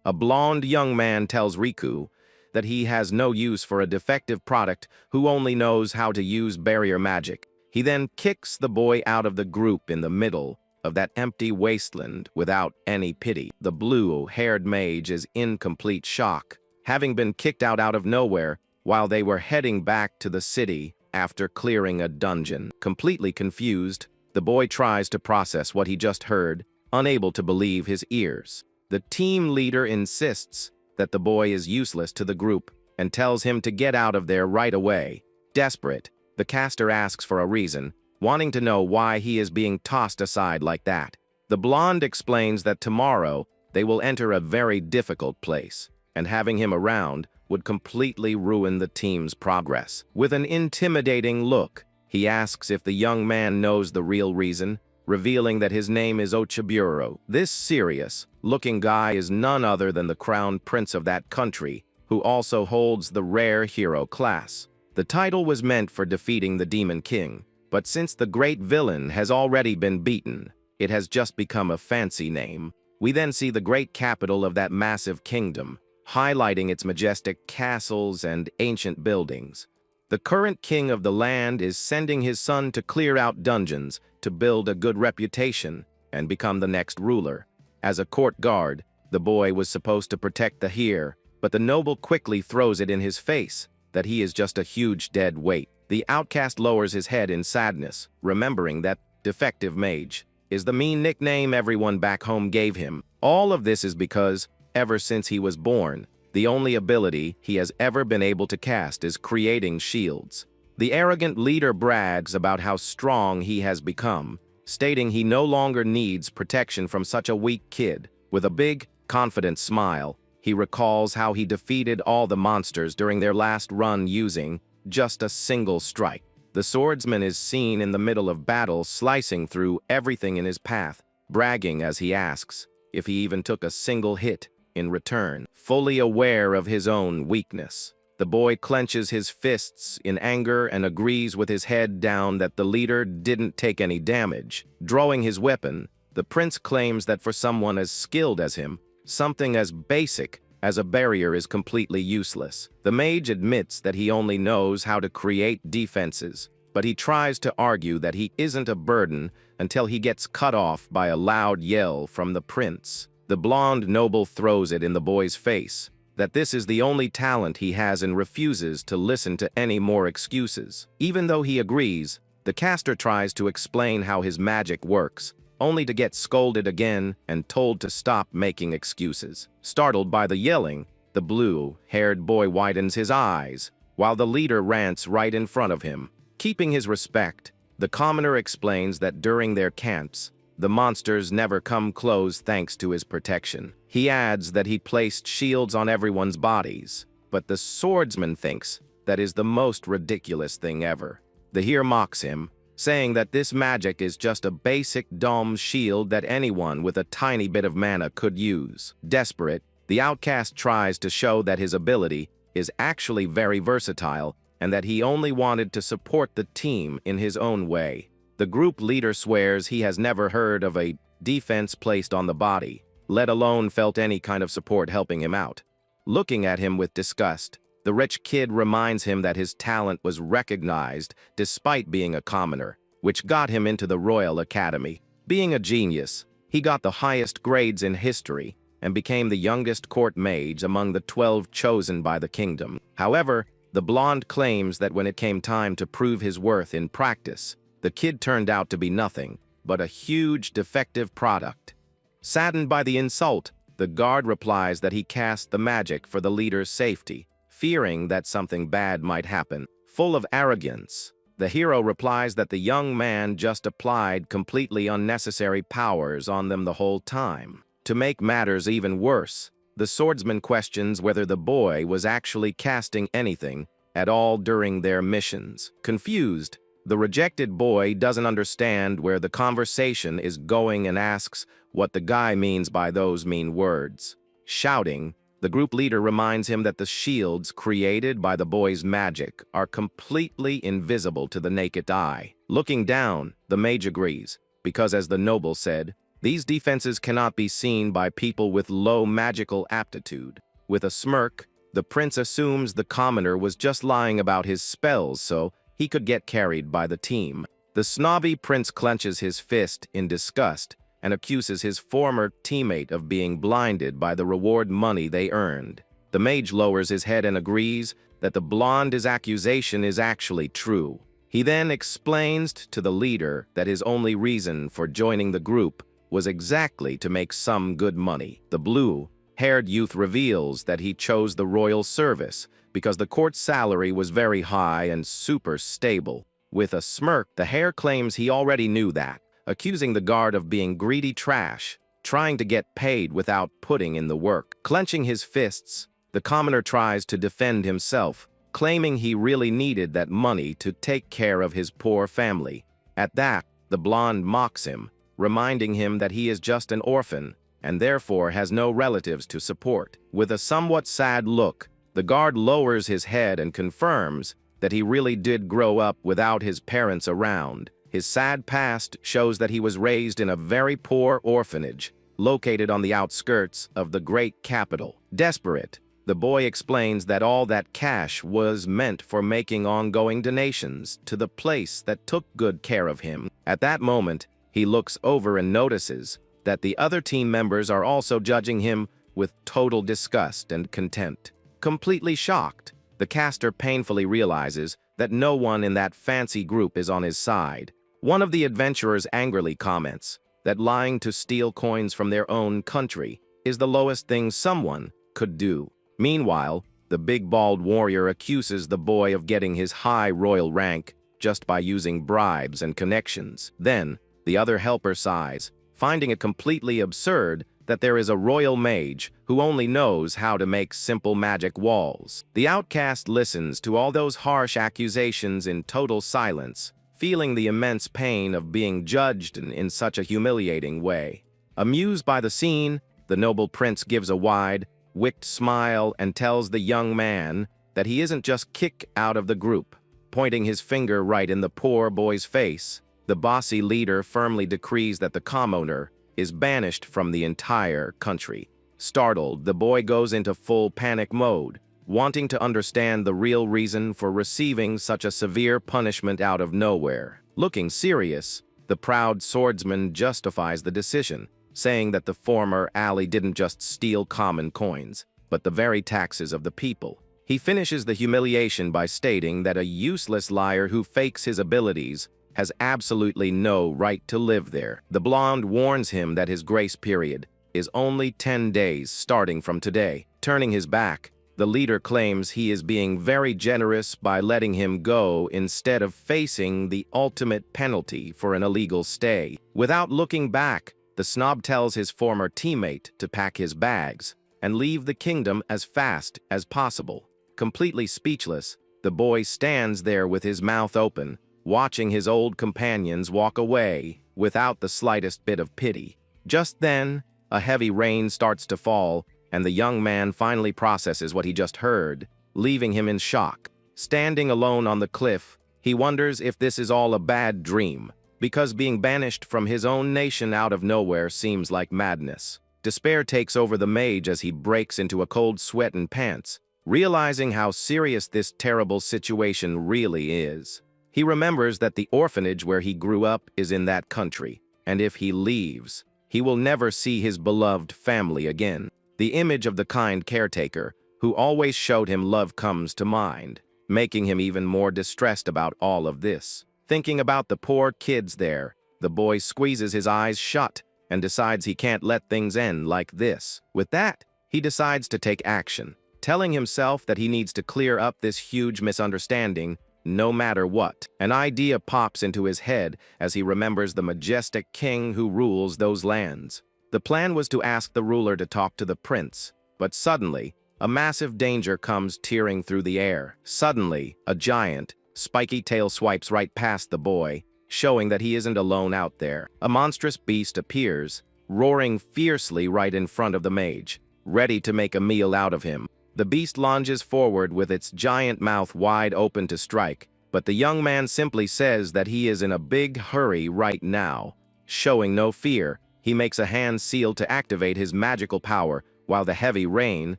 A blonde young man tells Riku that he has no use for a defective product who only knows how to use barrier magic. He then kicks the boy out of the group in the middle of that empty wasteland without any pity. The blue-haired mage is in complete shock, having been kicked out of nowhere while they were heading back to the city after clearing a dungeon. Completely confused, the boy tries to process what he just heard, unable to believe his ears. The team leader insists that the boy is useless to the group and tells him to get out of there right away. Desperate, the caster asks for a reason, wanting to know why he is being tossed aside like that. The blonde explains that tomorrow they will enter a very difficult place, and having him around would completely ruin the team's progress. With an intimidating look, he asks if the young man knows the real reason, revealing that his name is Ochiburo. This serious-looking guy is none other than the crown prince of that country, who also holds the rare hero class. The title was meant for defeating the Demon King, but since the great villain has already been beaten, it has just become a fancy name. We then see the great capital of that massive kingdom, highlighting its majestic castles and ancient buildings. The current king of the land is sending his son to clear out dungeons to build a good reputation and become the next ruler. As a court guard, the boy was supposed to protect the heir, but the noble quickly throws it in his face that he is just a huge dead weight. The outcast lowers his head in sadness, remembering that defective mage is the mean nickname everyone back home gave him. All of this is because, ever since he was born, the only ability he has ever been able to cast is creating shields. The arrogant leader brags about how strong he has become, stating he no longer needs protection from such a weak kid. With a big, confident smile, he recalls how he defeated all the monsters during their last run using just a single strike. The swordsman is seen in the middle of battle slicing through everything in his path, bragging as he asks if he even took a single hit in return. Fully aware of his own weakness, the boy clenches his fists in anger and agrees with his head down that the leader didn't take any damage. Drawing his weapon, the prince claims that for someone as skilled as him, something as basic as a barrier is completely useless. The mage admits that he only knows how to create defenses, but he tries to argue that he isn't a burden until he gets cut off by a loud yell from the prince. The blonde noble throws it in the boy's face that this is the only talent he has and refuses to listen to any more excuses. Even though he agrees, the caster tries to explain how his magic works, only to get scolded again and told to stop making excuses. Startled by the yelling, the blue-haired boy widens his eyes, while the leader rants right in front of him. Keeping his respect, the commoner explains that during their camps, the monsters never come close thanks to his protection. He adds that he placed shields on everyone's bodies, but the swordsman thinks that is the most ridiculous thing ever. The heir mocks him, saying that this magic is just a basic dome shield that anyone with a tiny bit of mana could use. Desperate, the outcast tries to show that his ability is actually very versatile and that he only wanted to support the team in his own way. The group leader swears he has never heard of a defense placed on the body, let alone felt any kind of support helping him out. Looking at him with disgust, the rich kid reminds him that his talent was recognized despite being a commoner, which got him into the Royal Academy. Being a genius, he got the highest grades in history and became the youngest court mage among the 12 chosen by the kingdom. However, the blonde claims that when it came time to prove his worth in practice, the kid turned out to be nothing but a huge defective product. Saddened by the insult, the guard replies that he cast the magic for the leader's safety, fearing that something bad might happen. Full of arrogance, the hero replies that the young man just applied completely unnecessary powers on them the whole time. To make matters even worse, the swordsman questions whether the boy was actually casting anything at all during their missions. Confused, the rejected boy doesn't understand where the conversation is going and asks what the guy means by those mean words. Shouting, the group leader reminds him that the shields created by the boy's magic are completely invisible to the naked eye. Looking down, the mage agrees, because as the noble said, These defenses cannot be seen by people with low magical aptitude. With a smirk, the prince assumes the commoner was just lying about his spells so he could get carried by the team. The snobby prince clenches his fist in disgust and accuses his former teammate of being blinded by the reward money they earned. The mage lowers his head and agrees that the blonde's accusation is actually true. He then explains to the leader that his only reason for joining the group was exactly to make some good money. The blue-haired youth reveals that he chose the royal service because the court's salary was very high and super stable. With a smirk, the hare claims he already knew that, accusing the guard of being greedy trash, trying to get paid without putting in the work. Clenching his fists, the commoner tries to defend himself, claiming he really needed that money to take care of his poor family. At that, the blonde mocks him, reminding him that he is just an orphan and therefore has no relatives to support. With a somewhat sad look, the guard lowers his head and confirms that he really did grow up without his parents around. His sad past shows that he was raised in a very poor orphanage, located on the outskirts of the great capital. Desperate, the boy explains that all that cash was meant for making ongoing donations to the place that took good care of him. At that moment, he looks over and notices that the other team members are also judging him with total disgust and contempt. Completely shocked, the caster painfully realizes that no one in that fancy group is on his side. One of the adventurers angrily comments that lying to steal coins from their own country is the lowest thing someone could do. Meanwhile, the big bald warrior accuses the boy of getting his high royal rank just by using bribes and connections. Then, the other helper sighs, finding it completely absurd that there is a royal mage who only knows how to make simple magic walls. The outcast listens to all those harsh accusations in total silence, feeling the immense pain of being judged in such a humiliating way. Amused by the scene, the noble prince gives a wide, wicked smile and tells the young man that he isn't just kicked out of the group, pointing his finger right in the poor boy's face. The bossy leader firmly decrees that the commoner is banished from the entire country. Startled, the boy goes into full panic mode, wanting to understand the real reason for receiving such a severe punishment out of nowhere. Looking serious, the proud swordsman justifies the decision, saying that the former ally didn't just steal common coins, but the very taxes of the people. He finishes the humiliation by stating that a useless liar who fakes his abilities has absolutely no right to live there. The blonde warns him that his grace period is only 10 days starting from today. Turning his back, the leader claims he is being very generous by letting him go instead of facing the ultimate penalty for an illegal stay. Without looking back, the snob tells his former teammate to pack his bags and leave the kingdom as fast as possible. Completely speechless, the boy stands there with his mouth open, watching his old companions walk away without the slightest bit of pity. Just then, a heavy rain starts to fall, and the young man finally processes what he just heard, leaving him in shock. Standing alone on the cliff, he wonders if this is all a bad dream, because being banished from his own nation out of nowhere seems like madness. Despair takes over the mage as he breaks into a cold sweat and pants, realizing how serious this terrible situation really is. He remembers that the orphanage where he grew up is in that country, and if he leaves, he will never see his beloved family again. The image of the kind caretaker, who always showed him love, comes to mind, making him even more distressed about all of this. Thinking about the poor kids there, the boy squeezes his eyes shut and decides he can't let things end like this. With that, he decides to take action, telling himself that he needs to clear up this huge misunderstanding no matter what. An idea pops into his head as he remembers the majestic king who rules those lands. The plan was to ask the ruler to talk to the prince, but suddenly, a massive danger comes tearing through the air. Suddenly, a giant, spiky tail swipes right past the boy, showing that he isn't alone out there. A monstrous beast appears, roaring fiercely right in front of the mage, ready to make a meal out of him. The beast lunges forward with its giant mouth wide open to strike, but the young man simply says that he is in a big hurry right now. Showing no fear, He makes a hand seal to activate his magical power. While the heavy rain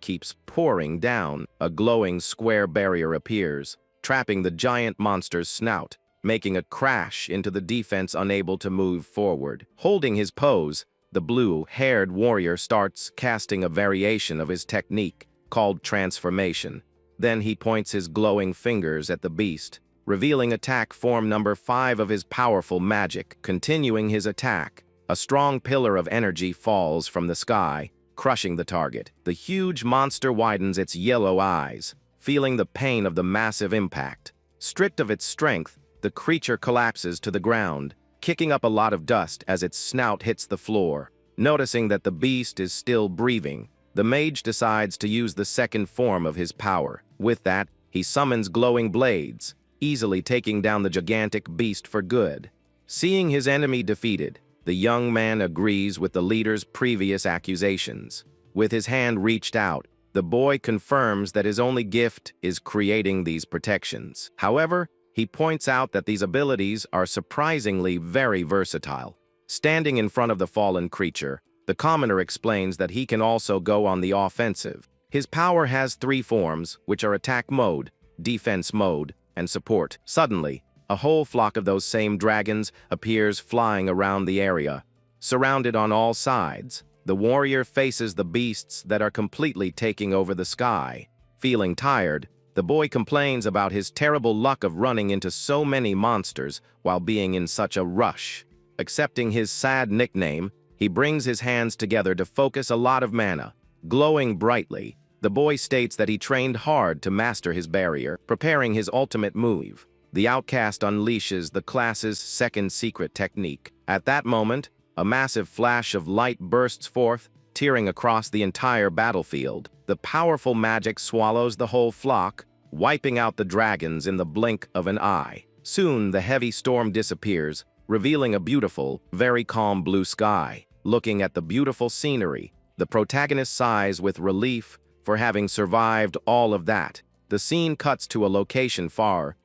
keeps pouring down, a glowing square barrier appears, trapping the giant monster's snout, making a crash into the defense unable to move forward. Holding his pose, the blue-haired warrior starts casting a variation of his technique, called transformation. Then he points his glowing fingers at the beast, revealing attack form number 5 of his powerful magic. Continuing his attack, a strong pillar of energy falls from the sky, crushing the target. The huge monster widens its yellow eyes, feeling the pain of the massive impact. Stripped of its strength, the creature collapses to the ground, kicking up a lot of dust as its snout hits the floor. Noticing that the beast is still breathing, the mage decides to use the second form of his power. With that, he summons glowing blades, easily taking down the gigantic beast for good. Seeing his enemy defeated, the young man agrees with the leader's previous accusations. With his hand reached out, the boy confirms that his only gift is creating these protections. However, he points out that these abilities are surprisingly very versatile. Standing in front of the fallen creature, the commoner explains that he can also go on the offensive. His power has 3 forms, which are attack mode, defense mode, and support. Suddenly, a whole flock of those same dragons appears flying around the area. Surrounded on all sides, the warrior faces the beasts that are completely taking over the sky. Feeling tired, the boy complains about his terrible luck of running into so many monsters while being in such a rush. Accepting his sad nickname, he brings his hands together to focus a lot of mana. Glowing brightly, the boy states that he trained hard to master his barrier, preparing his ultimate move. The outcast unleashes the class's second secret technique. At that moment, a massive flash of light bursts forth, tearing across the entire battlefield. The powerful magic swallows the whole flock, wiping out the dragons in the blink of an eye. Soon, the heavy storm disappears, revealing a beautiful, very calm blue sky. Looking at the beautiful scenery, the protagonist sighs with relief for having survived all of that. The scene cuts to a location far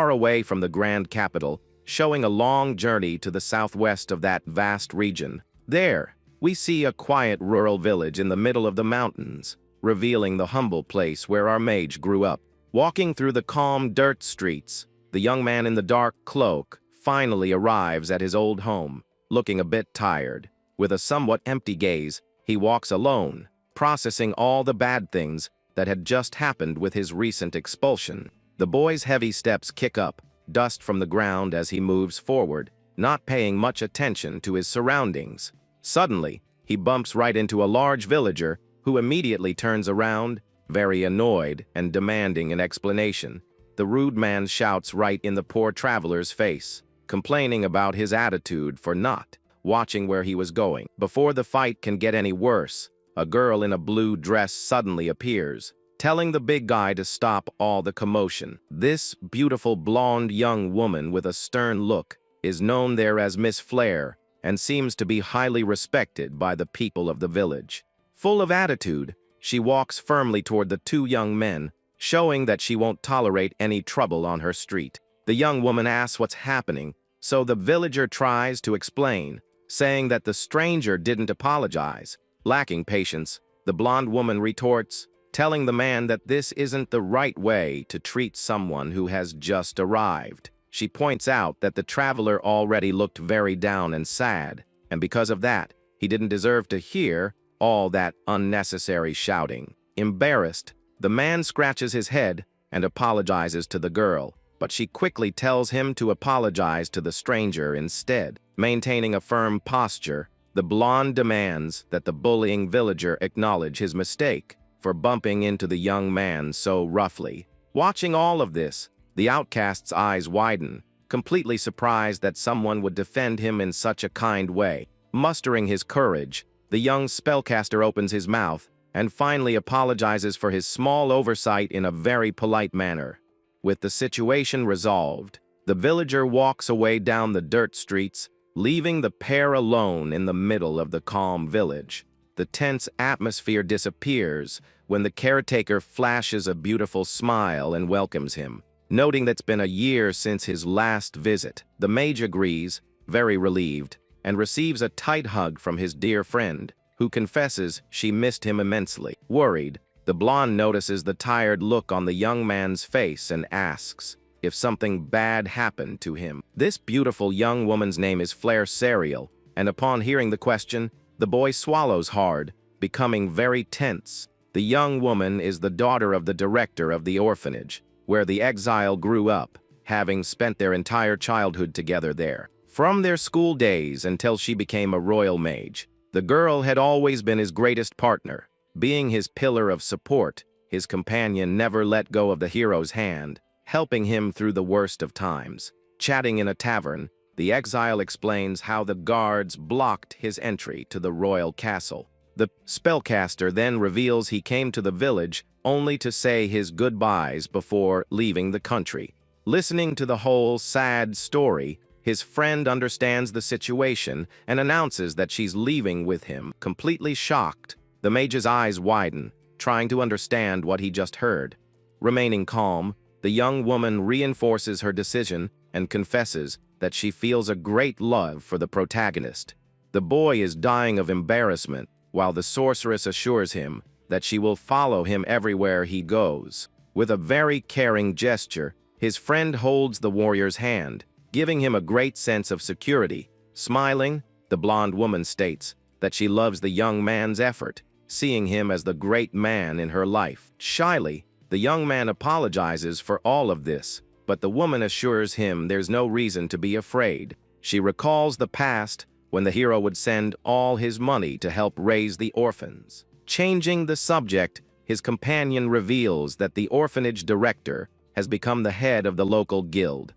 away from the grand capital, showing a long journey to the southwest of that vast region. There, we see a quiet rural village in the middle of the mountains, revealing the humble place where our mage grew up. Walking through the calm dirt streets, the young man in the dark cloak finally arrives at his old home. Looking a bit tired, with a somewhat empty gaze, he walks alone, processing all the bad things that had just happened with his recent expulsion. The boy's heavy steps kick up dust from the ground as he moves forward, not paying much attention to his surroundings. Suddenly, he bumps right into a large villager who immediately turns around, very annoyed and demanding an explanation. The rude man shouts right in the poor traveler's face, complaining about his attitude for not watching where he was going. Before the fight can get any worse, a girl in a blue dress suddenly appears, telling the big guy to stop all the commotion. This beautiful blonde young woman with a stern look is known there as Miss Flair and seems to be highly respected by the people of the village. Full of attitude, she walks firmly toward the 2 young men, showing that she won't tolerate any trouble on her street. The young woman asks what's happening, so the villager tries to explain, saying that the stranger didn't apologize. Lacking patience, the blonde woman retorts, telling the man that this isn't the right way to treat someone who has just arrived. She points out that the traveler already looked very down and sad, and because of that, he didn't deserve to hear all that unnecessary shouting. Embarrassed, the man scratches his head and apologizes to the girl, but she quickly tells him to apologize to the stranger instead. Maintaining a firm posture, the blonde demands that the bullying villager acknowledge his mistake for bumping into the young man so roughly. Watching all of this, the outcast's eyes widen, completely surprised that someone would defend him in such a kind way. Mustering his courage, the young spellcaster opens his mouth and finally apologizes for his small oversight in a very polite manner. With the situation resolved, the villager walks away down the dirt streets, leaving the pair alone in the middle of the calm village. The tense atmosphere disappears when the caretaker flashes a beautiful smile and welcomes him. Noting that it's been a year since his last visit, the mage agrees, very relieved, and receives a tight hug from his dear friend, who confesses she missed him immensely. Worried, the blonde notices the tired look on the young man's face and asks if something bad happened to him. This beautiful young woman's name is Flare Serial, and upon hearing the question, the boy swallows hard, becoming very tense. The young woman is the daughter of the director of the orphanage, where the exile grew up, having spent their entire childhood together there. From their school days until she became a royal mage, the girl had always been his greatest partner. Being his pillar of support, his companion never let go of the hero's hand, helping him through the worst of times. Chatting in a tavern, the exile explains how the guards blocked his entry to the royal castle. The spellcaster then reveals he came to the village only to say his goodbyes before leaving the country. Listening to the whole sad story, his friend understands the situation and announces that she's leaving with him. Completely shocked, the mage's eyes widen, trying to understand what he just heard. Remaining calm, the young woman reinforces her decision and confesses that she feels a great love for the protagonist. The boy is dying of embarrassment, while the sorceress assures him that she will follow him everywhere he goes. With a very caring gesture, his friend holds the warrior's hand, giving him a great sense of security. Smiling, the blonde woman states that she loves the young man's effort, seeing him as the great man in her life. Shyly, the young man apologizes for all of this, but the woman assures him there's no reason to be afraid. She recalls the past when the hero would send all his money to help raise the orphans. Changing the subject, his companion reveals that the orphanage director has become the head of the local guild.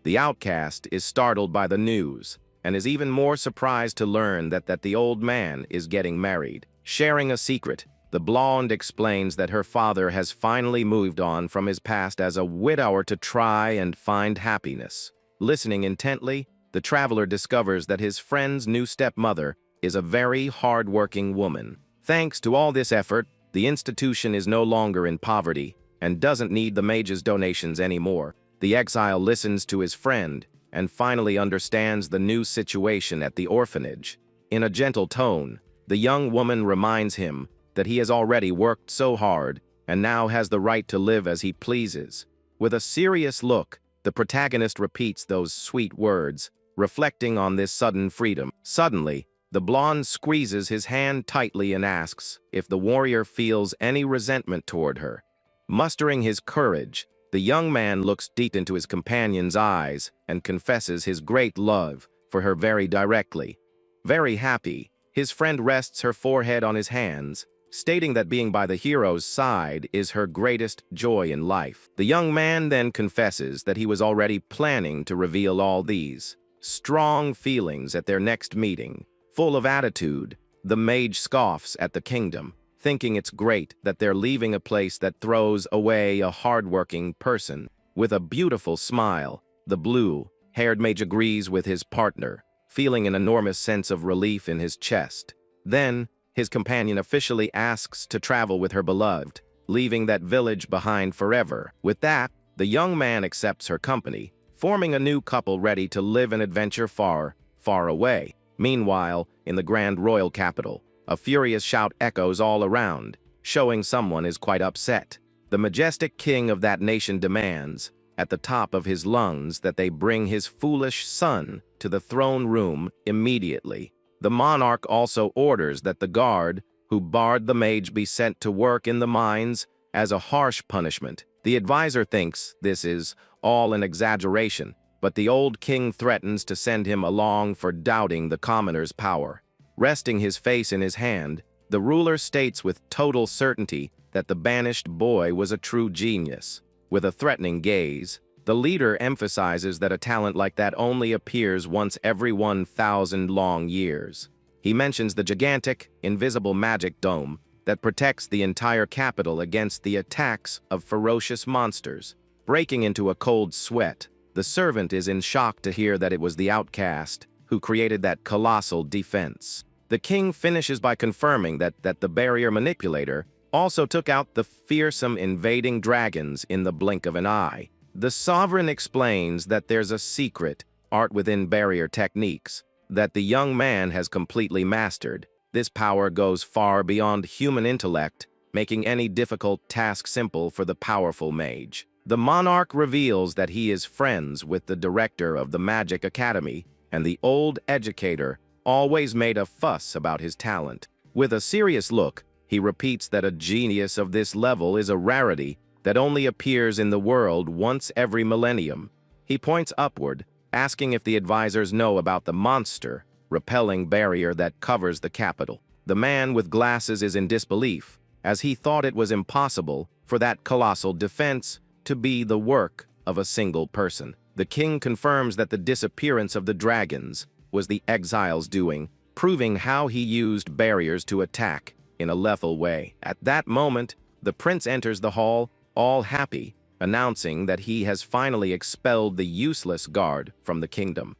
The outcast is startled by the news and is even more surprised to learn that the old man is getting married. Sharing a secret, the blonde explains that her father has finally moved on from his past as a widower to try and find happiness. Listening intently, the traveler discovers that his friend's new stepmother is a very hard-working woman. Thanks to all this effort, the institution is no longer in poverty and doesn't need the mage's donations anymore. The exile listens to his friend and finally understands the new situation at the orphanage. In a gentle tone, the young woman reminds him that he has already worked so hard and now has the right to live as he pleases. With a serious look, the protagonist repeats those sweet words, reflecting on this sudden freedom. Suddenly, the blonde squeezes his hand tightly and asks if the warrior feels any resentment toward her. Mustering his courage, the young man looks deep into his companion's eyes and confesses his great love for her very directly. Very happy, his friend rests her forehead on his hands, stating that being by the hero's side is her greatest joy in life. The young man then confesses that he was already planning to reveal all these strong feelings at their next meeting. Full of attitude, the mage scoffs at the kingdom, thinking it's great that they're leaving a place that throws away a hardworking person. With a beautiful smile, the blue-haired mage agrees with his partner, feeling an enormous sense of relief in his chest. Then, his companion officially asks to travel with her beloved, leaving that village behind forever. With that, the young man accepts her company, forming a new couple ready to live an adventure far, far away. Meanwhile, in the grand royal capital, a furious shout echoes all around, showing someone is quite upset. The majestic king of that nation demands, at the top of his lungs, that they bring his foolish son to the throne room immediately. The monarch also orders that the guard who barred the mage be sent to work in the mines as a harsh punishment. The advisor thinks this is all an exaggeration, but the old king threatens to send him along for doubting the commoner's power. Resting his face in his hand, the ruler states with total certainty that the banished boy was a true genius. With a threatening gaze, the leader emphasizes that a talent like that only appears once every 1,000 long years. He mentions the gigantic, invisible magic dome that protects the entire capital against the attacks of ferocious monsters. Breaking into a cold sweat, the servant is in shock to hear that it was the outcast who created that colossal defense. The king finishes by confirming that the barrier manipulator also took out the fearsome invading dragons in the blink of an eye. The sovereign explains that there's a secret art within barrier techniques, that the young man has completely mastered. This power goes far beyond human intellect, making any difficult task simple for the powerful mage. The monarch reveals that he is friends with the director of the Magic Academy, and the old educator always made a fuss about his talent. With a serious look, he repeats that a genius of this level is a rarity that only appears in the world once every millennium. He points upward, asking if the advisors know about the monster, repelling barrier that covers the capital. The man with glasses is in disbelief, as he thought it was impossible for that colossal defense to be the work of a single person. The king confirms that the disappearance of the dragons was the exile's doing, proving how he used barriers to attack in a lethal way. At that moment, the prince enters the hall, all happy, announcing that he has finally expelled the useless guard from the kingdom.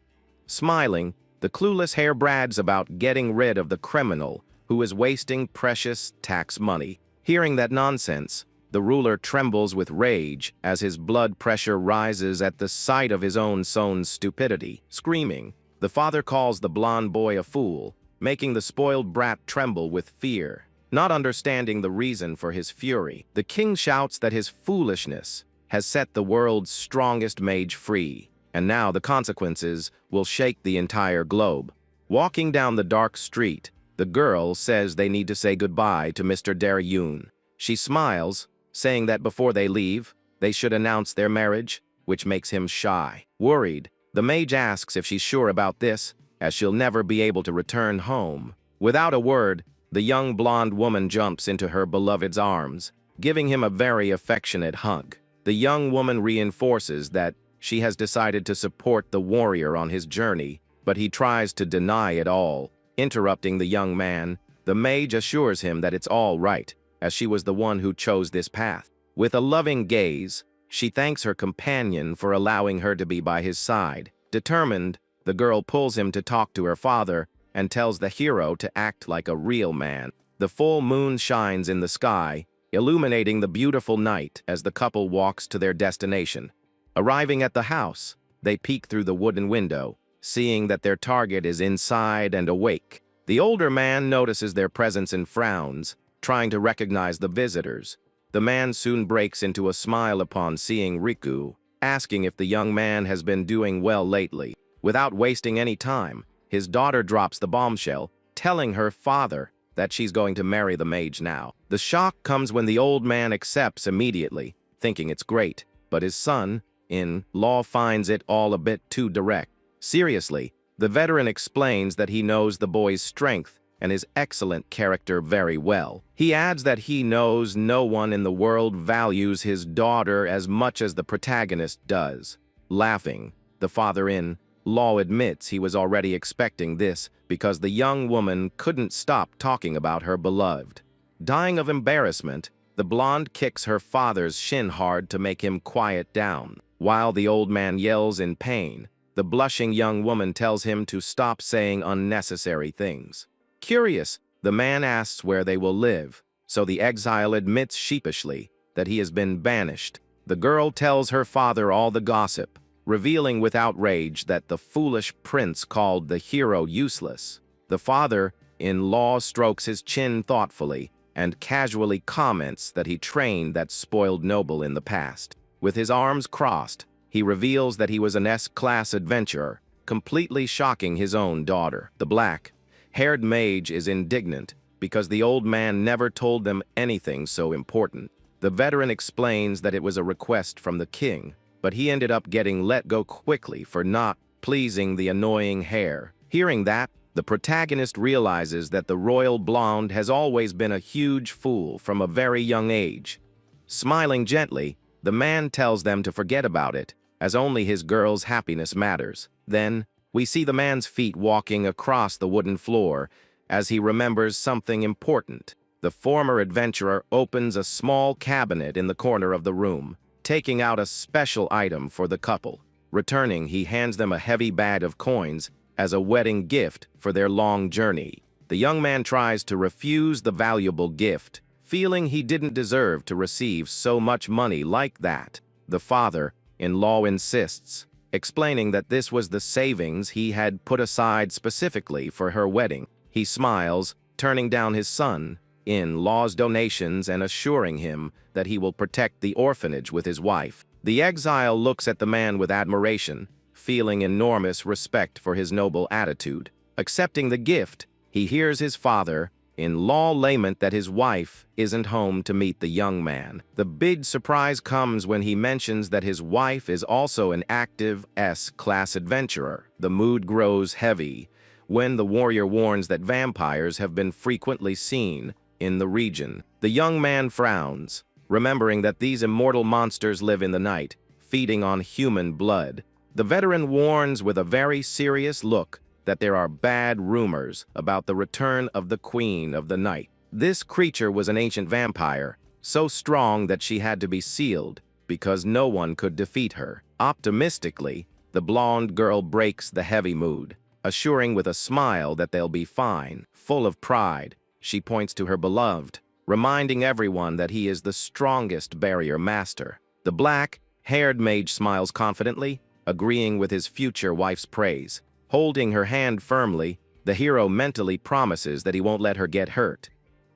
Smiling, the clueless heir brags about getting rid of the criminal who is wasting precious tax money. Hearing that nonsense, the ruler trembles with rage as his blood pressure rises at the sight of his own son's stupidity. Screaming, the father calls the blonde boy a fool, making the spoiled brat tremble with fear. Not understanding the reason for his fury, the king shouts that his foolishness has set the world's strongest mage free, and now the consequences will shake the entire globe. Walking down the dark street, the girl says they need to say goodbye to Mr. Daryun. She smiles, saying that before they leave, they should announce their marriage, which makes him shy. Worried, the mage asks if she's sure about this, as she'll never be able to return home. Without a word, the young blonde woman jumps into her beloved's arms, giving him a very affectionate hug. The young woman reinforces that she has decided to support the warrior on his journey, but he tries to deny it all. Interrupting the young man, the mage assures him that it's all right, as she was the one who chose this path. With a loving gaze, she thanks her companion for allowing her to be by his side. Determined, the girl pulls him to talk to her father and tells the hero to act like a real man. The full moon shines in the sky, illuminating the beautiful night as the couple walks to their destination. Arriving at the house, they peek through the wooden window, seeing that their target is inside and awake. The older man notices their presence and frowns, trying to recognize the visitors. The man soon breaks into a smile upon seeing Riku, asking if the young man has been doing well lately. Without wasting any time, his daughter drops the bombshell, telling her father that she's going to marry the mage now. The shock comes when the old man accepts immediately, thinking it's great, but his son-in-law finds it all a bit too direct. Seriously, the veteran explains that he knows the boy's strength and his excellent character very well. He adds that he knows no one in the world values his daughter as much as the protagonist does. Laughing, the father-in-law admits he was already expecting this because the young woman couldn't stop talking about her beloved. Dying of embarrassment, the blonde kicks her father's shin hard to make him quiet down. While the old man yells in pain, the blushing young woman tells him to stop saying unnecessary things. Curious, the man asks where they will live, so the exile admits sheepishly that he has been banished. The girl tells her father all the gossip, revealing with outrage that the foolish prince called the hero useless. The father-in-law strokes his chin thoughtfully and casually comments that he trained that spoiled noble in the past. With his arms crossed, he reveals that he was an S-class adventurer, completely shocking his own daughter. The black-haired mage is indignant because the old man never told them anything so important. The veteran explains that it was a request from the king, but he ended up getting let go quickly for not pleasing the annoying heir. Hearing that, the protagonist realizes that the royal blonde has always been a huge fool from a very young age. Smiling gently, the man tells them to forget about it, as only his girl's happiness matters. Then, we see the man's feet walking across the wooden floor as he remembers something important. The former adventurer opens a small cabinet in the corner of the room, taking out a special item for the couple. Returning, he hands them a heavy bag of coins as a wedding gift for their long journey. The young man tries to refuse the valuable gift, feeling he didn't deserve to receive so much money like that. The father-in-law insists, explaining that this was the savings he had put aside specifically for her wedding. He smiles, turning down his son-in-law's donations and assuring him that he will protect the orphanage with his wife. The exile looks at the man with admiration, feeling enormous respect for his noble attitude. Accepting the gift, he hears his father-in-law lament that his wife isn't home to meet the young man. The big surprise comes when he mentions that his wife is also an active S-class adventurer. The mood grows heavy when the warrior warns that vampires have been frequently seen in the region. The young man frowns, remembering that these immortal monsters live in the night, feeding on human blood. The veteran warns with a very serious look that there are bad rumors about the return of the Queen of the Night. This creature was an ancient vampire, so strong that she had to be sealed because no one could defeat her. Optimistically, the blonde girl breaks the heavy mood, assuring with a smile that they'll be fine. Full of pride, she points to her beloved, reminding everyone that he is the strongest barrier master. The black-haired mage smiles confidently, agreeing with his future wife's praise. Holding her hand firmly, the hero mentally promises that he won't let her get hurt.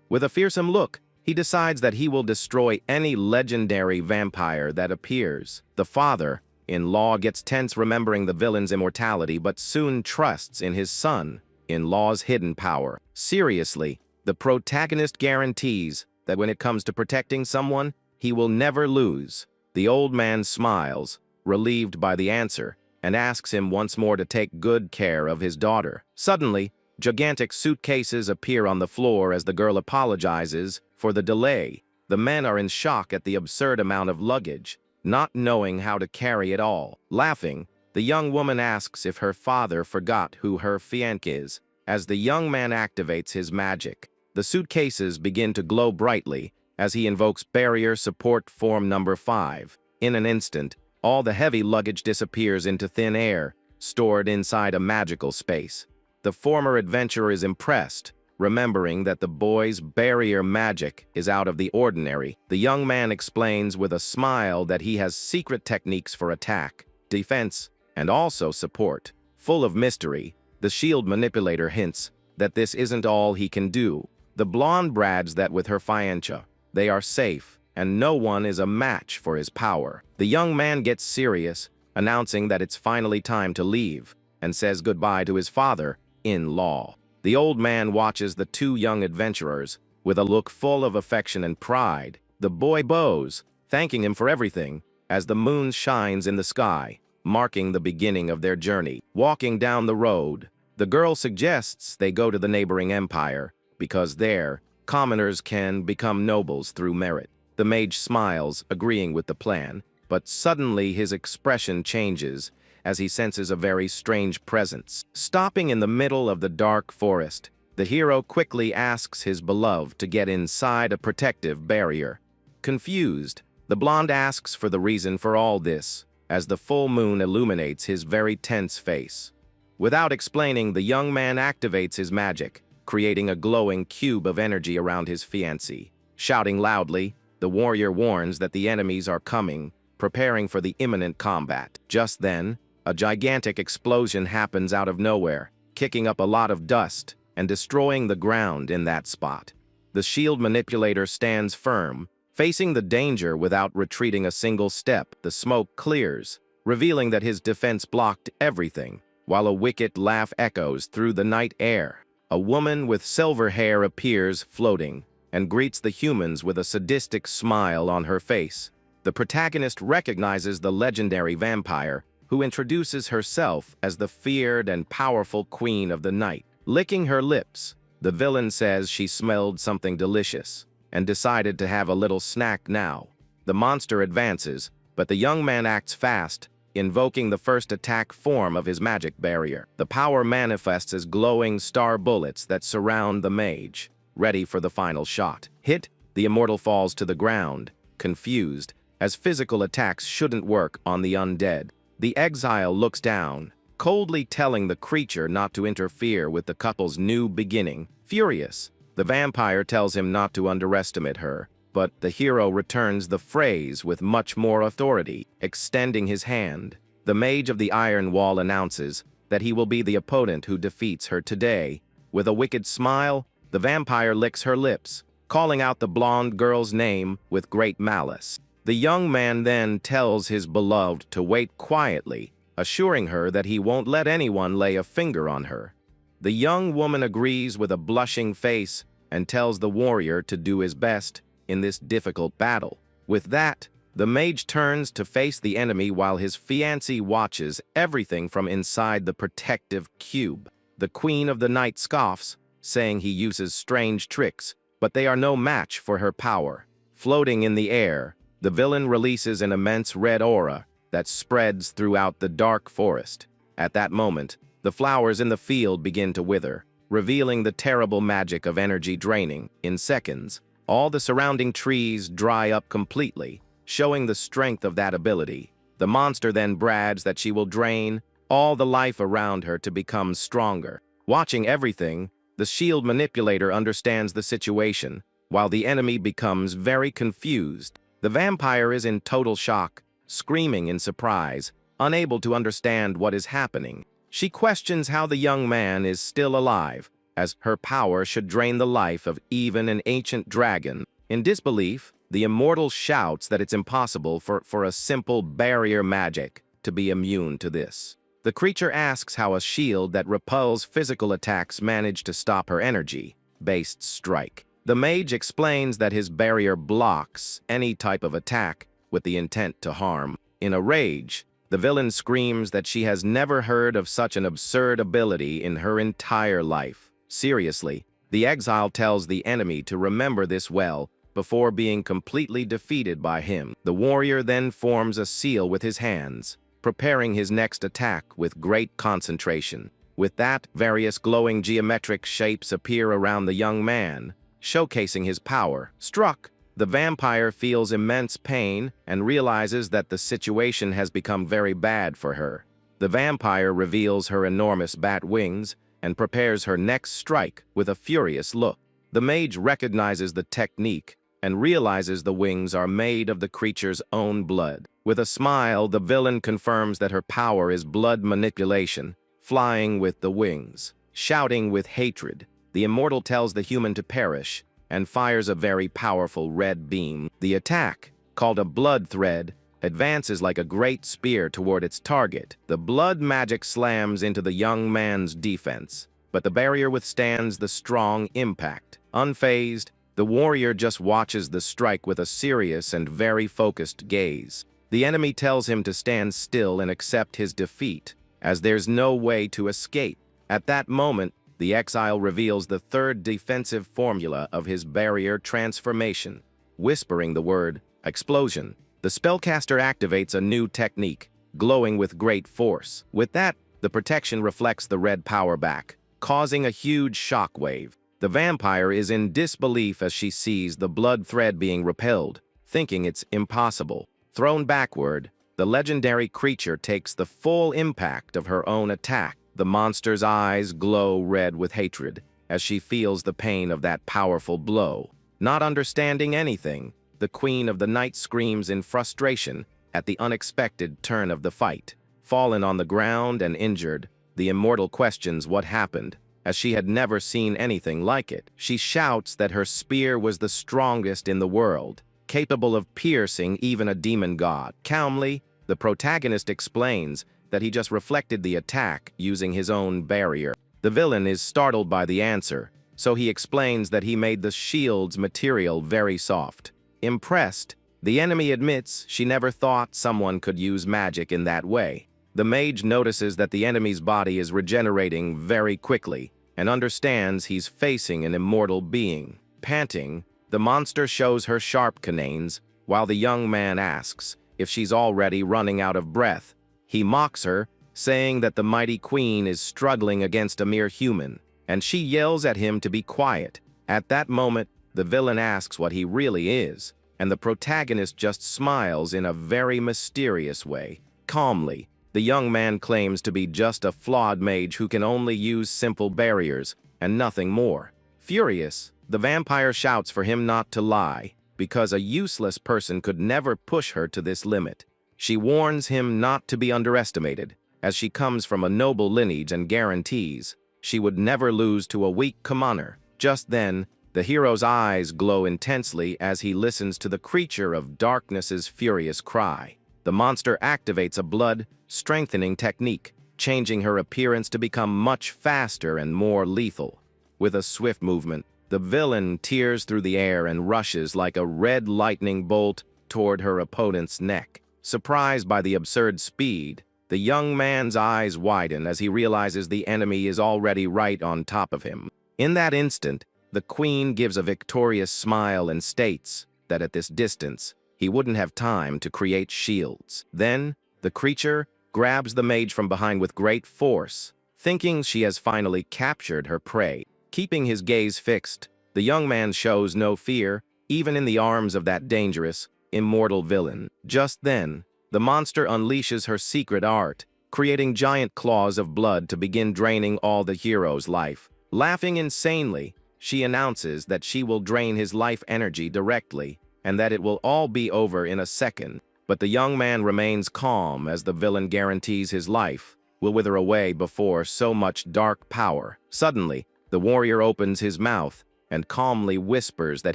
With a fearsome look, he decides that he will destroy any legendary vampire that appears. The father-in-law gets tense remembering the villain's immortality but soon trusts in his son-in-law's hidden power. Seriously, the protagonist guarantees that when it comes to protecting someone, he will never lose. The old man smiles, relieved by the answer, and asks him once more to take good care of his daughter. Suddenly, gigantic suitcases appear on the floor as the girl apologizes for the delay. The men are in shock at the absurd amount of luggage, not knowing how to carry it all. Laughing, the young woman asks if her father forgot who her fiancé is. As the young man activates his magic, the suitcases begin to glow brightly as he invokes Barrier Support Form number 5. In an instant, all the heavy luggage disappears into thin air, stored inside a magical space. The former adventurer is impressed, remembering that the boy's barrier magic is out of the ordinary. The young man explains with a smile that he has secret techniques for attack, defense, and also support. Full of mystery, the shield manipulator hints that this isn't all he can do. The blonde brags that with her fiancé, they are safe, and no one is a match for his power. The young man gets serious, announcing that it's finally time to leave, and says goodbye to his father-in-law. The old man watches the two young adventurers with a look full of affection and pride. The boy bows, thanking him for everything, as the moon shines in the sky, marking the beginning of their journey. Walking down the road, the girl suggests they go to the neighboring empire, because there, commoners can become nobles through merit. The mage smiles, agreeing with the plan, but suddenly his expression changes as he senses a very strange presence. Stopping in the middle of the dark forest, the hero quickly asks his beloved to get inside a protective barrier. Confused, the blonde asks for the reason for all this, as the full moon illuminates his very tense face. Without explaining, the young man activates his magic, creating a glowing cube of energy around his fiancée. Shouting loudly, the warrior warns that the enemies are coming, preparing for the imminent combat. Just then, a gigantic explosion happens out of nowhere, kicking up a lot of dust and destroying the ground in that spot. The shield manipulator stands firm, facing the danger without retreating a single step. The smoke clears, revealing that his defense blocked everything, while a wicked laugh echoes through the night air. A woman with silver hair appears floating and greets the humans with a sadistic smile on her face. The protagonist recognizes the legendary vampire, who introduces herself as the feared and powerful Queen of the Night. Licking her lips, the villain says she smelled something delicious and decided to have a little snack now. The monster advances, but the young man acts fast, invoking the first attack form of his magic barrier. The power manifests as glowing star bullets that surround the mage, ready for the final shot. Hit, the immortal falls to the ground, confused, as physical attacks shouldn't work on the undead. The exile looks down, coldly telling the creature not to interfere with the couple's new beginning. Furious, the vampire tells him not to underestimate her, but the hero returns the phrase with much more authority, extending his hand. The Mage of the Iron Wall announces that he will be the opponent who defeats her today. With a wicked smile, the vampire licks her lips, calling out the blonde girl's name with great malice. The young man then tells his beloved to wait quietly, assuring her that he won't let anyone lay a finger on her. The young woman agrees with a blushing face and tells the warrior to do his best in this difficult battle. With that, the mage turns to face the enemy while his fiancée watches everything from inside the protective cube. The Queen of the Night scoffs, saying he uses strange tricks, but they are no match for her power. Floating in the air, the villain releases an immense red aura that spreads throughout the dark forest. At that moment, the flowers in the field begin to wither, revealing the terrible magic of energy draining. In seconds, all the surrounding trees dry up completely, showing the strength of that ability. The monster then brags that she will drain all the life around her to become stronger. Watching everything, the shield manipulator understands the situation, while the enemy becomes very confused. The vampire is in total shock, screaming in surprise, unable to understand what is happening. She questions how the young man is still alive, as her power should drain the life of even an ancient dragon. In disbelief, the immortal shouts that it's impossible for a simple barrier magic to be immune to this. The creature asks how a shield that repels physical attacks managed to stop her energy-based strike. The mage explains that his barrier blocks any type of attack with the intent to harm. In a rage, the villain screams that she has never heard of such an absurd ability in her entire life. Seriously, the exile tells the enemy to remember this well before being completely defeated by him. The warrior then forms a seal with his hands, preparing his next attack with great concentration. With that, various glowing geometric shapes appear around the young man, showcasing his power. Struck, the vampire feels immense pain and realizes that the situation has become very bad for her. The vampire reveals her enormous bat wings and prepares her next strike with a furious look. The mage recognizes the technique and realizes the wings are made of the creature's own blood. With a smile, the villain confirms that her power is blood manipulation, flying with the wings. Shouting with hatred, the immortal tells the human to perish and fires a very powerful red beam. The attack, called a blood thread, advances like a great spear toward its target. The blood magic slams into the young man's defense, but the barrier withstands the strong impact. Unfazed, the warrior just watches the strike with a serious and very focused gaze. The enemy tells him to stand still and accept his defeat, as there's no way to escape. At that moment, the exile reveals the third defensive formula of his barrier transformation. Whispering the word, explosion, the spellcaster activates a new technique, glowing with great force. With that, the protection reflects the red power back, causing a huge shockwave. The vampire is in disbelief as she sees the blood thread being repelled, thinking it's impossible. Thrown backward, the legendary creature takes the full impact of her own attack. The monster's eyes glow red with hatred as she feels the pain of that powerful blow. Not understanding anything, the Queen of the Night screams in frustration at the unexpected turn of the fight. Fallen on the ground and injured, the immortal questions what happened, as she had never seen anything like it. She shouts that her spear was the strongest in the world, capable of piercing even a demon god. Calmly, the protagonist explains that he just reflected the attack using his own barrier. The villain is startled by the answer, so he explains that he made the shield's material very soft. Impressed, the enemy admits she never thought someone could use magic in that way. The mage notices that the enemy's body is regenerating very quickly and understands he's facing an immortal being. Panting, the monster shows her sharp canines, while the young man asks if she's already running out of breath. He mocks her, saying that the mighty queen is struggling against a mere human, and she yells at him to be quiet. At that moment, the villain asks what he really is, and the protagonist just smiles in a very mysterious way. Calmly, the young man claims to be just a flawed mage who can only use simple barriers and nothing more. Furious, the vampire shouts for him not to lie, because a useless person could never push her to this limit. She warns him not to be underestimated, as she comes from a noble lineage and guarantees she would never lose to a weak commoner. Just then, the hero's eyes glow intensely as he listens to the creature of darkness's furious cry. The monster activates a blood-strengthening technique, changing her appearance to become much faster and more lethal. With a swift movement, the villain tears through the air and rushes like a red lightning bolt toward her opponent's neck. Surprised by the absurd speed, the young man's eyes widen as he realizes the enemy is already right on top of him. In that instant, the queen gives a victorious smile and states that at this distance, he wouldn't have time to create shields. Then, the creature grabs the mage from behind with great force, thinking she has finally captured her prey. Keeping his gaze fixed, the young man shows no fear, even in the arms of that dangerous, immortal villain. Just then, the monster unleashes her secret art, creating giant claws of blood to begin draining all the hero's life. Laughing insanely, she announces that she will drain his life energy directly, and that it will all be over in a second. But the young man remains calm as the villain guarantees his life will wither away before so much dark power. Suddenly, the warrior opens his mouth and calmly whispers that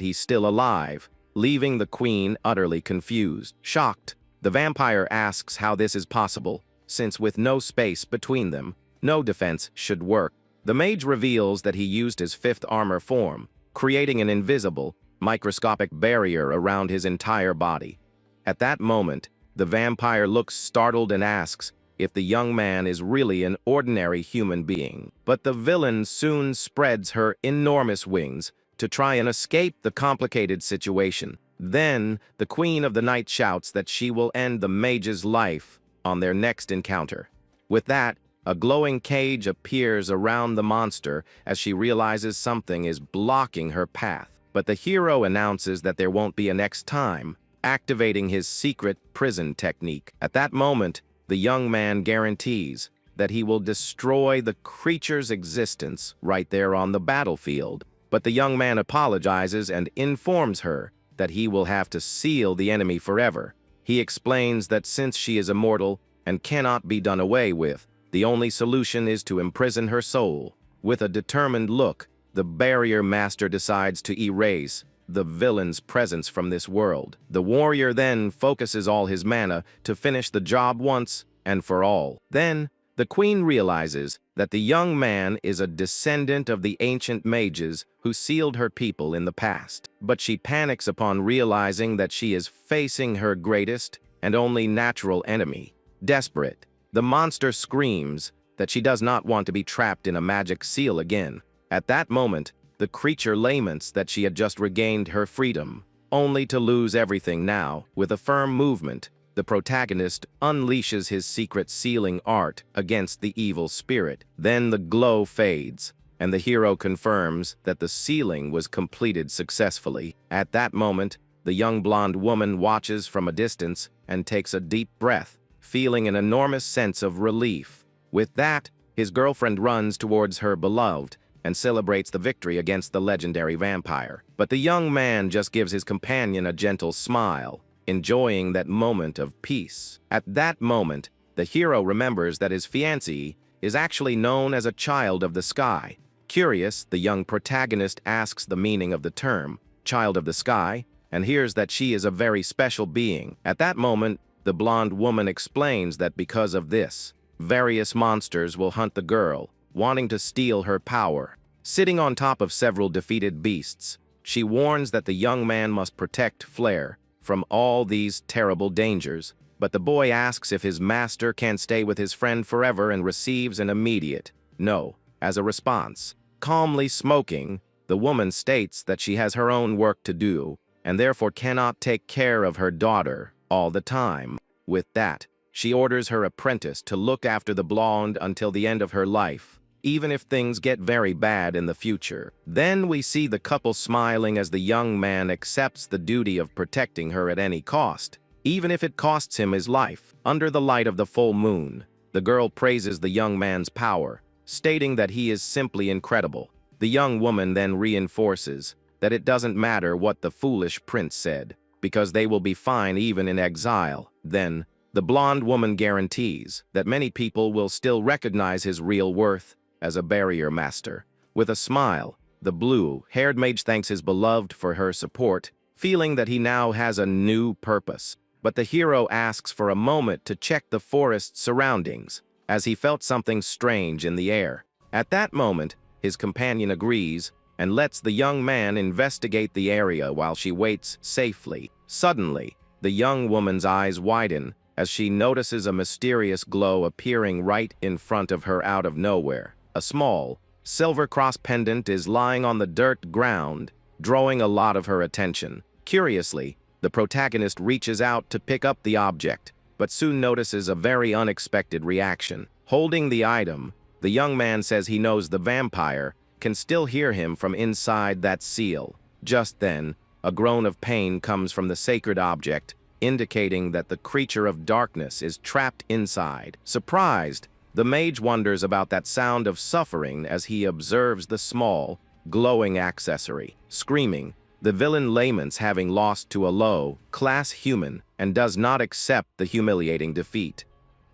he's still alive, leaving the queen utterly confused. Shocked, the vampire asks how this is possible, since with no space between them, no defense should work. The mage reveals that he used his fifth armor form, creating an invisible, microscopic barrier around his entire body. At that moment, the vampire looks startled and asks if the young man is really an ordinary human being. But the villain soon spreads her enormous wings to try and escape the complicated situation. Then, the Queen of the Night shouts that she will end the mage's life on their next encounter. With that, a glowing cage appears around the monster as she realizes something is blocking her path. But the hero announces that there won't be a next time, activating his secret prison technique. At that moment, the young man guarantees that he will destroy the creature's existence right there on the battlefield. But the young man apologizes and informs her that he will have to seal the enemy forever. He explains that since she is immortal and cannot be done away with, the only solution is to imprison her soul. With a determined look, the barrier master decides to erase the villain's presence from this world. The warrior then focuses all his mana to finish the job once and for all. Then, the queen realizes that the young man is a descendant of the ancient mages who sealed her people in the past. But she panics upon realizing that she is facing her greatest and only natural enemy. Desperate, the monster screams that she does not want to be trapped in a magic seal again. At that moment, the creature laments that she had just regained her freedom, only to lose everything now. With a firm movement, the protagonist unleashes his secret sealing art against the evil spirit. Then the glow fades, and the hero confirms that the sealing was completed successfully. At that moment, the young blonde woman watches from a distance and takes a deep breath, feeling an enormous sense of relief. With that, his girlfriend runs towards her beloved and celebrates the victory against the legendary vampire. But the young man just gives his companion a gentle smile, enjoying that moment of peace. At that moment, the hero remembers that his fiancée is actually known as a child of the sky. Curious, the young protagonist asks the meaning of the term, child of the sky, and hears that she is a very special being. At that moment, the blonde woman explains that because of this, various monsters will hunt the girl, wanting to steal her power. Sitting on top of several defeated beasts, she warns that the young man must protect Flair from all these terrible dangers, but the boy asks if his master can stay with his friend forever and receives an immediate no as a response. Calmly smoking, the woman states that she has her own work to do and therefore cannot take care of her daughter all the time. With that, she orders her apprentice to look after the blonde until the end of her life, even if things get very bad in the future. Then we see the couple smiling as the young man accepts the duty of protecting her at any cost, even if it costs him his life. Under the light of the full moon, the girl praises the young man's power, stating that he is simply incredible. The young woman then reinforces that it doesn't matter what the foolish prince said, because they will be fine even in exile. Then, The blonde woman guarantees that many people will still recognize his real worth as a barrier master. With a smile, the blue-haired mage thanks his beloved for her support, feeling that he now has a new purpose. But the hero asks for a moment to check the forest's surroundings, as he felt something strange in the air. At that moment, his companion agrees and lets the young man investigate the area while she waits safely. Suddenly, the young woman's eyes widen as she notices a mysterious glow appearing right in front of her out of nowhere. A small, silver cross pendant is lying on the dirt ground, drawing a lot of her attention. Curiously, the protagonist reaches out to pick up the object, but soon notices a very unexpected reaction. Holding the item, the young man says he knows the vampire can still hear him from inside that seal. Just then, a groan of pain comes from the sacred object, indicating that the creature of darkness is trapped inside. Surprised, the mage wonders about that sound of suffering as he observes the small, glowing accessory. Screaming, the villain laments having lost to a low-class human and does not accept the humiliating defeat.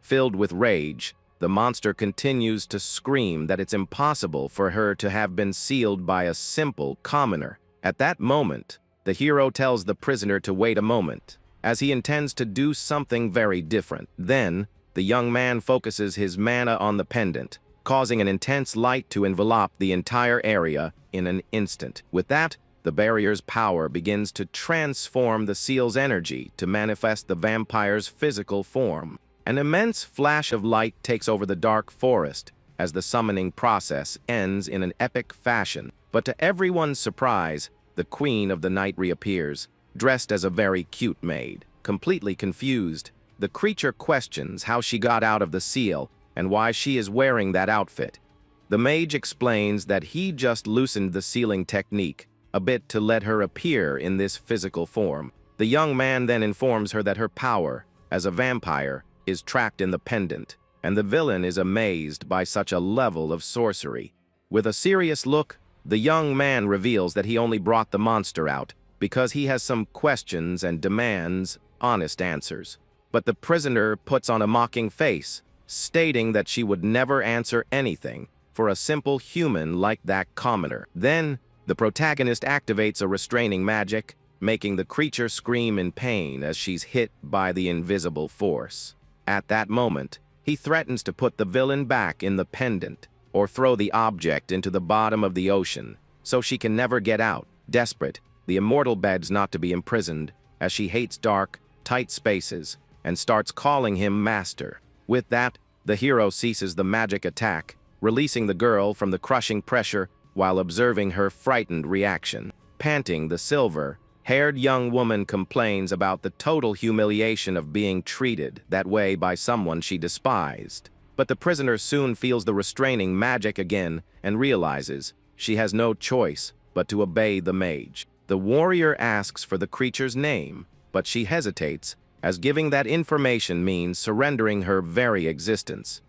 Filled with rage, the monster continues to scream that it's impossible for her to have been sealed by a simple commoner. At that moment, the hero tells the prisoner to wait a moment, as he intends to do something very different. Then, the young man focuses his mana on the pendant, causing an intense light to envelop the entire area in an instant. With that, the barrier's power begins to transform the seal's energy to manifest the vampire's physical form. An immense flash of light takes over the dark forest as the summoning process ends in an epic fashion. But to everyone's surprise, the Queen of the Night reappears, dressed as a very cute maid. Completely confused, the creature questions how she got out of the seal and why she is wearing that outfit. The mage explains that he just loosened the sealing technique a bit to let her appear in this physical form. The young man then informs her that her power, as a vampire, is trapped in the pendant, and the villain is amazed by such a level of sorcery. With a serious look, the young man reveals that he only brought the monster out because he has some questions and demands honest answers. But the prisoner puts on a mocking face, stating that she would never answer anything for a simple human like that commoner. Then, the protagonist activates a restraining magic, making the creature scream in pain as she's hit by the invisible force. At that moment, he threatens to put the villain back in the pendant or throw the object into the bottom of the ocean so she can never get out. Desperate, the immortal begs not to be imprisoned as she hates dark, tight spaces and starts calling him master. With that, the hero ceases the magic attack, releasing the girl from the crushing pressure while observing her frightened reaction. Panting, the silver-haired young woman complains about the total humiliation of being treated that way by someone she despised. But the prisoner soon feels the restraining magic again and realizes she has no choice but to obey the mage. The warrior asks for the creature's name, but she hesitates, as giving that information means surrendering her very existence.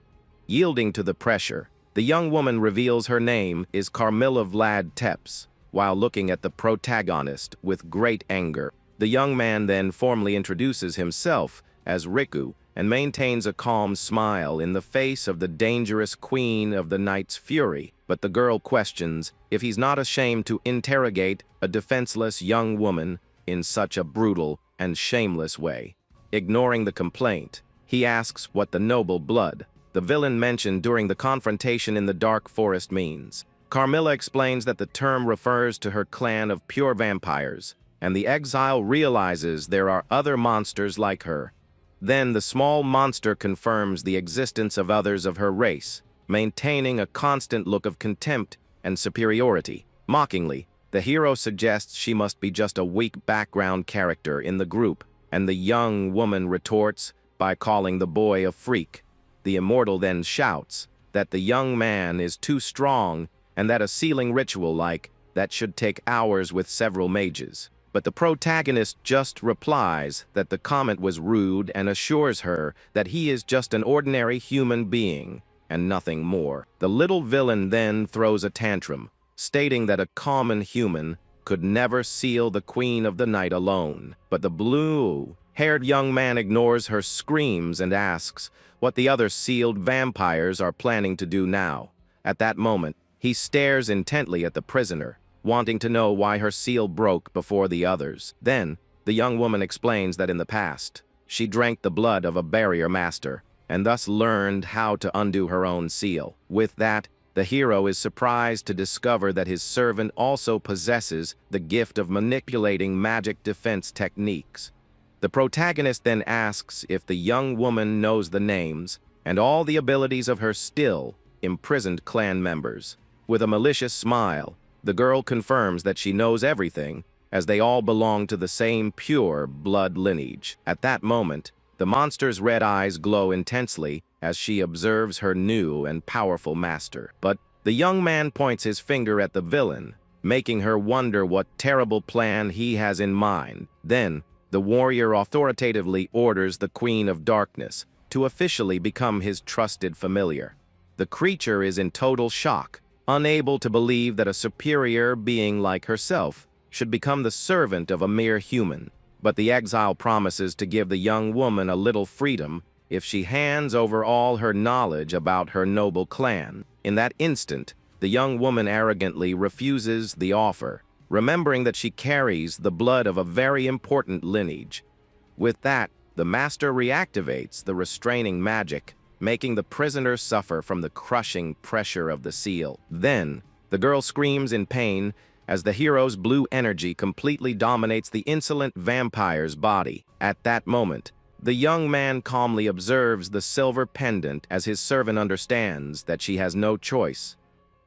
Yielding to the pressure, the young woman reveals her name is Carmilla Vlad Tepes, while looking at the protagonist with great anger. The young man then formally introduces himself as Riku and maintains a calm smile in the face of the dangerous Queen of the Night's fury. But the girl questions if he's not ashamed to interrogate a defenseless young woman in such a brutal and shameless way. Ignoring the complaint, he asks what the noble blood the villain mentioned during the confrontation in the dark forest means. Carmilla explains that the term refers to her clan of pure vampires, and the exile realizes there are other monsters like her. Then the small monster confirms the existence of others of her race, maintaining a constant look of contempt and superiority. Mockingly, the hero suggests she must be just a weak background character in the group, and the young woman retorts by calling the boy a freak. The immortal then shouts that the young man is too strong and that a sealing ritual like that should take hours with several mages. But the protagonist just replies that the comment was rude and assures her that he is just an ordinary human being and nothing more. The little villain then throws a tantrum, stating that a common human could never seal the Queen of the Night alone. But the blue blue-haired young man ignores her screams and asks what the other sealed vampires are planning to do now. At that moment, he stares intently at the prisoner, wanting to know why her seal broke before the others. Then, the young woman explains that in the past, she drank the blood of a barrier master, and thus learned how to undo her own seal. With that, the hero is surprised to discover that his servant also possesses the gift of manipulating magic defense techniques. The protagonist then asks if the young woman knows the names and all the abilities of her still imprisoned clan members. With a malicious smile, the girl confirms that she knows everything, as they all belong to the same pure blood lineage. At that moment, the monster's red eyes glow intensely as she observes her new and powerful master. But the young man points his finger at the villain, making her wonder what terrible plan he has in mind. Then, the warrior authoritatively orders the Queen of Darkness to officially become his trusted familiar. The creature is in total shock, unable to believe that a superior being like herself should become the servant of a mere human. But the exile promises to give the young woman a little freedom if she hands over all her knowledge about her noble clan. In that instant, the young woman arrogantly refuses the offer, remembering that she carries the blood of a very important lineage. With that, the master reactivates the restraining magic, making the prisoner suffer from the crushing pressure of the seal. Then, the girl screams in pain as the hero's blue energy completely dominates the insolent vampire's body. At that moment, the young man calmly observes the silver pendant as his servant understands that she has no choice.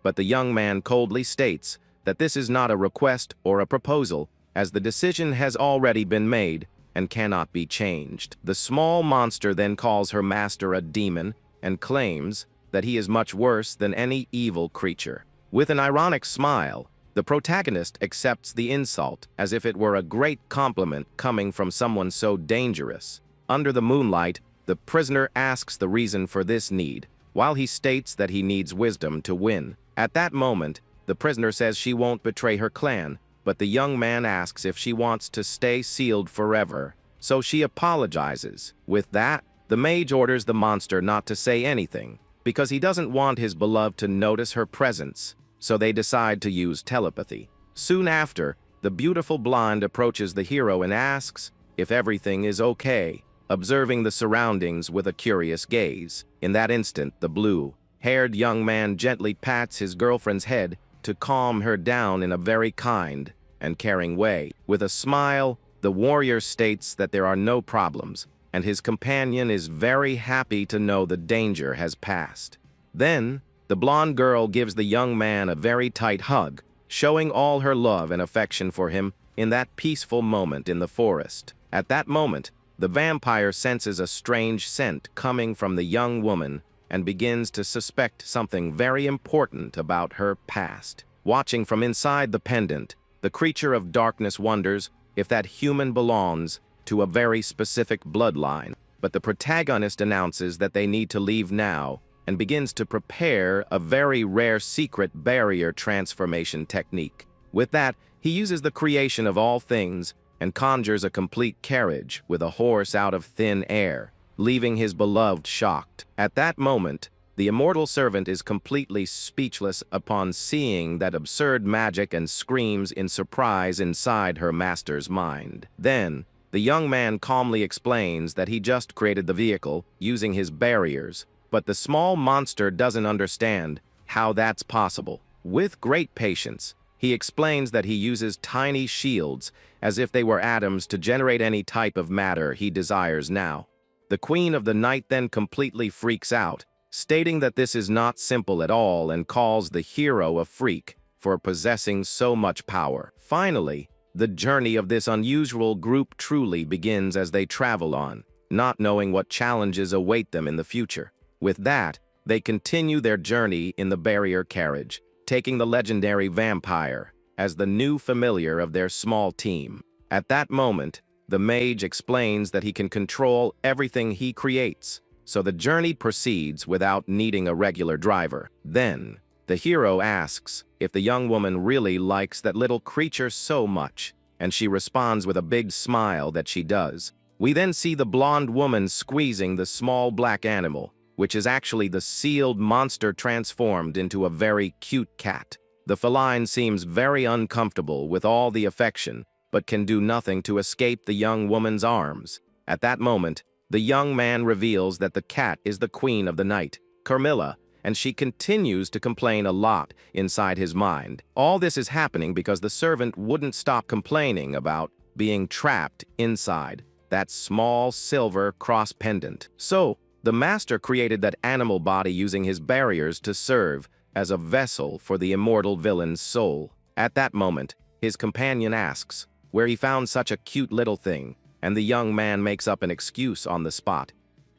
But the young man coldly states that this is not a request or a proposal, as the decision has already been made and cannot be changed. The small monster then calls her master a demon and claims that he is much worse than any evil creature. With an ironic smile, the protagonist accepts the insult as if it were a great compliment coming from someone so dangerous. Under the moonlight, the prisoner asks the reason for this need, while he states that he needs wisdom to win. At that moment, the prisoner says she won't betray her clan, but the young man asks if she wants to stay sealed forever, so she apologizes. With that, the mage orders the monster not to say anything, because he doesn't want his beloved to notice her presence, so they decide to use telepathy. Soon after, the beautiful blonde approaches the hero and asks if everything is okay, observing the surroundings with a curious gaze. In that instant, the blue-haired young man gently pats his girlfriend's head to calm her down in a very kind and caring way. With a smile, the warrior states that there are no problems, and his companion is very happy to know the danger has passed. Then, the blonde girl gives the young man a very tight hug, showing all her love and affection for him in that peaceful moment in the forest. At that moment, the vampire senses a strange scent coming from the young woman and begins to suspect something very important about her past. Watching from inside the pendant, the creature of darkness wonders if that human belongs to a very specific bloodline. But the protagonist announces that they need to leave now and begins to prepare a very rare secret barrier transformation technique. With that, he uses the creation of all things and conjures a complete carriage with a horse out of thin air, leaving his beloved shocked. At that moment, the immortal servant is completely speechless upon seeing that absurd magic and screams in surprise inside her master's mind. Then, the young man calmly explains that he just created the vehicle using his barriers, but the small monster doesn't understand how that's possible. With great patience, he explains that he uses tiny shields as if they were atoms to generate any type of matter he desires now. The Queen of the Night then completely freaks out, stating that this is not simple at all and calls the hero a freak for possessing so much power. Finally, the journey of this unusual group truly begins as they travel on, not knowing what challenges await them in the future. With that, they continue their journey in the barrier carriage, taking the legendary vampire as the new familiar of their small team. At that moment, the mage explains that he can control everything he creates, so the journey proceeds without needing a regular driver. Then, the hero asks if the young woman really likes that little creature so much, and she responds with a big smile that she does. We then see the blonde woman squeezing the small black animal, which is actually the sealed monster transformed into a very cute cat. The feline seems very uncomfortable with all the affection, but can do nothing to escape the young woman's arms. At that moment, the young man reveals that the cat is the queen of the night, Carmilla, and she continues to complain a lot inside his mind. All this is happening because the servant wouldn't stop complaining about being trapped inside that small silver cross pendant. So, the master created that animal body using his barriers to serve as a vessel for the immortal villain's soul. At that moment, his companion asks where he found such a cute little thing, and the young man makes up an excuse on the spot.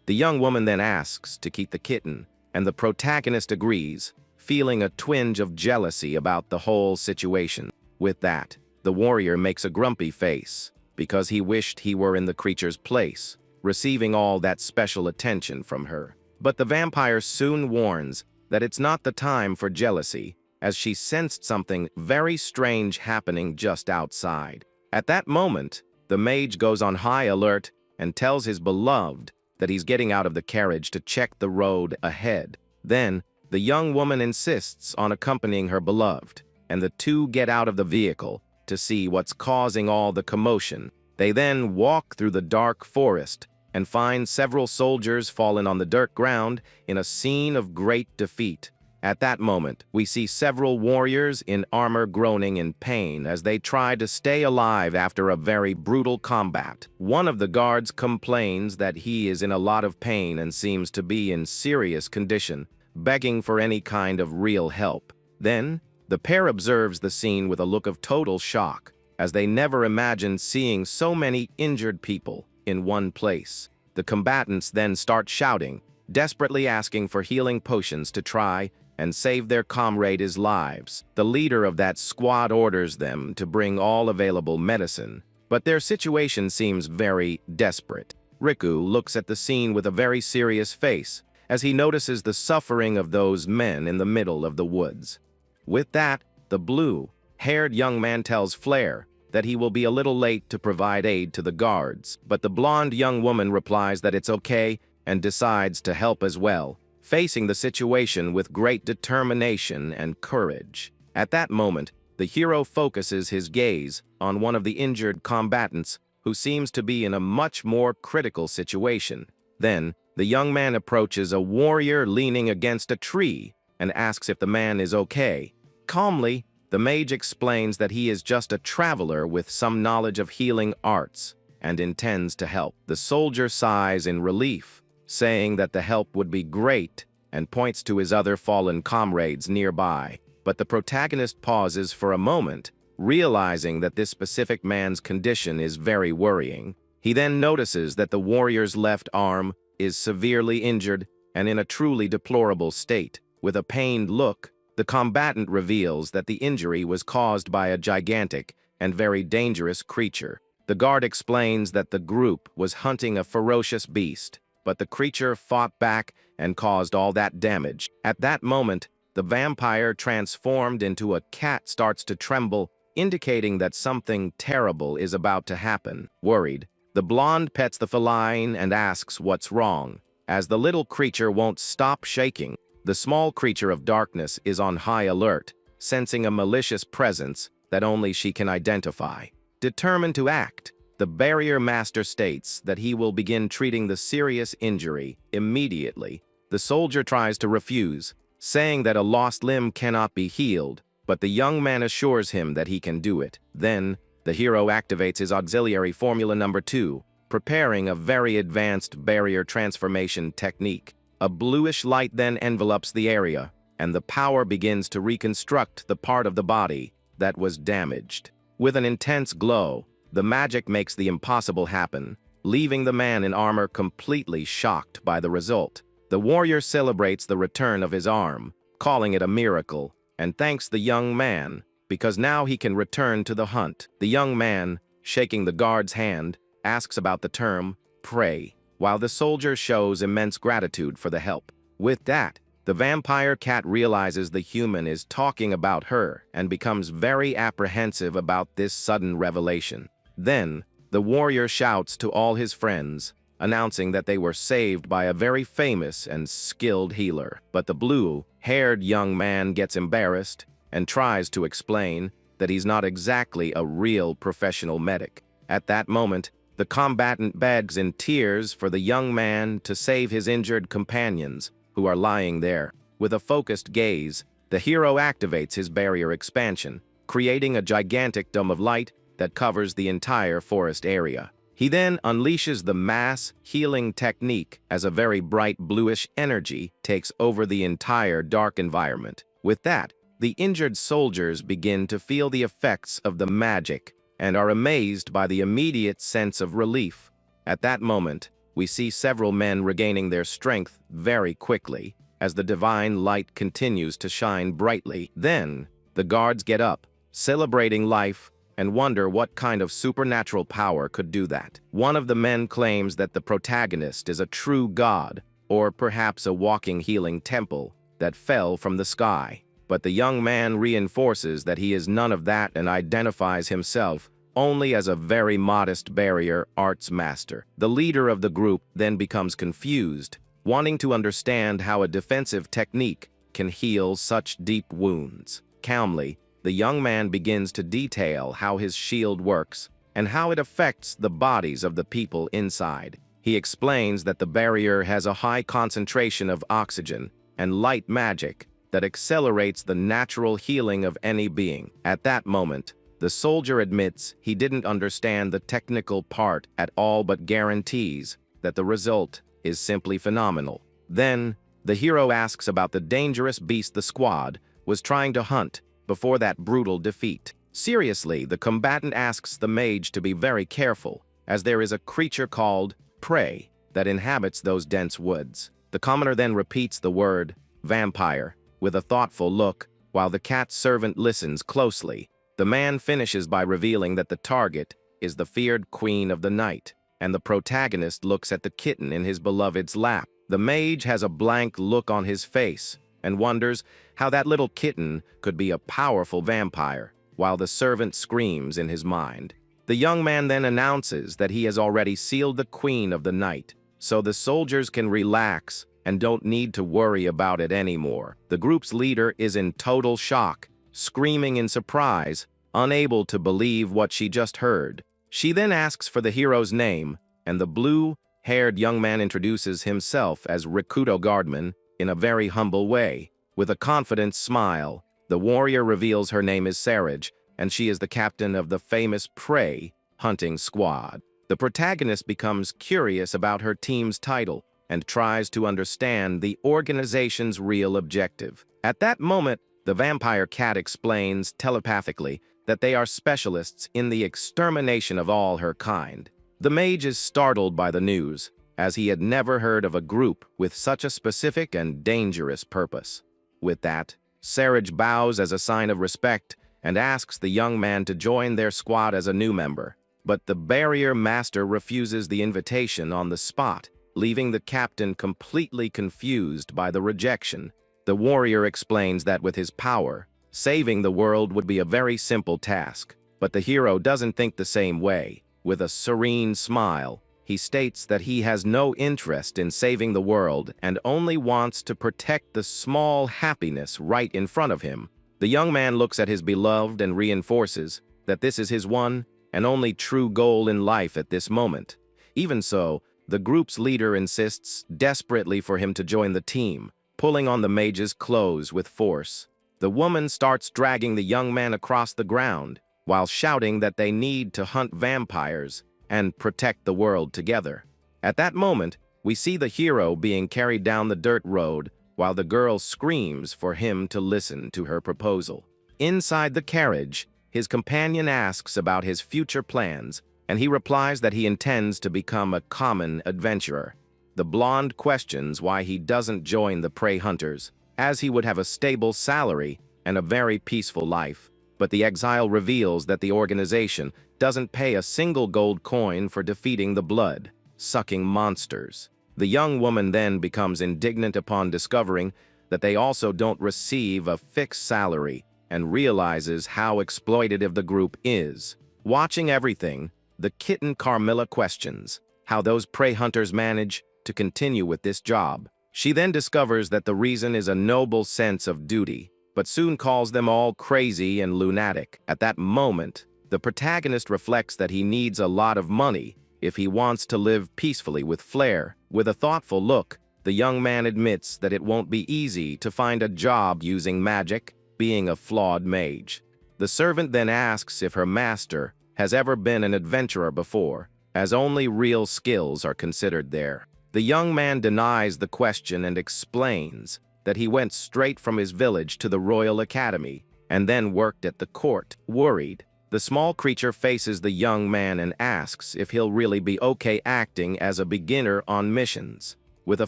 The young woman then asks to keep the kitten, and the protagonist agrees, feeling a twinge of jealousy about the whole situation. With that, the warrior makes a grumpy face, because he wished he were in the creature's place, receiving all that special attention from her. But the vampire soon warns that it's not the time for jealousy, as she sensed something very strange happening just outside. At that moment, the mage goes on high alert and tells his beloved that he's getting out of the carriage to check the road ahead. Then, the young woman insists on accompanying her beloved, and the two get out of the vehicle to see what's causing all the commotion. They then walk through the dark forest and find several soldiers fallen on the dirt ground in a scene of great defeat. At that moment, we see several warriors in armor groaning in pain as they try to stay alive after a very brutal combat. One of the guards complains that he is in a lot of pain and seems to be in serious condition, begging for any kind of real help. Then, the pair observes the scene with a look of total shock, as they never imagined seeing so many injured people in one place. The combatants then start shouting, desperately asking for healing potions to try and save their comrades' lives. The leader of that squad orders them to bring all available medicine, but their situation seems very desperate. Riku looks at the scene with a very serious face as he notices the suffering of those men in the middle of the woods. With that, the blue-haired young man tells Flare that he will be a little late to provide aid to the guards, but the blonde young woman replies that it's okay and decides to help as well, facing the situation with great determination and courage. At that moment, the hero focuses his gaze on one of the injured combatants who seems to be in a much more critical situation. Then, the young man approaches a warrior leaning against a tree and asks if the man is okay. Calmly, the mage explains that he is just a traveler with some knowledge of healing arts and intends to help. The soldier sighs in relief, saying that the help would be great, and points to his other fallen comrades nearby. But the protagonist pauses for a moment, realizing that this specific man's condition is very worrying. He then notices that the warrior's left arm is severely injured and in a truly deplorable state. With a pained look, the combatant reveals that the injury was caused by a gigantic and very dangerous creature. The guard explains that the group was hunting a ferocious beast, but the creature fought back and caused all that damage. At that moment, the vampire transformed into a cat starts to tremble, indicating that something terrible is about to happen. Worried, the blonde pets the feline and asks what's wrong, as the little creature won't stop shaking. The small creature of darkness is on high alert, sensing a malicious presence that only she can identify. Determined to act, the barrier master states that he will begin treating the serious injury immediately. The soldier tries to refuse, saying that a lost limb cannot be healed, but the young man assures him that he can do it. Then, the hero activates his auxiliary formula number 2, preparing a very advanced barrier transformation technique. A bluish light then envelops the area, and the power begins to reconstruct the part of the body that was damaged. With an intense glow, the magic makes the impossible happen, leaving the man in armor completely shocked by the result. The warrior celebrates the return of his arm, calling it a miracle, and thanks the young man, because now he can return to the hunt. The young man, shaking the guard's hand, asks about the term, pray, while the soldier shows immense gratitude for the help. With that, the vampire cat realizes the human is talking about her and becomes very apprehensive about this sudden revelation. Then, The warrior shouts to all his friends, announcing that they were saved by a very famous and skilled healer. But the blue-haired young man gets embarrassed and tries to explain that he's not exactly a real professional medic. At that moment, the combatant begs in tears for the young man to save his injured companions, who are lying there. With a focused gaze, the hero activates his barrier expansion, creating a gigantic dome of light that covers the entire forest area. He then unleashes the mass healing technique as a very bright bluish energy takes over the entire dark environment. With that, the injured soldiers begin to feel the effects of the magic and are amazed by the immediate sense of relief. At that moment, we see several men regaining their strength very quickly as the divine light continues to shine brightly. Then, the guards get up, celebrating life, and wonder what kind of supernatural power could do that. One of the men claims that the protagonist is a true god, or perhaps a walking healing temple that fell from the sky. But the young man reinforces that he is none of that and identifies himself only as a very modest barrier arts master. The leader of the group then becomes confused, wanting to understand how a defensive technique can heal such deep wounds. Calmly, the young man begins to detail how his shield works and how it affects the bodies of the people inside. He explains that the barrier has a high concentration of oxygen and light magic that accelerates the natural healing of any being. At that moment, the soldier admits he didn't understand the technical part at all but guarantees that the result is simply phenomenal. Then, the hero asks about the dangerous beast the squad was trying to hunt before that brutal defeat. Seriously, the combatant asks the mage to be very careful, as there is a creature called prey that inhabits those dense woods. The commoner then repeats the word vampire with a thoughtful look, while the cat servant listens closely. The man finishes by revealing that the target is the feared queen of the night, and the protagonist looks at the kitten in his beloved's lap. The mage has a blank look on his face and wonders how that little kitten could be a powerful vampire, while the servant screams in his mind. The young man then announces that he has already sealed the queen of the night, so the soldiers can relax and don't need to worry about it anymore. The group's leader is in total shock, screaming in surprise, unable to believe what she just heard. She then asks for the hero's name, and the blue-haired young man introduces himself as Rikudo Guardman in a very humble way. With a confident smile, the warrior reveals her name is Saraj, and she is the captain of the famous prey hunting squad. The protagonist becomes curious about her team's title and tries to understand the organization's real objective. At that moment, the vampire cat explains telepathically that they are specialists in the extermination of all her kind. The mage is startled by the news, as he had never heard of a group with such a specific and dangerous purpose. With that, Saraj bows as a sign of respect and asks the young man to join their squad as a new member. But the barrier master refuses the invitation on the spot, leaving the captain completely confused by the rejection. The warrior explains that with his power, saving the world would be a very simple task. But the hero doesn't think the same way. With a serene smile, he states that he has no interest in saving the world and only wants to protect the small happiness right in front of him. The young man looks at his beloved and reinforces that this is his one and only true goal in life at this moment. Even so, the group's leader insists desperately for him to join the team, pulling on the mage's clothes with force. The woman starts dragging the young man across the ground, while shouting that they need to hunt vampires and protect the world together. At that moment, we see the hero being carried down the dirt road, while the girl screams for him to listen to her proposal. Inside the carriage, his companion asks about his future plans, and he replies that he intends to become a common adventurer. The blonde questions why he doesn't join the prey hunters, as he would have a stable salary and a very peaceful life. But the exile reveals that the organization doesn't pay a single gold coin for defeating the blood-sucking monsters. The young woman then becomes indignant upon discovering that they also don't receive a fixed salary and realizes how exploitative the group is. Watching everything, the kitten Carmilla questions how those prey hunters manage to continue with this job. She then discovers that the reason is a noble sense of duty, but soon calls them all crazy and lunatic. At that moment, the protagonist reflects that he needs a lot of money if he wants to live peacefully with Flair. With a thoughtful look, the young man admits that it won't be easy to find a job using magic, being a flawed mage. The servant then asks if her master has ever been an adventurer before, as only real skills are considered there. The young man denies the question and explains that he went straight from his village to the Royal Academy and then worked at the court. Worried, the small creature faces the young man and asks if he'll really be okay acting as a beginner on missions. With a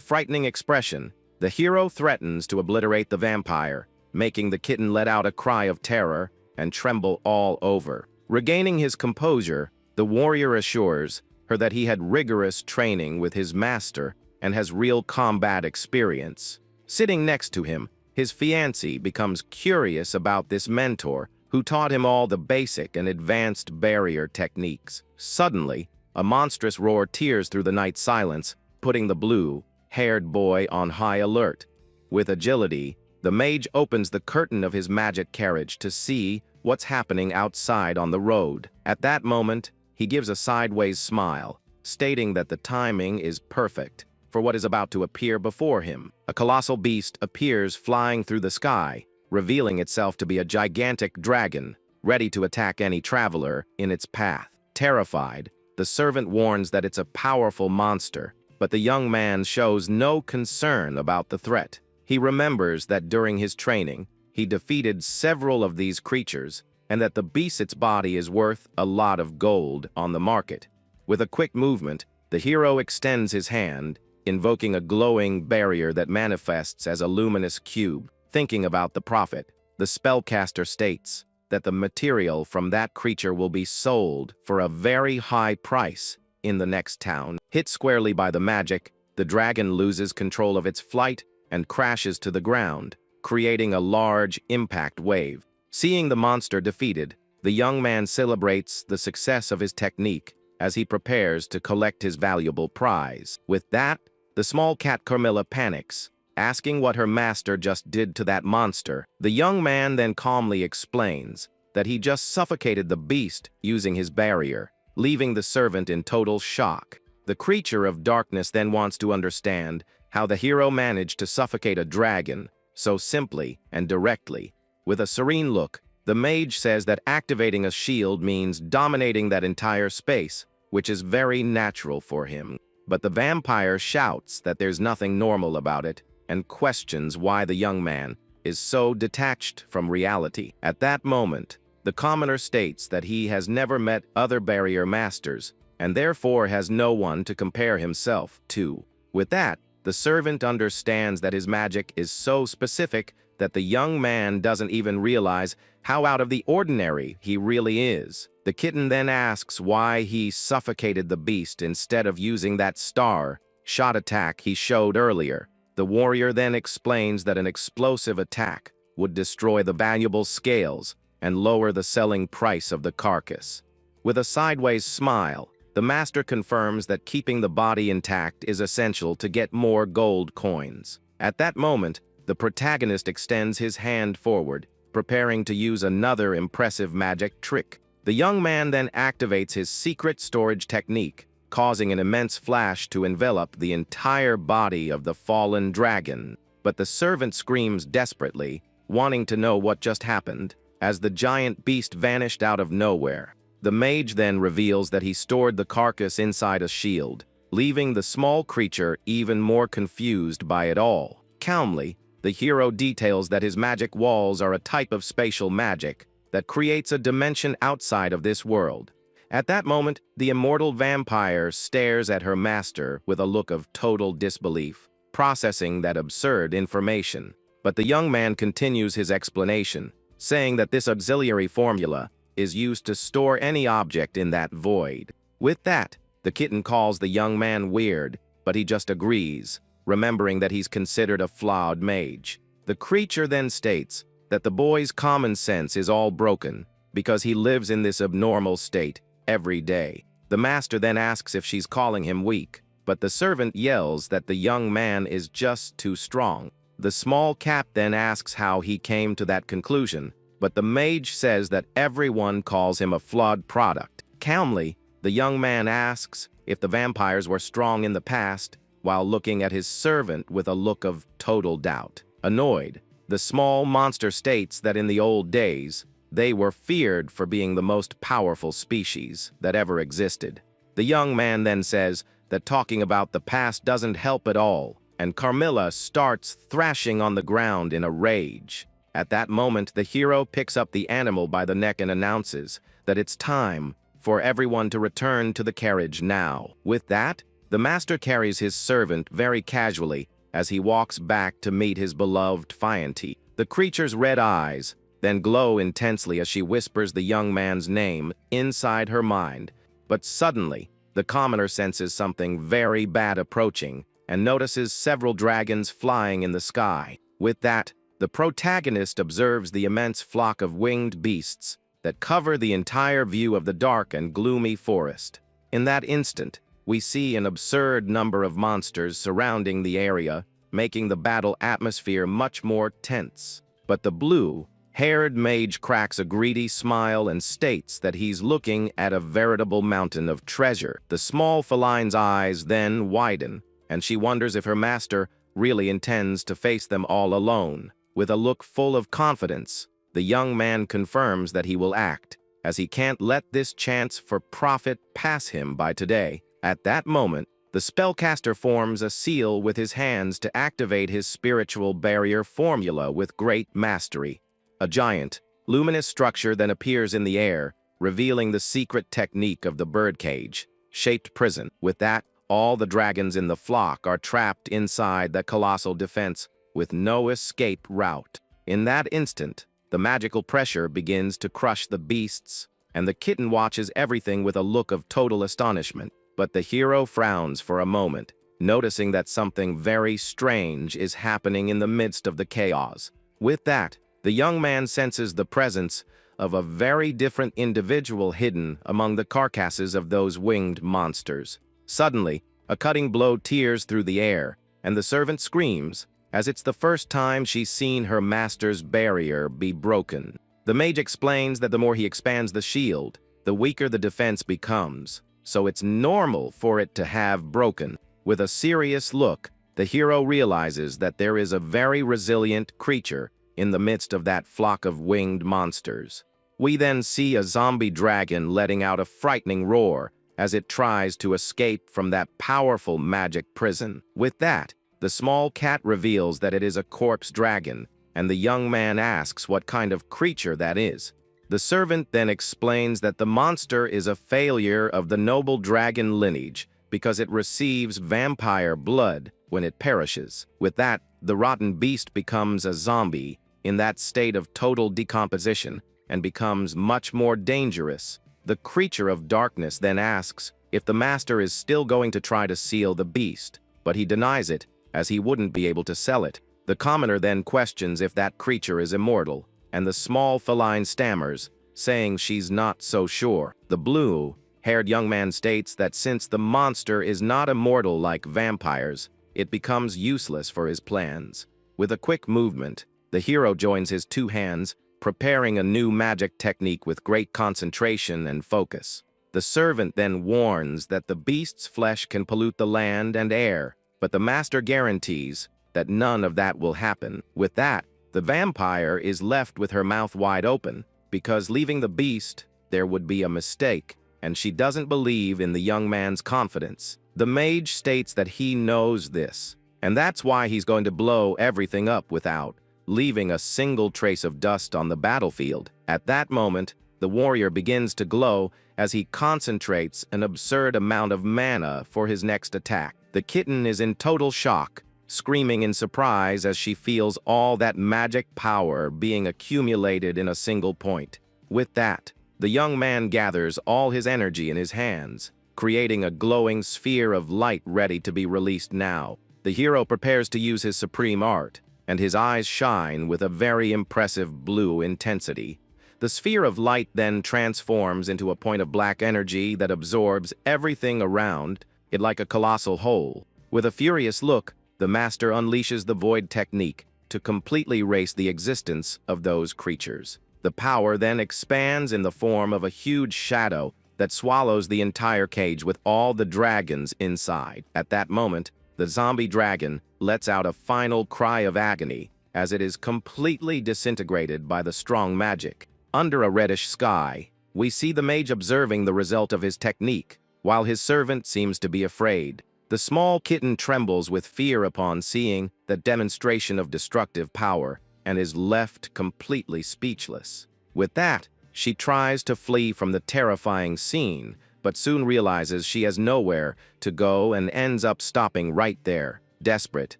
frightening expression, the hero threatens to obliterate the vampire, making the kitten let out a cry of terror and tremble all over. Regaining his composure, the warrior assures her that he had rigorous training with his master and has real combat experience. Sitting next to him, his fiancée becomes curious about this mentor who taught him all the basic and advanced barrier techniques. Suddenly, a monstrous roar tears through the night silence, putting the blue-haired boy on high alert. With agility, the mage opens the curtain of his magic carriage to see what's happening outside on the road. At that moment, he gives a sideways smile, stating that the timing is perfect for what is about to appear before him. A colossal beast appears flying through the sky, revealing itself to be a gigantic dragon, ready to attack any traveler in its path. Terrified, the servant warns that it's a powerful monster, but the young man shows no concern about the threat. He remembers that during his training, he defeated several of these creatures, and that the beast's body is worth a lot of gold on the market. With a quick movement, the hero extends his hand, invoking a glowing barrier that manifests as a luminous cube. Thinking about the profit, the spellcaster states that the material from that creature will be sold for a very high price in the next town. Hit squarely by the magic, the dragon loses control of its flight and crashes to the ground, creating a large impact wave. Seeing the monster defeated, the young man celebrates the success of his technique as he prepares to collect his valuable prize. With that, the small cat Carmilla panics, asking what her master just did to that monster. The young man then calmly explains that he just suffocated the beast using his barrier, leaving the servant in total shock. The creature of darkness then wants to understand how the hero managed to suffocate a dragon so simply and directly. With a serene look, the mage says that activating a shield means dominating that entire space, which is very natural for him. But the vampire shouts that there's nothing normal about it and questions why the young man is so detached from reality. At that moment, the commoner states that he has never met other barrier masters and therefore has no one to compare himself to. With that, the servant understands that his magic is so specific that the young man doesn't even realize how out of the ordinary he really is. The kitten then asks why he suffocated the beast instead of using that star-shot attack he showed earlier. The warrior then explains that an explosive attack would destroy the valuable scales and lower the selling price of the carcass. With a sideways smile, the master confirms that keeping the body intact is essential to get more gold coins. At that moment, the protagonist extends his hand forward, preparing to use another impressive magic trick. The young man then activates his secret storage technique, causing an immense flash to envelop the entire body of the fallen dragon. But the servant screams desperately, wanting to know what just happened, as the giant beast vanished out of nowhere. The mage then reveals that he stored the carcass inside a shield, leaving the small creature even more confused by it all. Calmly, the hero details that his magic walls are a type of spatial magic that creates a dimension outside of this world. At that moment, the immortal vampire stares at her master with a look of total disbelief, processing that absurd information. But the young man continues his explanation, saying that this auxiliary formula is used to store any object in that void. With that, the kitten calls the young man weird, but he just agrees, remembering that he's considered a flawed mage. The creature then states that the boy's common sense is all broken because he lives in this abnormal state every day. The master then asks if she's calling him weak, but the servant yells that the young man is just too strong. The small cap then asks how he came to that conclusion, but the mage says that everyone calls him a flawed product. Calmly, the young man asks if the vampires were strong in the past, while looking at his servant with a look of total doubt. Annoyed, the small monster states that in the old days, they were feared for being the most powerful species that ever existed. The young man then says that talking about the past doesn't help at all, and Carmilla starts thrashing on the ground in a rage. At that moment, the hero picks up the animal by the neck and announces that it's time for everyone to return to the carriage now. With that, the master carries his servant very casually as he walks back to meet his beloved Fianti. The creature's red eyes then glow intensely as she whispers the young man's name inside her mind. But suddenly, the commoner senses something very bad approaching and notices several dragons flying in the sky. With that, the protagonist observes the immense flock of winged beasts that cover the entire view of the dark and gloomy forest. In that instant, we see an absurd number of monsters surrounding the area, making the battle atmosphere much more tense. But the blue-haired mage cracks a greedy smile and states that he's looking at a veritable mountain of treasure. The small feline's eyes then widen, and she wonders if her master really intends to face them all alone. With a look full of confidence, the young man confirms that he will act, as he can't let this chance for profit pass him by today. At that moment, the spellcaster forms a seal with his hands to activate his spiritual barrier formula with great mastery. A giant, luminous structure then appears in the air, revealing the secret technique of the birdcage-shaped prison. With that, all the dragons in the flock are trapped inside the colossal defense with no escape route. In that instant, the magical pressure begins to crush the beasts, and the kitten watches everything with a look of total astonishment. But the hero frowns for a moment, noticing that something very strange is happening in the midst of the chaos. With that, the young man senses the presence of a very different individual hidden among the carcasses of those winged monsters. Suddenly, a cutting blow tears through the air, and the servant screams, as it's the first time she's seen her master's barrier be broken. The mage explains that the more he expands the shield, the weaker the defense becomes, so it's normal for it to have broken. With a serious look, the hero realizes that there is a very resilient creature in the midst of that flock of winged monsters. We then see a zombie dragon letting out a frightening roar as it tries to escape from that powerful magic prison. With that, the small cat reveals that it is a corpse dragon, and the young man asks what kind of creature that is. The servant then explains that the monster is a failure of the noble dragon lineage because it receives vampire blood when it perishes. With that, the rotten beast becomes a zombie in that state of total decomposition and becomes much more dangerous. The creature of darkness then asks if the master is still going to try to seal the beast, but he denies it, as he wouldn't be able to sell it. The commoner then questions if that creature is immortal, and the small feline stammers, saying she's not so sure. The blue-haired young man states that since the monster is not immortal like vampires, it becomes useless for his plans. With a quick movement, the hero joins his two hands, preparing a new magic technique with great concentration and focus. The servant then warns that the beast's flesh can pollute the land and air, but the master guarantees that none of that will happen. With that, the vampire is left with her mouth wide open, because leaving the beast, there would be a mistake, and she doesn't believe in the young man's confidence. The mage states that he knows this, and that's why he's going to blow everything up without leaving a single trace of dust on the battlefield. At that moment, the warrior begins to glow as he concentrates an absurd amount of mana for his next attack. The kitten is in total shock, screaming in surprise as she feels all that magic power being accumulated in a single point. With that, the young man gathers all his energy in his hands, creating a glowing sphere of light ready to be released now. The hero prepares to use his supreme art, and his eyes shine with a very impressive blue intensity. The sphere of light then transforms into a point of black energy that absorbs everything around it like a colossal whole. With a furious look, the master unleashes the void technique to completely erase the existence of those creatures. The power then expands in the form of a huge shadow that swallows the entire cage with all the dragons inside. At that moment, the zombie dragon lets out a final cry of agony as it is completely disintegrated by the strong magic. Under a reddish sky, we see the mage observing the result of his technique, while his servant seems to be afraid. The small kitten trembles with fear upon seeing the demonstration of destructive power and is left completely speechless. With that, she tries to flee from the terrifying scene, but soon realizes she has nowhere to go and ends up stopping right there. Desperate,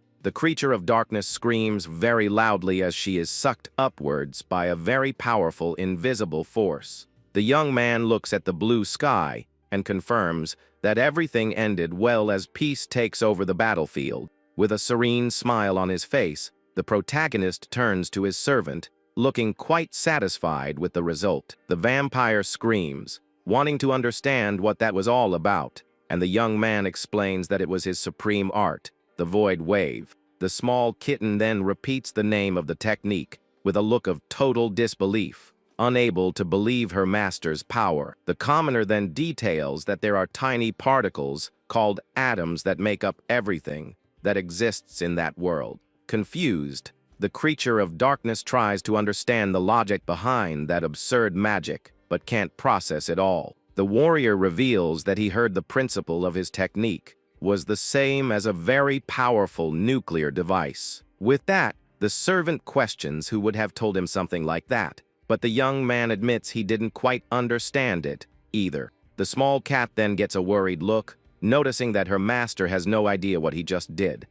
the creature of darkness screams very loudly as she is sucked upwards by a very powerful invisible force. The young man looks at the blue sky and confirms that everything ended well as peace takes over the battlefield. With a serene smile on his face, the protagonist turns to his servant, looking quite satisfied with the result. The vampire screams, wanting to understand what that was all about, and the young man explains that it was his supreme art, the void wave. The small kitten then repeats the name of the technique with a look of total disbelief, unable to believe her master's power. The commoner then details that there are tiny particles called atoms that make up everything that exists in that world. Confused, the creature of darkness tries to understand the logic behind that absurd magic, but can't process it all. The warrior reveals that he heard the principle of his technique was the same as a very powerful nuclear device. With that, the servant questions who would have told him something like that, but the young man admits he didn't quite understand it either. The small cat then gets a worried look, noticing that her master has no idea what he just did.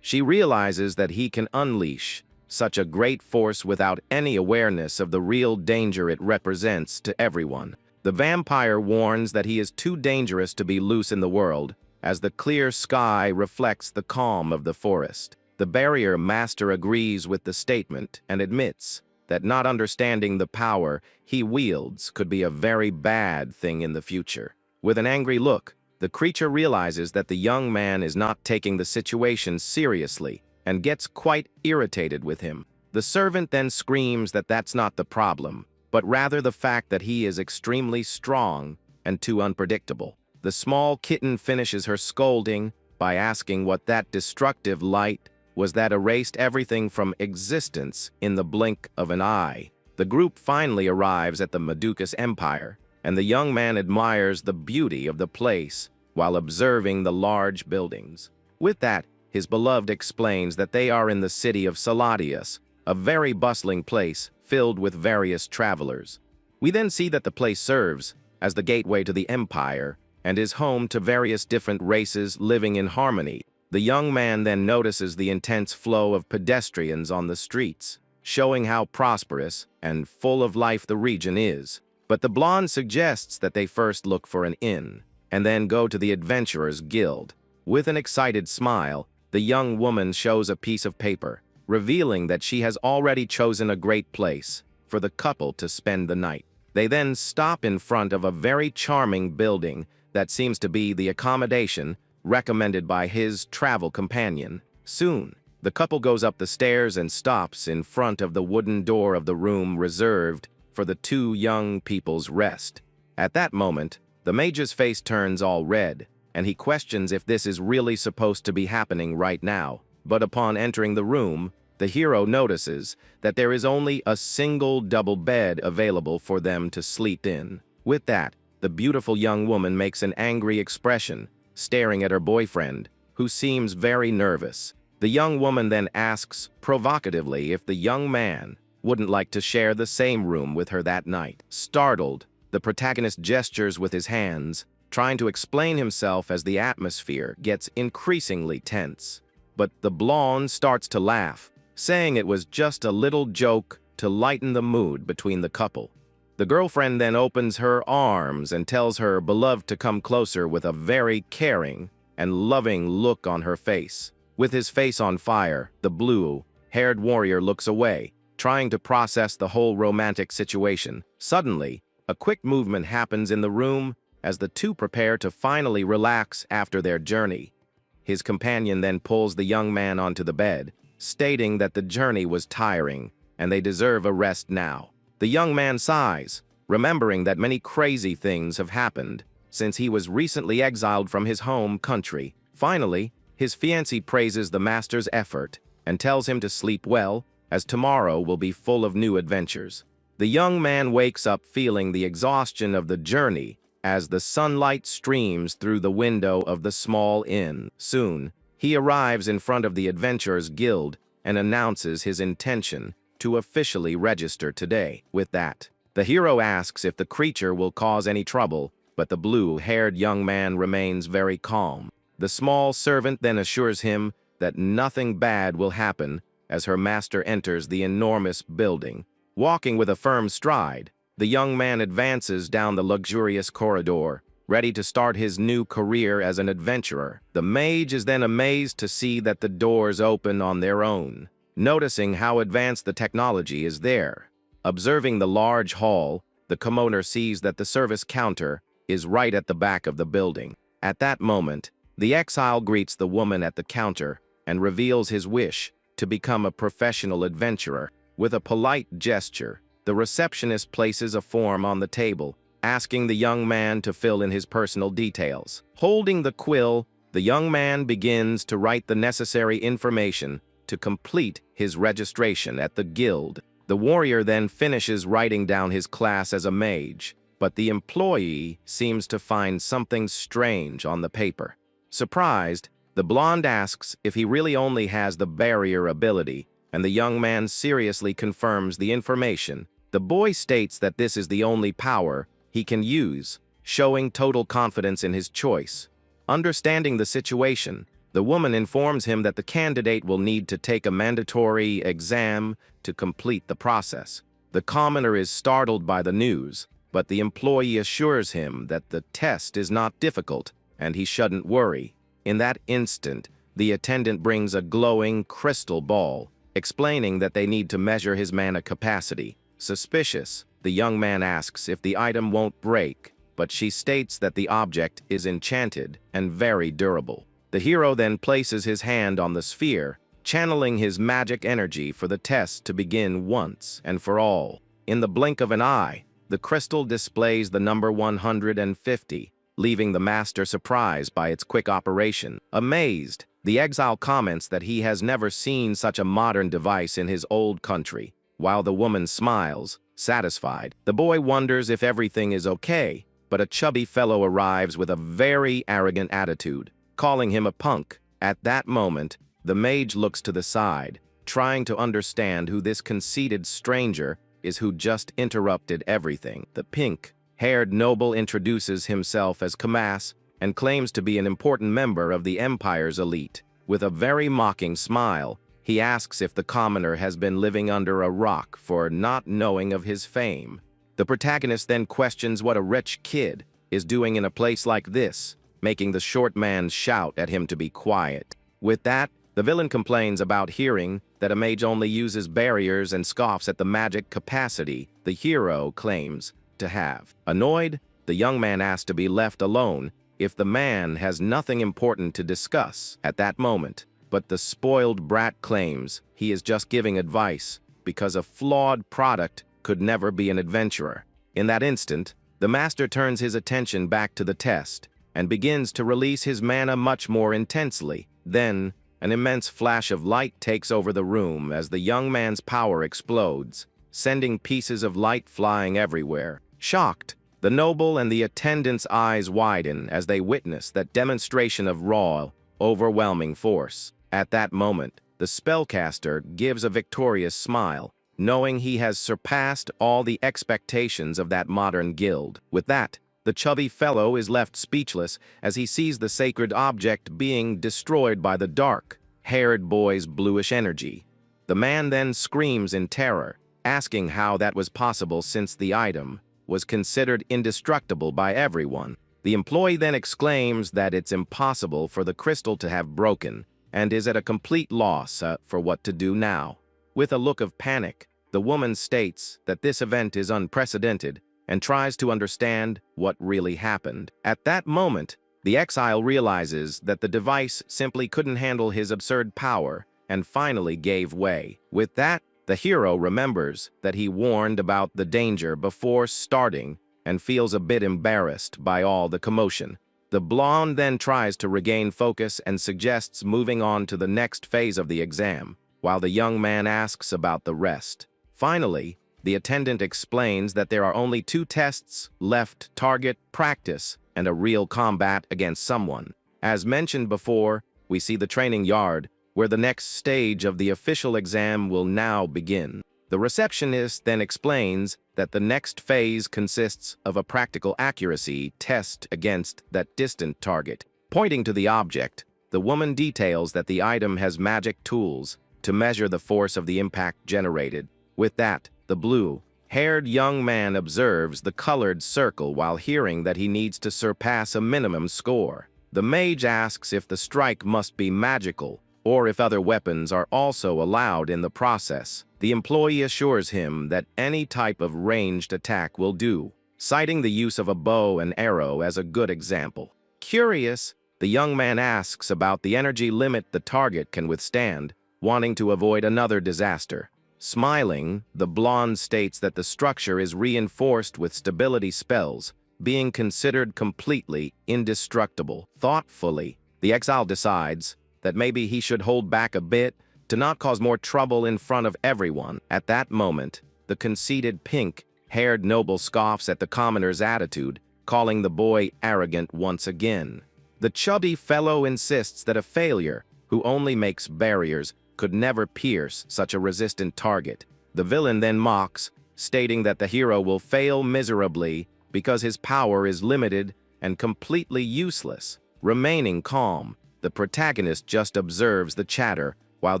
She realizes that he can unleash such a great force without any awareness of the real danger it represents to everyone. The vampire warns that he is too dangerous to be loose in the world, as the clear sky reflects the calm of the forest. The barrier master agrees with the statement and admits that not understanding the power he wields could be a very bad thing in the future. With an angry look, the creature realizes that the young man is not taking the situation seriously and gets quite irritated with him. The servant then screams that that's not the problem, but rather the fact that he is extremely strong and too unpredictable. The small kitten finishes her scolding by asking what that destructive light was that erased everything from existence in the blink of an eye. The group finally arrives at the Madukas Empire, and the young man admires the beauty of the place while observing the large buildings. With that, his beloved explains that they are in the city of Saladius, a very bustling place filled with various travelers. We then see that the place serves as the gateway to the empire and is home to various different races living in harmony. The young man then notices the intense flow of pedestrians on the streets, showing how prosperous and full of life the region is. But the blonde suggests that they first look for an inn, and then go to the Adventurers Guild. With an excited smile, the young woman shows a piece of paper, revealing that she has already chosen a great place for the couple to spend the night. They then stop in front of a very charming building that seems to be the accommodation recommended by his travel companion. Soon, the couple goes up the stairs and stops in front of the wooden door of the room reserved for the two young people's rest. At that moment, the mage's face turns all red, and he questions if this is really supposed to be happening right now. But upon entering the room, the hero notices that there is only a single double bed available for them to sleep in. With that, the beautiful young woman makes an angry expression, staring at her boyfriend, who seems very nervous. The young woman then asks provocatively if the young man wouldn't like to share the same room with her that night. Startled, the protagonist gestures with his hands, trying to explain himself as the atmosphere gets increasingly tense. But the blonde starts to laugh, saying it was just a little joke to lighten the mood between the couple. The girlfriend then opens her arms and tells her beloved to come closer with a very caring and loving look on her face. With his face on fire, the blue-haired warrior looks away, trying to process the whole romantic situation. Suddenly, a quick movement happens in the room as the two prepare to finally relax after their journey. His companion then pulls the young man onto the bed, stating that the journey was tiring and they deserve a rest now. The young man sighs, remembering that many crazy things have happened since he was recently exiled from his home country. Finally, his fiancée praises the master's effort and tells him to sleep well, as tomorrow will be full of new adventures. The young man wakes up feeling the exhaustion of the journey as the sunlight streams through the window of the small inn. Soon, he arrives in front of the Adventurers Guild and announces his intention to officially register today. With that, the hero asks if the creature will cause any trouble, but the blue-haired young man remains very calm. The small servant then assures him that nothing bad will happen as her master enters the enormous building. Walking with a firm stride, the young man advances down the luxurious corridor, ready to start his new career as an adventurer. The mage is then amazed to see that the doors open on their own, noticing how advanced the technology is there. Observing the large hall, the commoner sees that the service counter is right at the back of the building. At that moment, the exile greets the woman at the counter and reveals his wish to become a professional adventurer. With a polite gesture, the receptionist places a form on the table, asking the young man to fill in his personal details. Holding the quill, the young man begins to write the necessary information to complete his registration at the guild. The warrior then finishes writing down his class as a mage, but the employee seems to find something strange on the paper. Surprised, the blonde asks if he really only has the barrier ability, and the young man seriously confirms the information. The boy states that this is the only power he can use, showing total confidence in his choice. Understanding the situation, the woman informs him that the candidate will need to take a mandatory exam to complete the process. The commoner is startled by the news, but the employee assures him that the test is not difficult and he shouldn't worry. In that instant, the attendant brings a glowing crystal ball, explaining that they need to measure his mana capacity. Suspicious, the young man asks if the item won't break, but she states that the object is enchanted and very durable. The hero then places his hand on the sphere, channeling his magic energy for the test to begin once and for all. In the blink of an eye, the crystal displays the number 150, leaving the master surprised by its quick operation. Amazed, the exile comments that he has never seen such a modern device in his old country. While the woman smiles, satisfied, the boy wonders if everything is okay, but a chubby fellow arrives with a very arrogant attitude, calling him a punk. At that moment, the mage looks to the side, trying to understand who this conceited stranger is who just interrupted everything. The pink-haired noble introduces himself as Kamas and claims to be an important member of the Empire's elite. With a very mocking smile, he asks if the commoner has been living under a rock for not knowing of his fame. The protagonist then questions what a rich kid is doing in a place like this, making the short man shout at him to be quiet. With that, the villain complains about hearing that a mage only uses barriers and scoffs at the magic capacity the hero claims to have. Annoyed, the young man asks to be left alone if the man has nothing important to discuss at that moment. But the spoiled brat claims he is just giving advice because a flawed product could never be an adventurer. In that instant, the master turns his attention back to the test and begins to release his mana much more intensely. Then, an immense flash of light takes over the room as the young man's power explodes, sending pieces of light flying everywhere. Shocked, the noble and the attendant's eyes widen as they witness that demonstration of raw, overwhelming force. At that moment, the spellcaster gives a victorious smile, knowing he has surpassed all the expectations of that modern guild. With that, the chubby fellow is left speechless as he sees the sacred object being destroyed by the dark-haired boy's bluish energy. The man then screams in terror, asking how that was possible since the item was considered indestructible by everyone. The employee then exclaims that it's impossible for the crystal to have broken, and is at a complete loss for what to do now. With a look of panic, the woman states that this event is unprecedented and tries to understand what really happened. At that moment, the exile realizes that the device simply couldn't handle his absurd power and finally gave way. With that, the hero remembers that he warned about the danger before starting and feels a bit embarrassed by all the commotion. The blonde then tries to regain focus and suggests moving on to the next phase of the exam, while the young man asks about the rest. Finally, the attendant explains that there are only 2 tests left: target practice and a real combat against someone. As mentioned before, we see the training yard, where the next stage of the official exam will now begin. The receptionist then explains that the next phase consists of a practical accuracy test against that distant target. Pointing to the object, the woman details that the item has magic tools to measure the force of the impact generated. With that, the blue-haired young man observes the colored circle while hearing that he needs to surpass a minimum score. The mage asks if the strike must be magical, or if other weapons are also allowed in the process. The employee assures him that any type of ranged attack will do, citing the use of a bow and arrow as a good example. Curious, the young man asks about the energy limit the target can withstand, wanting to avoid another disaster. Smiling, the blonde states that the structure is reinforced with stability spells, being considered completely indestructible. Thoughtfully, the exile decides that maybe he should hold back a bit to not cause more trouble in front of everyone. At that moment, the conceited pink-haired noble scoffs at the commoner's attitude, calling the boy arrogant once again. The chubby fellow insists that a failure who only makes barriers could never pierce such a resistant target. The villain then mocks, stating that the hero will fail miserably because his power is limited and completely useless. Remaining calm, the protagonist just observes the chatter, while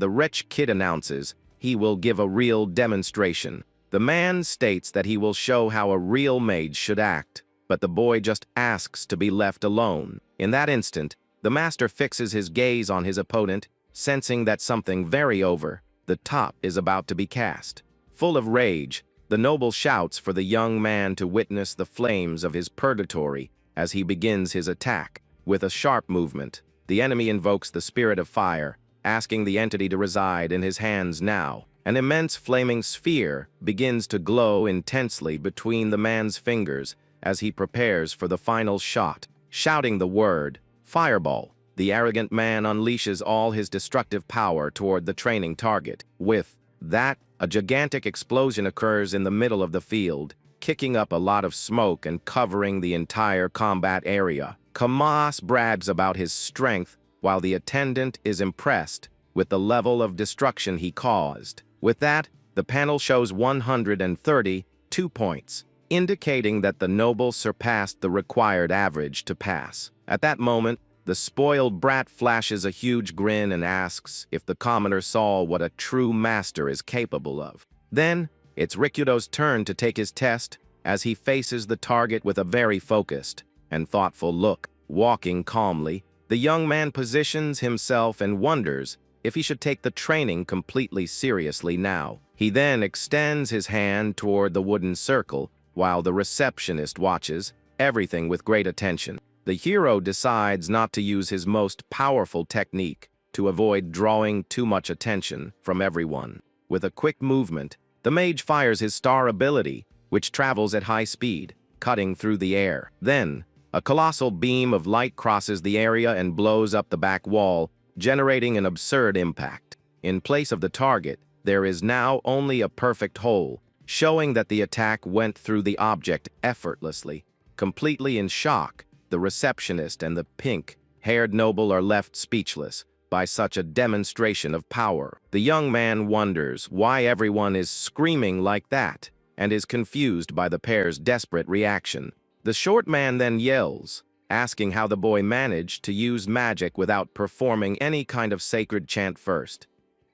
the rich kid announces he will give a real demonstration. The man states that he will show how a real mage should act, but the boy just asks to be left alone. In that instant, the master fixes his gaze on his opponent, sensing that something very over the top is about to be cast. Full of rage, the noble shouts for the young man to witness the flames of his purgatory as he begins his attack. With a sharp movement, the enemy invokes the spirit of fire, asking the entity to reside in his hands now. An immense flaming sphere begins to glow intensely between the man's fingers as he prepares for the final shot. Shouting the word, "Fireball," the arrogant man unleashes all his destructive power toward the training target. With that, a gigantic explosion occurs in the middle of the field, kicking up a lot of smoke and covering the entire combat area. Kamas brags about his strength, while the attendant is impressed with the level of destruction he caused. With that, the panel shows 132 points, indicating that the noble surpassed the required average to pass. At that moment, the spoiled brat flashes a huge grin and asks if the commoner saw what a true master is capable of. Then, it's Rikudo's turn to take his test as he faces the target with a very focused and thoughtful look. Walking calmly, the young man positions himself and wonders if he should take the training completely seriously now. He then extends his hand toward the wooden circle while the receptionist watches everything with great attention. The hero decides not to use his most powerful technique to avoid drawing too much attention from everyone. With a quick movement, the mage fires his star ability, which travels at high speed, cutting through the air. Then, a colossal beam of light crosses the area and blows up the back wall, generating an absurd impact. In place of the target, there is now only a perfect hole, showing that the attack went through the object effortlessly. Completely in shock, the receptionist and the pink-haired noble are left speechless by such a demonstration of power. The young man wonders why everyone is screaming like that and is confused by the pair's desperate reaction. The short man then yells, asking how the boy managed to use magic without performing any kind of sacred chant first.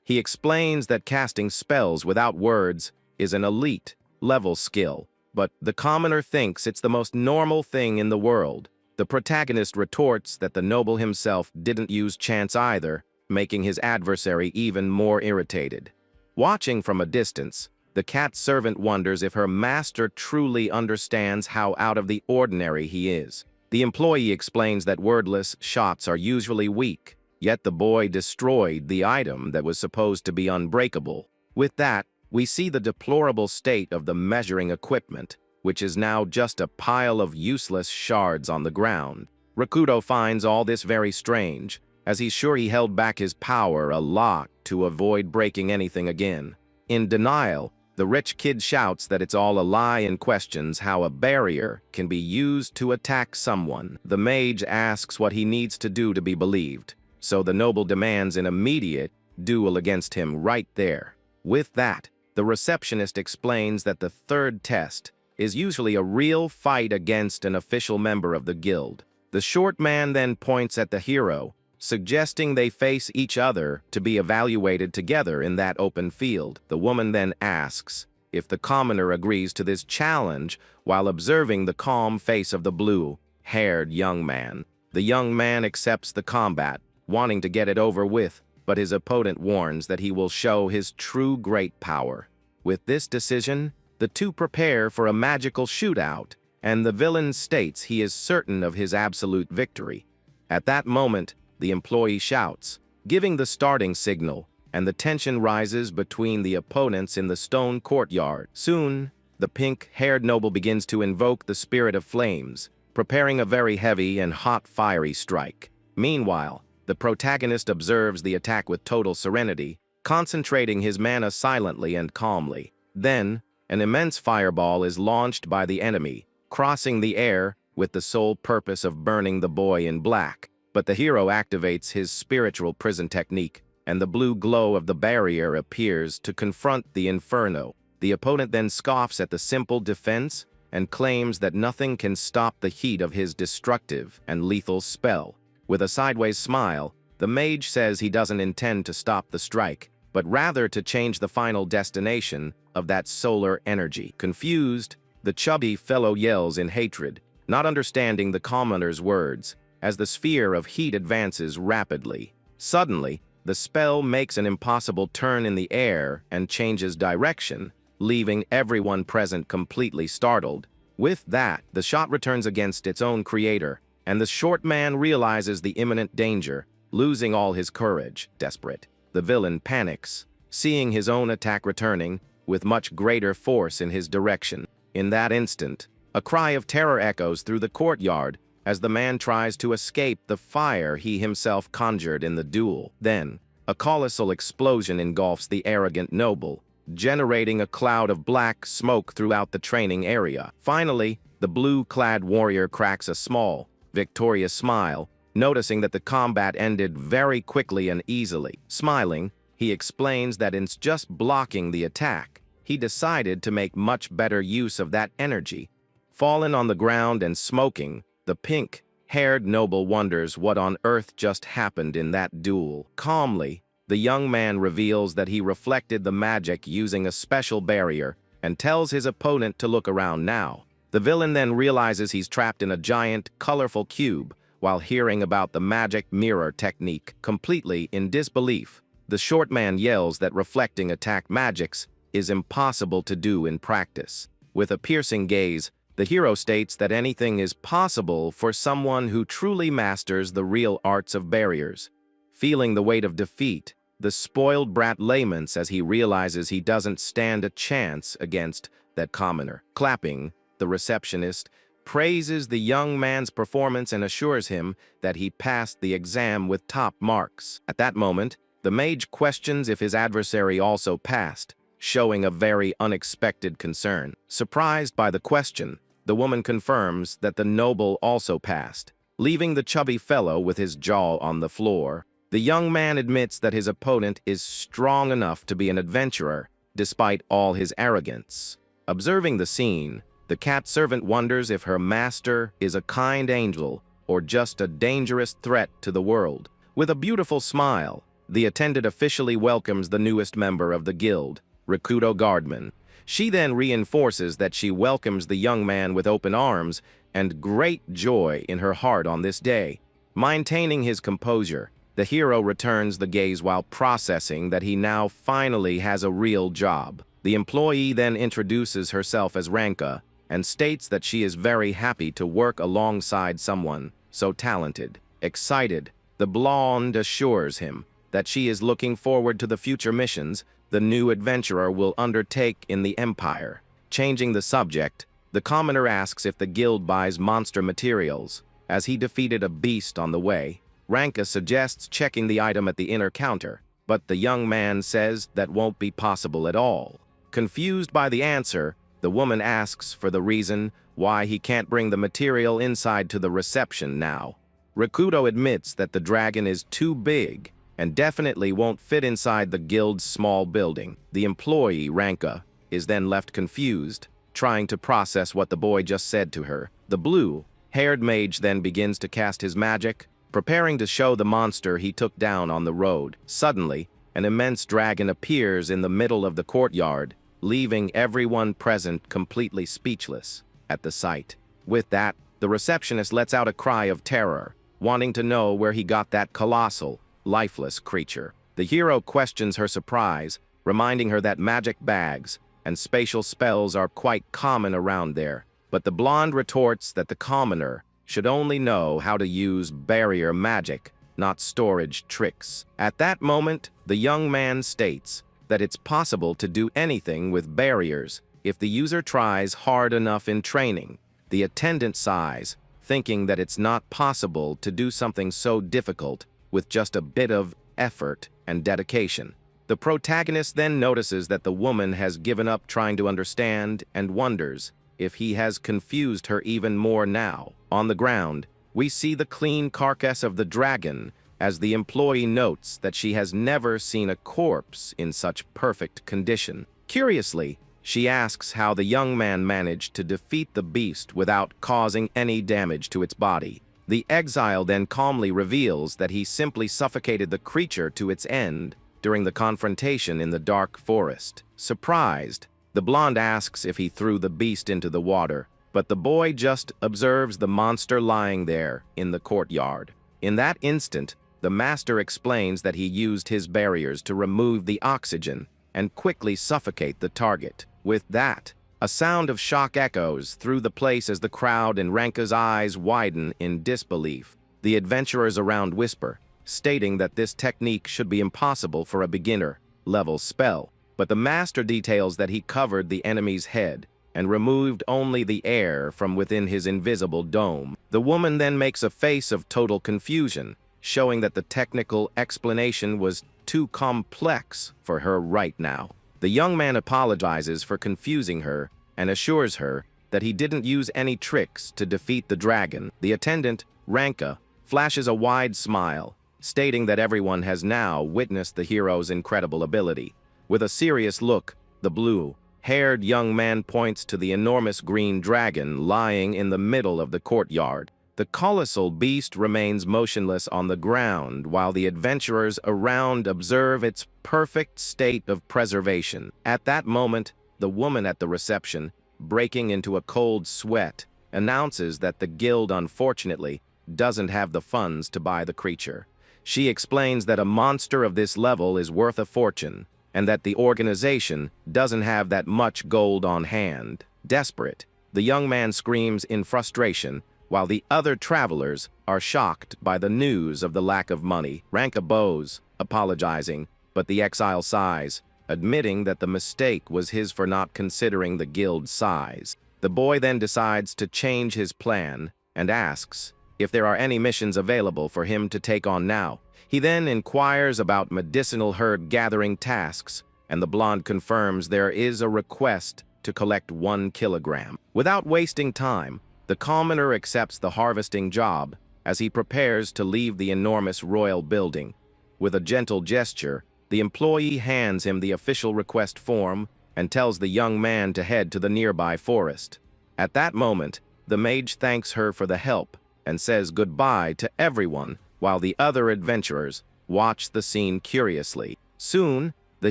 He explains that casting spells without words is an elite-level skill, but the commoner thinks it's the most normal thing in the world. The protagonist retorts that the noble himself didn't use chants either, making his adversary even more irritated. Watching from a distance, the cat servant wonders if her master truly understands how out of the ordinary he is. The employee explains that wordless shots are usually weak, yet the boy destroyed the item that was supposed to be unbreakable. With that, we see the deplorable state of the measuring equipment, which is now just a pile of useless shards on the ground. Rakudo finds all this very strange, as he's sure he held back his power a lot to avoid breaking anything again. In denial, the rich kid shouts that it's all a lie and questions how a barrier can be used to attack someone. The mage asks what he needs to do to be believed, so the noble demands an immediate duel against him right there. With that, the receptionist explains that the third test is usually a real fight against an official member of the guild. The short man then points at the hero, suggesting they face each other to be evaluated together in that open field. The woman then asks if the commoner agrees to this challenge while observing the calm face of the blue-haired young man. The young man accepts the combat, wanting to get it over with, but his opponent warns that he will show his true great power. With this decision, the two prepare for a magical shootout, and the villain states he is certain of his absolute victory. At that moment, the employee shouts, giving the starting signal, and the tension rises between the opponents in the stone courtyard. Soon, the pink-haired noble begins to invoke the spirit of flames, preparing a very heavy and hot fiery strike. Meanwhile, the protagonist observes the attack with total serenity, concentrating his mana silently and calmly. Then, an immense fireball is launched by the enemy, crossing the air with the sole purpose of burning the boy in black. But the hero activates his spiritual prison technique, and the blue glow of the barrier appears to confront the inferno. The opponent then scoffs at the simple defense and claims that nothing can stop the heat of his destructive and lethal spell. With a sideways smile, the mage says he doesn't intend to stop the strike, but rather to change the final destination of that solar energy. Confused, the chubby fellow yells in hatred, not understanding the commoner's words, as the sphere of heat advances rapidly. Suddenly, the spell makes an impossible turn in the air and changes direction, leaving everyone present completely startled. With that, the shot returns against its own creator, and the short man realizes the imminent danger, losing all his courage. Desperate, the villain panics, seeing his own attack returning with much greater force in his direction. In that instant, a cry of terror echoes through the courtyard as the man tries to escape the fire he himself conjured in the duel. Then, a colossal explosion engulfs the arrogant noble, generating a cloud of black smoke throughout the training area. Finally, the blue-clad warrior cracks a small, victorious smile, noticing that the combat ended very quickly and easily. Smiling, he explains that in just blocking the attack, he decided to make much better use of that energy. Fallen on the ground and smoking, the pink-haired noble wonders what on earth just happened in that duel. Calmly, the young man reveals that he reflected the magic using a special barrier and tells his opponent to look around now. The villain then realizes he's trapped in a giant, colorful cube while hearing about the magic mirror technique. Completely in disbelief, the short man yells that reflecting attack magics is impossible to do in practice. With a piercing gaze, the hero states that anything is possible for someone who truly masters the real arts of barriers. Feeling the weight of defeat, the spoiled brat laments as he realizes he doesn't stand a chance against that commoner. Clapping, the receptionist praises the young man's performance and assures him that he passed the exam with top marks. At that moment, the mage questions if his adversary also passed, showing a very unexpected concern. Surprised by the question, the woman confirms that the noble also passed, leaving the chubby fellow with his jaw on the floor. The young man admits that his opponent is strong enough to be an adventurer, despite all his arrogance. Observing the scene, the cat servant wonders if her master is a kind angel or just a dangerous threat to the world. With a beautiful smile, the attendant officially welcomes the newest member of the guild, Rakudo Guardman. She then reinforces that she welcomes the young man with open arms and great joy in her heart on this day. Maintaining his composure, the hero returns the gaze while processing that he now finally has a real job. The employee then introduces herself as Ranka and states that she is very happy to work alongside someone so talented. Excited, the blonde assures him that she is looking forward to the future missions the new adventurer will undertake in the Empire. Changing the subject, the commoner asks if the guild buys monster materials, as he defeated a beast on the way. Ranka suggests checking the item at the inner counter, but the young man says that won't be possible at all. Confused by the answer, the woman asks for the reason why he can't bring the material inside to the reception now. Rikudo admits that the dragon is too big and definitely won't fit inside the guild's small building. The employee, Ranka, is then left confused, trying to process what the boy just said to her. The blue-haired mage then begins to cast his magic, preparing to show the monster he took down on the road. Suddenly, an immense dragon appears in the middle of the courtyard, leaving everyone present completely speechless at the sight. With that, the receptionist lets out a cry of terror, wanting to know where he got that colossal, lifeless creature. The hero questions her surprise, reminding her that magic bags and spatial spells are quite common around there, but the blonde retorts that the commoner should only know how to use barrier magic, not storage tricks. At that moment, the young man states that it's possible to do anything with barriers if the user tries hard enough in training. The attendant sighs, thinking that it's not possible to do something so difficult with just a bit of effort and dedication. The protagonist then notices that the woman has given up trying to understand and wonders if he has confused her even more now. On the ground, we see the clean carcass of the dragon as the employee notes that she has never seen a corpse in such perfect condition. Curiously, she asks how the young man managed to defeat the beast without causing any damage to its body. The exile then calmly reveals that he simply suffocated the creature to its end during the confrontation in the dark forest. Surprised, the blonde asks if he threw the beast into the water, but the boy just observes the monster lying there in the courtyard. In that instant, the master explains that he used his barriers to remove the oxygen and quickly suffocate the target. With that, a sound of shock echoes through the place as the crowd and Ranka's eyes widen in disbelief. The adventurers around whisper, stating that this technique should be impossible for a beginner-level spell, but the master details that he covered the enemy's head and removed only the air from within his invisible dome. The woman then makes a face of total confusion, showing that the technical explanation was too complex for her right now. The young man apologizes for confusing her and assures her that he didn't use any tricks to defeat the dragon. The attendant, Ranka, flashes a wide smile, stating that everyone has now witnessed the hero's incredible ability. With a serious look, the blue-haired young man points to the enormous green dragon lying in the middle of the courtyard. The colossal beast remains motionless on the ground while the adventurers around observe its perfect state of preservation. At that moment, the woman at the reception, breaking into a cold sweat, announces that the guild unfortunately doesn't have the funds to buy the creature. She explains that a monster of this level is worth a fortune, and that the organization doesn't have that much gold on hand. Desperate, the young man screams in frustration, while the other travelers are shocked by the news of the lack of money. Ranka bows, apologizing, but the exile sighs, admitting that the mistake was his for not considering the guild's size. The boy then decides to change his plan and asks if there are any missions available for him to take on now. He then inquires about medicinal herb gathering tasks, and the blonde confirms there is a request to collect 1 kilogram. Without wasting time, the commoner accepts the harvesting job as he prepares to leave the enormous royal building. With a gentle gesture, the employee hands him the official request form and tells the young man to head to the nearby forest. At that moment, the mage thanks her for the help and says goodbye to everyone while the other adventurers watch the scene curiously. Soon, the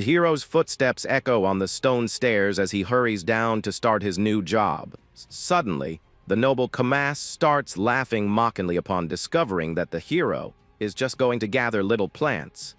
hero's footsteps echo on the stone stairs as he hurries down to start his new job. Suddenly, the noble Kamas starts laughing mockingly upon discovering that the hero is just going to gather little plants.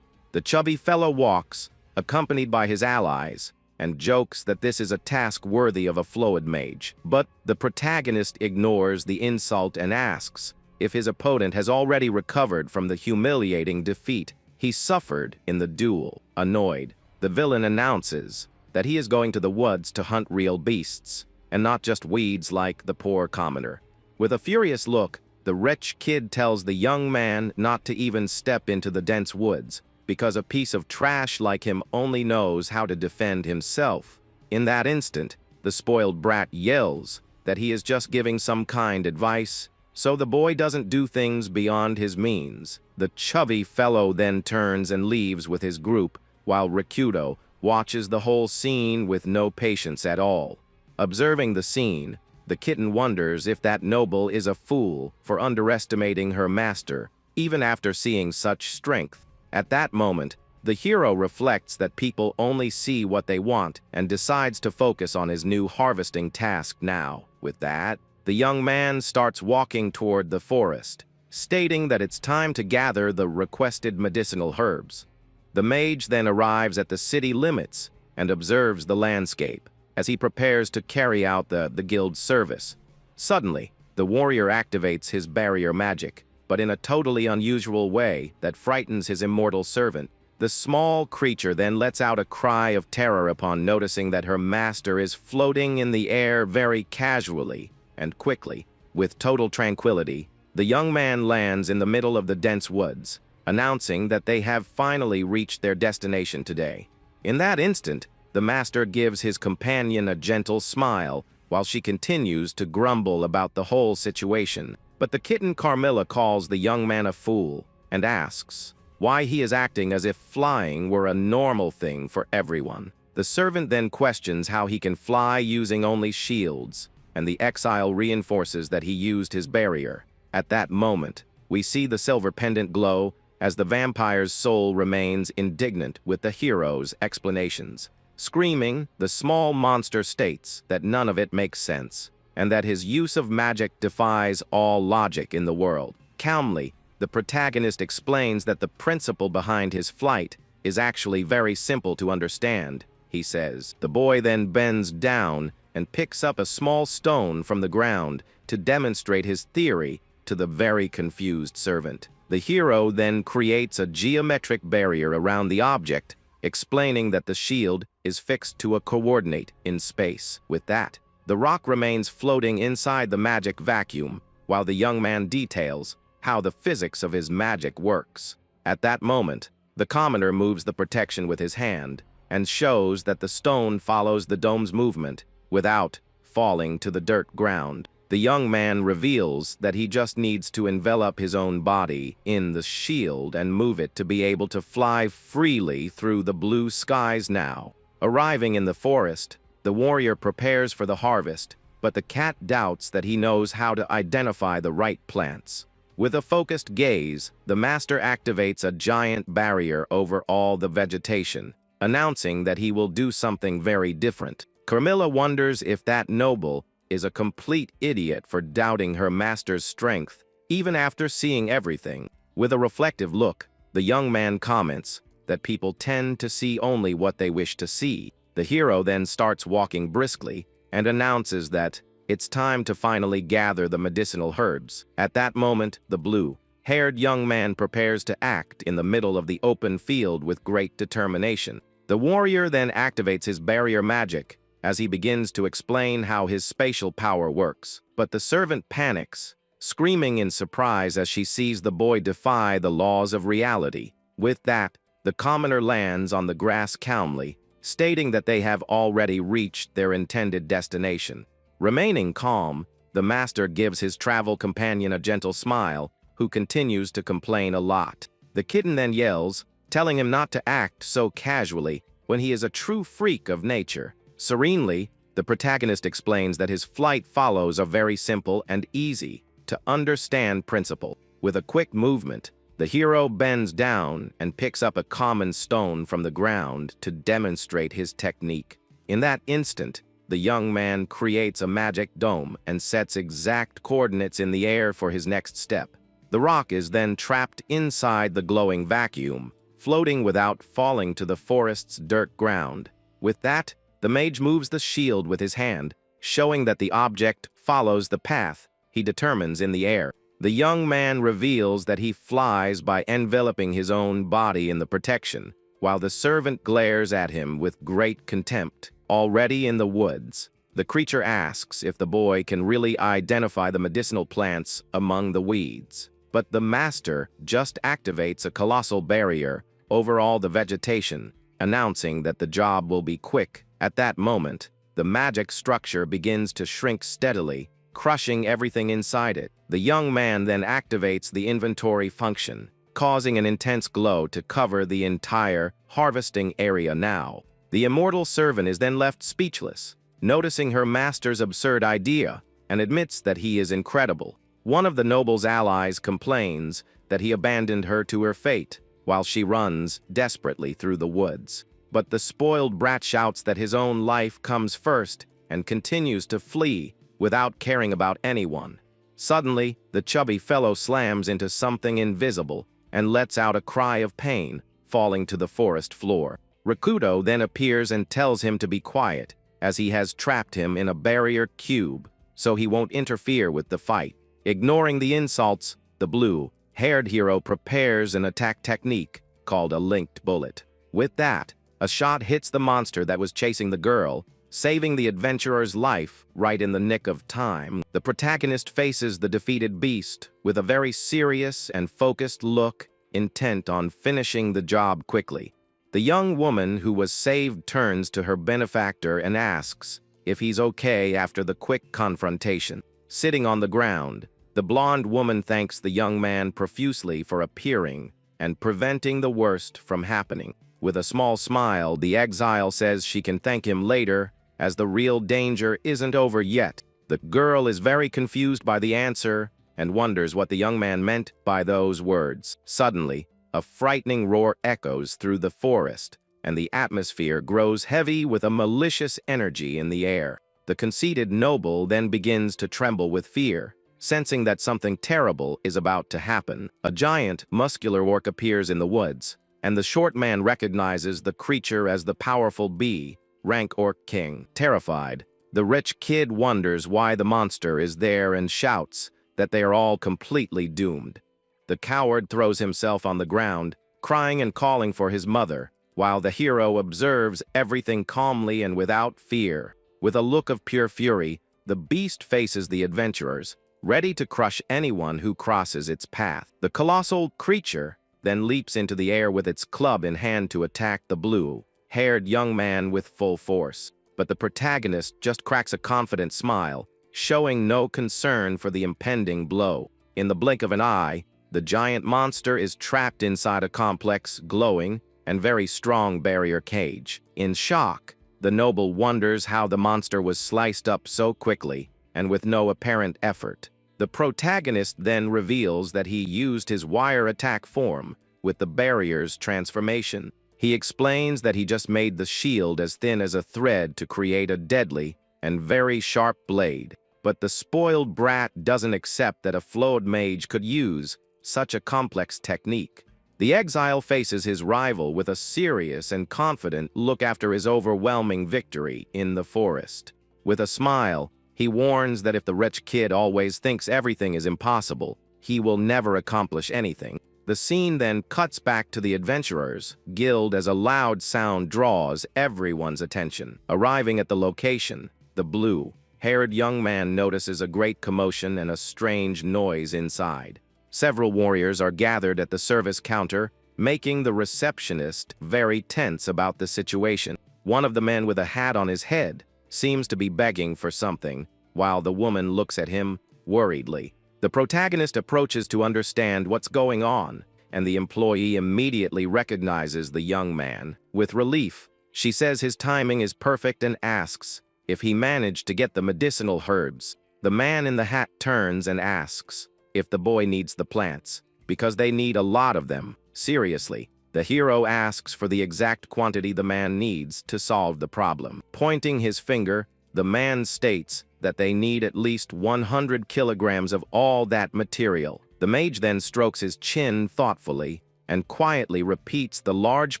The chubby fellow walks, accompanied by his allies, and jokes that this is a task worthy of a fluid mage. But the protagonist ignores the insult and asks if his opponent has already recovered from the humiliating defeat he suffered in the duel. Annoyed, the villain announces that he is going to the woods to hunt real beasts, and not just weeds like the poor commoner. With a furious look, the rich kid tells the young man not to even step into the dense woods, because a piece of trash like him only knows how to defend himself. In that instant, the spoiled brat yells that he is just giving some kind advice, so the boy doesn't do things beyond his means. The chubby fellow then turns and leaves with his group, while Rikudo watches the whole scene with no patience at all. Observing the scene, the kitten wonders if that noble is a fool for underestimating her master, even after seeing such strength. At that moment, the hero reflects that people only see what they want and decides to focus on his new harvesting task now. With that, the young man starts walking toward the forest, stating that it's time to gather the requested medicinal herbs. The mage then arrives at the city limits and observes the landscape as he prepares to carry out the guild's service. Suddenly, the warrior activates his barrier magic, but in a totally unusual way that frightens his immortal servant. The small creature then lets out a cry of terror upon noticing that her master is floating in the air very casually and quickly. With total tranquility, the young man lands in the middle of the dense woods, announcing that they have finally reached their destination today. In that instant, the master gives his companion a gentle smile while she continues to grumble about the whole situation. But the kitten Carmilla calls the young man a fool and asks why he is acting as if flying were a normal thing for everyone. The servant then questions how he can fly using only shields, and the exile reinforces that he used his barrier. At that moment, we see the silver pendant glow as the vampire's soul remains indignant with the hero's explanations. Screaming, the small monster states that none of it makes sense, and that his use of magic defies all logic in the world. Calmly, the protagonist explains that the principle behind his flight is actually very simple to understand, he says. The boy then bends down and picks up a small stone from the ground to demonstrate his theory to the very confused servant. The hero then creates a geometric barrier around the object, explaining that the shield is fixed to a coordinate in space. With that, the rock remains floating inside the magic vacuum, while the young man details how the physics of his magic works. At that moment, the commoner moves the protection with his hand and shows that the stone follows the dome's movement without falling to the dirt ground. The young man reveals that he just needs to envelop his own body in the shield and move it to be able to fly freely through the blue skies now. Arriving in the forest, the warrior prepares for the harvest, but the cat doubts that he knows how to identify the right plants. With a focused gaze, the master activates a giant barrier over all the vegetation, announcing that he will do something very different. Carmilla wonders if that noble is a complete idiot for doubting her master's strength, even after seeing everything. With a reflective look, the young man comments that people tend to see only what they wish to see. The hero then starts walking briskly and announces that it's time to finally gather the medicinal herbs. At that moment, the blue-haired young man prepares to act in the middle of the open field with great determination. The warrior then activates his barrier magic as he begins to explain how his spatial power works. But the servant panics, screaming in surprise as she sees the boy defy the laws of reality. With that, the commoner lands on the grass calmly, stating that they have already reached their intended destination. Remaining calm, the master gives his travel companion a gentle smile, who continues to complain a lot. The kitten then yells, telling him not to act so casually when he is a true freak of nature. Serenely, the protagonist explains that his flight follows a very simple and easy to understand principle. With a quick movement, the hero bends down and picks up a common stone from the ground to demonstrate his technique. In that instant, the young man creates a magic dome and sets exact coordinates in the air for his next step. The rock is then trapped inside the glowing vacuum, floating without falling to the forest's dirt ground. With that, The mage moves the shield with his hand, showing that the object follows the path he determines in the air. The young man reveals that he flies by enveloping his own body in the protection, while the servant glares at him with great contempt. Already in the woods, the creature asks if the boy can really identify the medicinal plants among the weeds. But the master just activates a colossal barrier over all the vegetation, announcing that the job will be quick. At that moment, the magic structure begins to shrink steadily, crushing everything inside it. The young man then activates the inventory function, causing an intense glow to cover the entire harvesting area now. The immortal servant is then left speechless, noticing her master's absurd idea, and admits that he is incredible. One of the noble's allies complains that he abandoned her to her fate, while she runs desperately through the woods. But the spoiled brat shouts that his own life comes first and continues to flee without caring about anyone. Suddenly, the chubby fellow slams into something invisible and lets out a cry of pain, falling to the forest floor. Rakuto then appears and tells him to be quiet, as he has trapped him in a barrier cube, so he won't interfere with the fight. Ignoring the insults, the blue-haired hero prepares an attack technique called a linked bullet. With that, a shot hits the monster that was chasing the girl, saving the adventurer's life right in the nick of time. The protagonist faces the defeated beast with a very serious and focused look, intent on finishing the job quickly. The young woman who was saved turns to her benefactor and asks if he's okay after the quick confrontation. Sitting on the ground, the blonde woman thanks the young man profusely for appearing and preventing the worst from happening. With a small smile, the exile says she can thank him later, as the real danger isn't over yet. The girl is very confused by the answer and wonders what the young man meant by those words. Suddenly, a frightening roar echoes through the forest, and the atmosphere grows heavy with a malicious energy in the air. The conceited noble then begins to tremble with fear, sensing that something terrible is about to happen. A giant, muscular orc appears in the woods, and the short man recognizes the creature as the powerful B-rank orc king. Terrified, the rich kid wonders why the monster is there and shouts that they are all completely doomed. The coward throws himself on the ground, crying and calling for his mother, while the hero observes everything calmly and without fear. With a look of pure fury, the beast faces the adventurers, ready to crush anyone who crosses its path. The colossal creature then leaps into the air with its club in hand to attack the blue-haired young man with full force. But the protagonist just cracks a confident smile, showing no concern for the impending blow. In the blink of an eye, the giant monster is trapped inside a complex, glowing, and very strong barrier cage. In shock, the noble wonders how the monster was sliced up so quickly and with no apparent effort. The protagonist then reveals that he used his wire attack form with the barrier's transformation. He explains that he just made the shield as thin as a thread to create a deadly and very sharp blade. But the spoiled brat doesn't accept that a flawed mage could use such a complex technique. The exile faces his rival with a serious and confident look after his overwhelming victory in the forest. With a smile, he warns that if the rich kid always thinks everything is impossible, he will never accomplish anything. The scene then cuts back to the adventurers' guild as a loud sound draws everyone's attention. Arriving at the location, the blue-haired young man notices a great commotion and a strange noise inside. Several warriors are gathered at the service counter, making the receptionist very tense about the situation. One of the men with a hat on his head seems to be begging for something, while the woman looks at him worriedly. The protagonist approaches to understand what's going on, and the employee immediately recognizes the young man. With relief, she says his timing is perfect and asks if he managed to get the medicinal herbs. The man in the hat turns and asks if the boy needs the plants, because they need a lot of them. Seriously, the hero asks for the exact quantity the man needs to solve the problem. Pointing his finger, the man states that they need at least 100 kilograms of all that material. The mage then strokes his chin thoughtfully and quietly repeats the large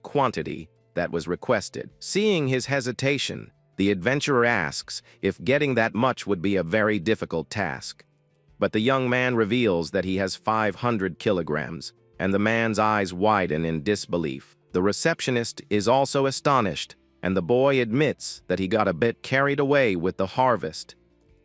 quantity that was requested. Seeing his hesitation, The adventurer asks if getting that much would be a very difficult task. But the young man reveals that he has 500 kilograms, and the man's eyes widen in disbelief. The receptionist is also astonished, and the boy admits that he got a bit carried away with the harvest.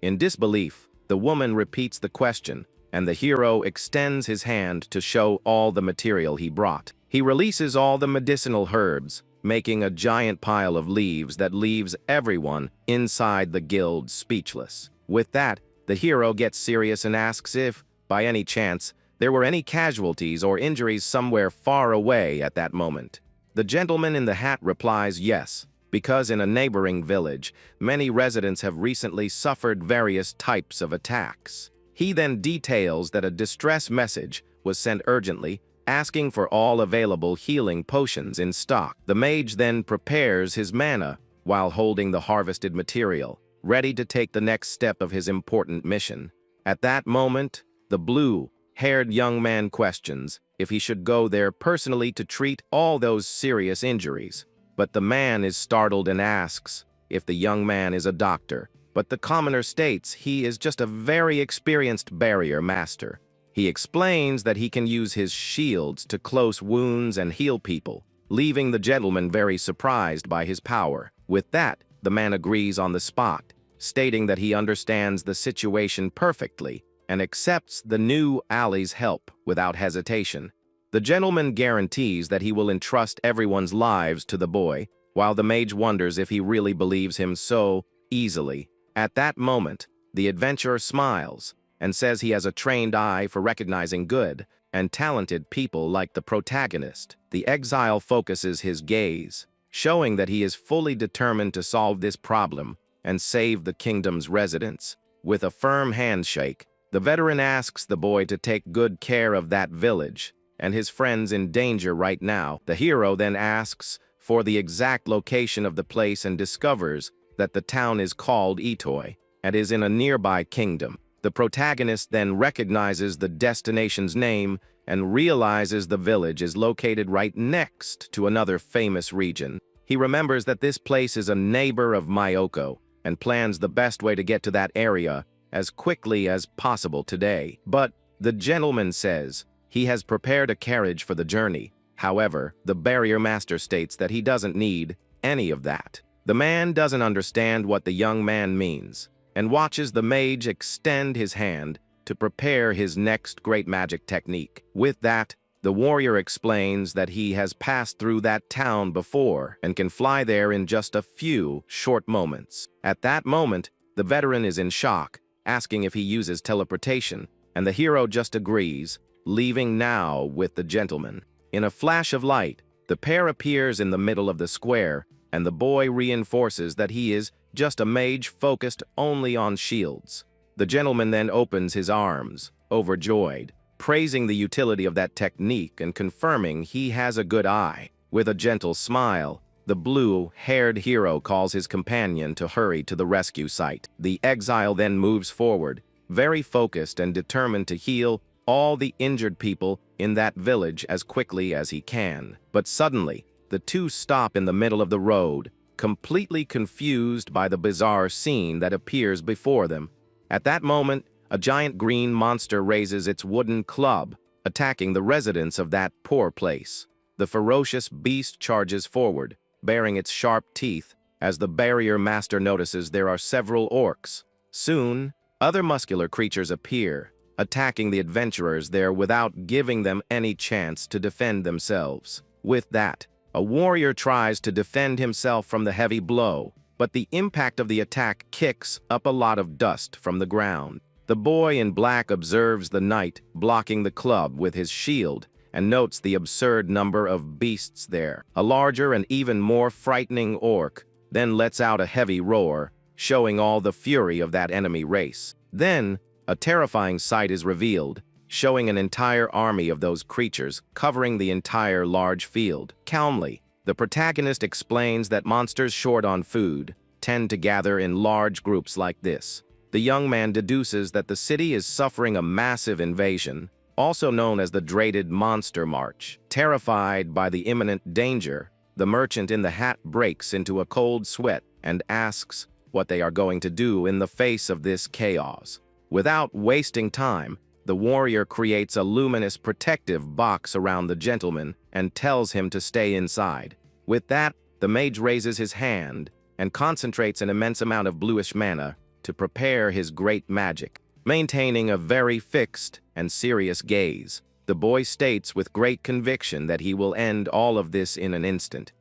In disbelief, the woman repeats the question, and the hero extends his hand to show all the material he brought. He releases all the medicinal herbs, making a giant pile of leaves that leaves everyone inside the guild speechless. With that, the hero gets serious and asks if, by any chance, there were any casualties or injuries somewhere far away at that moment. The gentleman in the hat replies yes, because in a neighboring village, many residents have recently suffered various types of attacks. He then details that a distress message was sent urgently, asking for all available healing potions in stock. The mage then prepares his mana while holding the harvested material, ready to take the next step of his important mission. At that moment, the blue-haired young man questions if he should go there personally to treat all those serious injuries. But the man is startled and asks if the young man is a doctor, but the commoner states he is just a very experienced barrier master. He explains that he can use his shields to close wounds and heal people, leaving the gentleman very surprised by his power. With that, the man agrees on the spot, stating that he understands the situation perfectly and accepts the new ally's help without hesitation. The gentleman guarantees that he will entrust everyone's lives to the boy, while the mage wonders if he really believes him so easily. At that moment, the adventurer smiles and says he has a trained eye for recognizing good and talented people like the protagonist. The exile focuses his gaze, showing that he is fully determined to solve this problem and save the kingdom's residents. With a firm handshake, the veteran asks the boy to take good care of that village and his friends in danger right now. The hero then asks for the exact location of the place and discovers that the town is called Itoi and is in a nearby kingdom. The protagonist then recognizes the destination's name and realizes the village is located right next to another famous region. He remembers that this place is a neighbor of Myoko and plans the best way to get to that area as quickly as possible today. But the gentleman says he has prepared a carriage for the journey. However, the barrier master states that he doesn't need any of that. The man doesn't understand what the young man means and watches the mage extend his hand to prepare his next great magic technique. With that, the warrior explains that he has passed through that town before and can fly there in just a few short moments. At that moment, the veteran is in shock, asking if he uses teleportation, and the hero just agrees, leaving now with the gentleman. In a flash of light, the pair appears in the middle of the square, and the boy reinforces that he is just a mage focused only on shields. The gentleman then opens his arms, overjoyed, praising the utility of that technique and confirming he has a good eye. With a gentle smile, the blue-haired hero calls his companion to hurry to the rescue site. The exile then moves forward, very focused and determined to heal all the injured people in that village as quickly as he can. But suddenly, the two stop in the middle of the road, completely confused by the bizarre scene that appears before them. At that moment, a giant green monster raises its wooden club, attacking the residents of that poor place. The ferocious beast charges forward, baring its sharp teeth, as the barrier master notices there are several orcs. Soon, other muscular creatures appear, attacking the adventurers there without giving them any chance to defend themselves. With that, a warrior tries to defend himself from the heavy blow, but the impact of the attack kicks up a lot of dust from the ground. The boy in black observes the knight blocking the club with his shield and notes the absurd number of beasts there. A larger and even more frightening orc then lets out a heavy roar, showing all the fury of that enemy race. Then, a terrifying sight is revealed, showing an entire army of those creatures covering the entire large field. Calmly, the protagonist explains that monsters short on food tend to gather in large groups like this. The young man deduces that the city is suffering a massive invasion, also known as the Dreaded Monster March. Terrified by the imminent danger, the merchant in the hat breaks into a cold sweat and asks what they are going to do in the face of this chaos. Without wasting time, the warrior creates a luminous protective box around the gentleman and tells him to stay inside. With that, the mage raises his hand and concentrates an immense amount of bluish mana to prepare his great magic. Maintaining a very fixed and serious gaze, the boy states with great conviction that he will end all of this in an instant.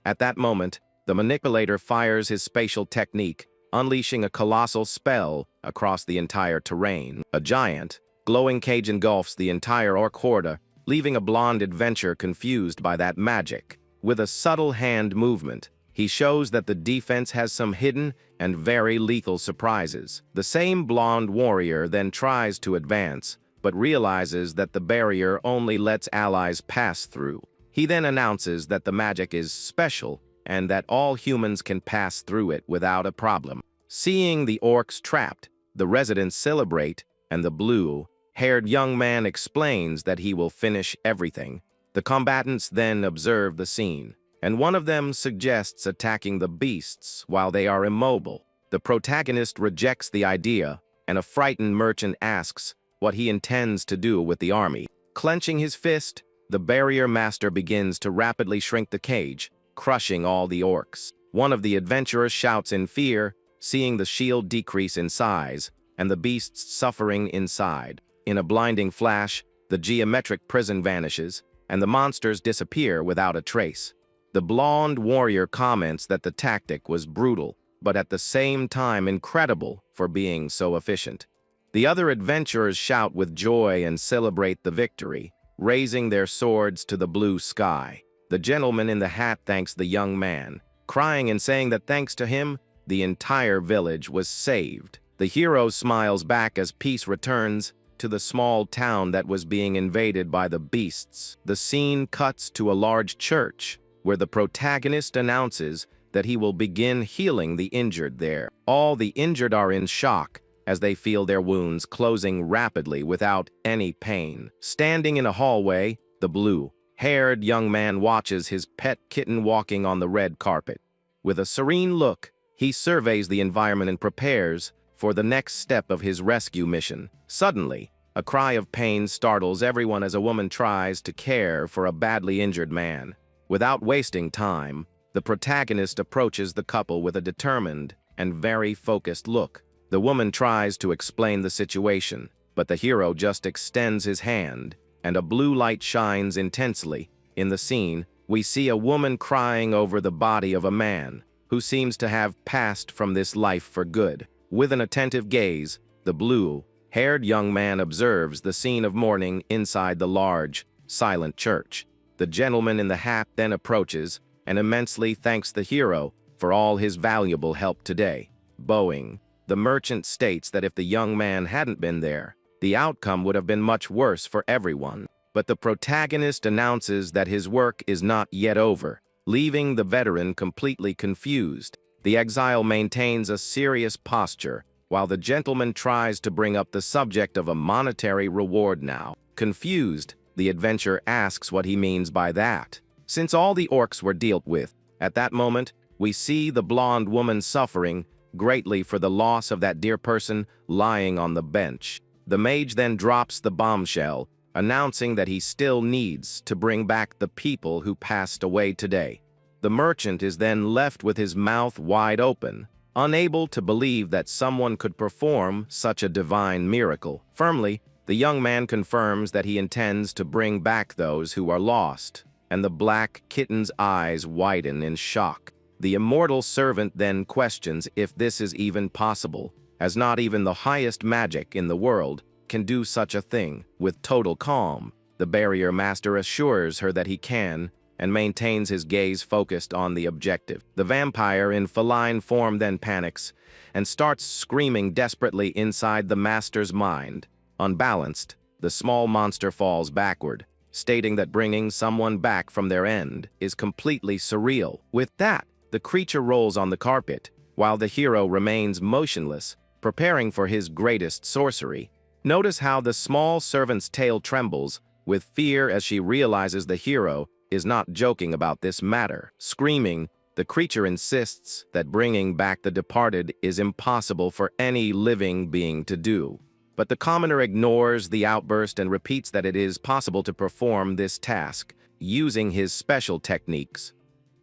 At that moment, the manipulator fires his spatial technique, unleashing a colossal spell across the entire terrain. A giant, glowing cage engulfs the entire orc horde, leaving a blonde adventurer confused by that magic. With a subtle hand movement, he shows that the defense has some hidden and very lethal surprises. The same blonde warrior then tries to advance, but realizes that the barrier only lets allies pass through. He then announces that the magic is special and that all humans can pass through it without a problem. Seeing the orcs trapped, the residents celebrate, and the blue-haired young man explains that he will finish everything. The combatants then observe the scene, and one of them suggests attacking the beasts while they are immobile. The protagonist rejects the idea, and a frightened merchant asks what he intends to do with the army. Clenching his fist, the barrier master begins to rapidly shrink the cage, crushing all the orcs. One of the adventurers shouts in fear, seeing the shield decrease in size and the beasts suffering inside. In a blinding flash, the geometric prison vanishes, and the monsters disappear without a trace. The blonde warrior comments that the tactic was brutal, but at the same time incredible for being so efficient. The other adventurers shout with joy and celebrate the victory, raising their swords to the blue sky. The gentleman in the hat thanks the young man, crying and saying that thanks to him, the entire village was saved. The hero smiles back as peace returns to the small town that was being invaded by the beasts. The scene cuts to a large church, where the protagonist announces that he will begin healing the injured there. All the injured are in shock as they feel their wounds closing rapidly without any pain. Standing in a hallway, the blue-haired young man watches his pet kitten walking on the red carpet. With a serene look, he surveys the environment and prepares for the next step of his rescue mission. Suddenly, a cry of pain startles everyone as a woman tries to care for a badly injured man. Without wasting time, the protagonist approaches the couple with a determined and very focused look. The woman tries to explain the situation, but the hero just extends his hand, and a blue light shines intensely. In the scene, we see a woman crying over the body of a man who seems to have passed from this life for good. With an attentive gaze, the blue-haired young man observes the scene of mourning inside the large, silent church. The gentleman in the hat then approaches and immensely thanks the hero for all his valuable help today. Bowing, the merchant states that if the young man hadn't been there, the outcome would have been much worse for everyone. But the protagonist announces that his work is not yet over, leaving the veteran completely confused. The exile maintains a serious posture, while the gentleman tries to bring up the subject of a monetary reward now. Confused, the adventurer asks what he means by that. Since all the orcs were dealt with, at that moment, we see the blonde woman suffering greatly for the loss of that dear person lying on the bench. The mage then drops the bombshell, announcing that he still needs to bring back the people who passed away today. The merchant is then left with his mouth wide open, unable to believe that someone could perform such a divine miracle. Firmly, the young man confirms that he intends to bring back those who are lost, and the black kitten's eyes widen in shock. The immortal servant then questions if this is even possible, as not even the highest magic in the world can do such a thing. With total calm, the barrier master assures her that he can, and maintains his gaze focused on the objective. The vampire in feline form then panics and starts screaming desperately inside the master's mind. Unbalanced, the small monster falls backward, stating that bringing someone back from their end is completely surreal. With that, the creature rolls on the carpet, while the hero remains motionless, preparing for his greatest sorcery. Notice how the small servant's tail trembles with fear as she realizes the hero is not joking about this matter. Screaming, The creature insists that bringing back the departed is impossible for any living being to do. But the commoner ignores the outburst and repeats that it is possible to perform this task, using his special techniques.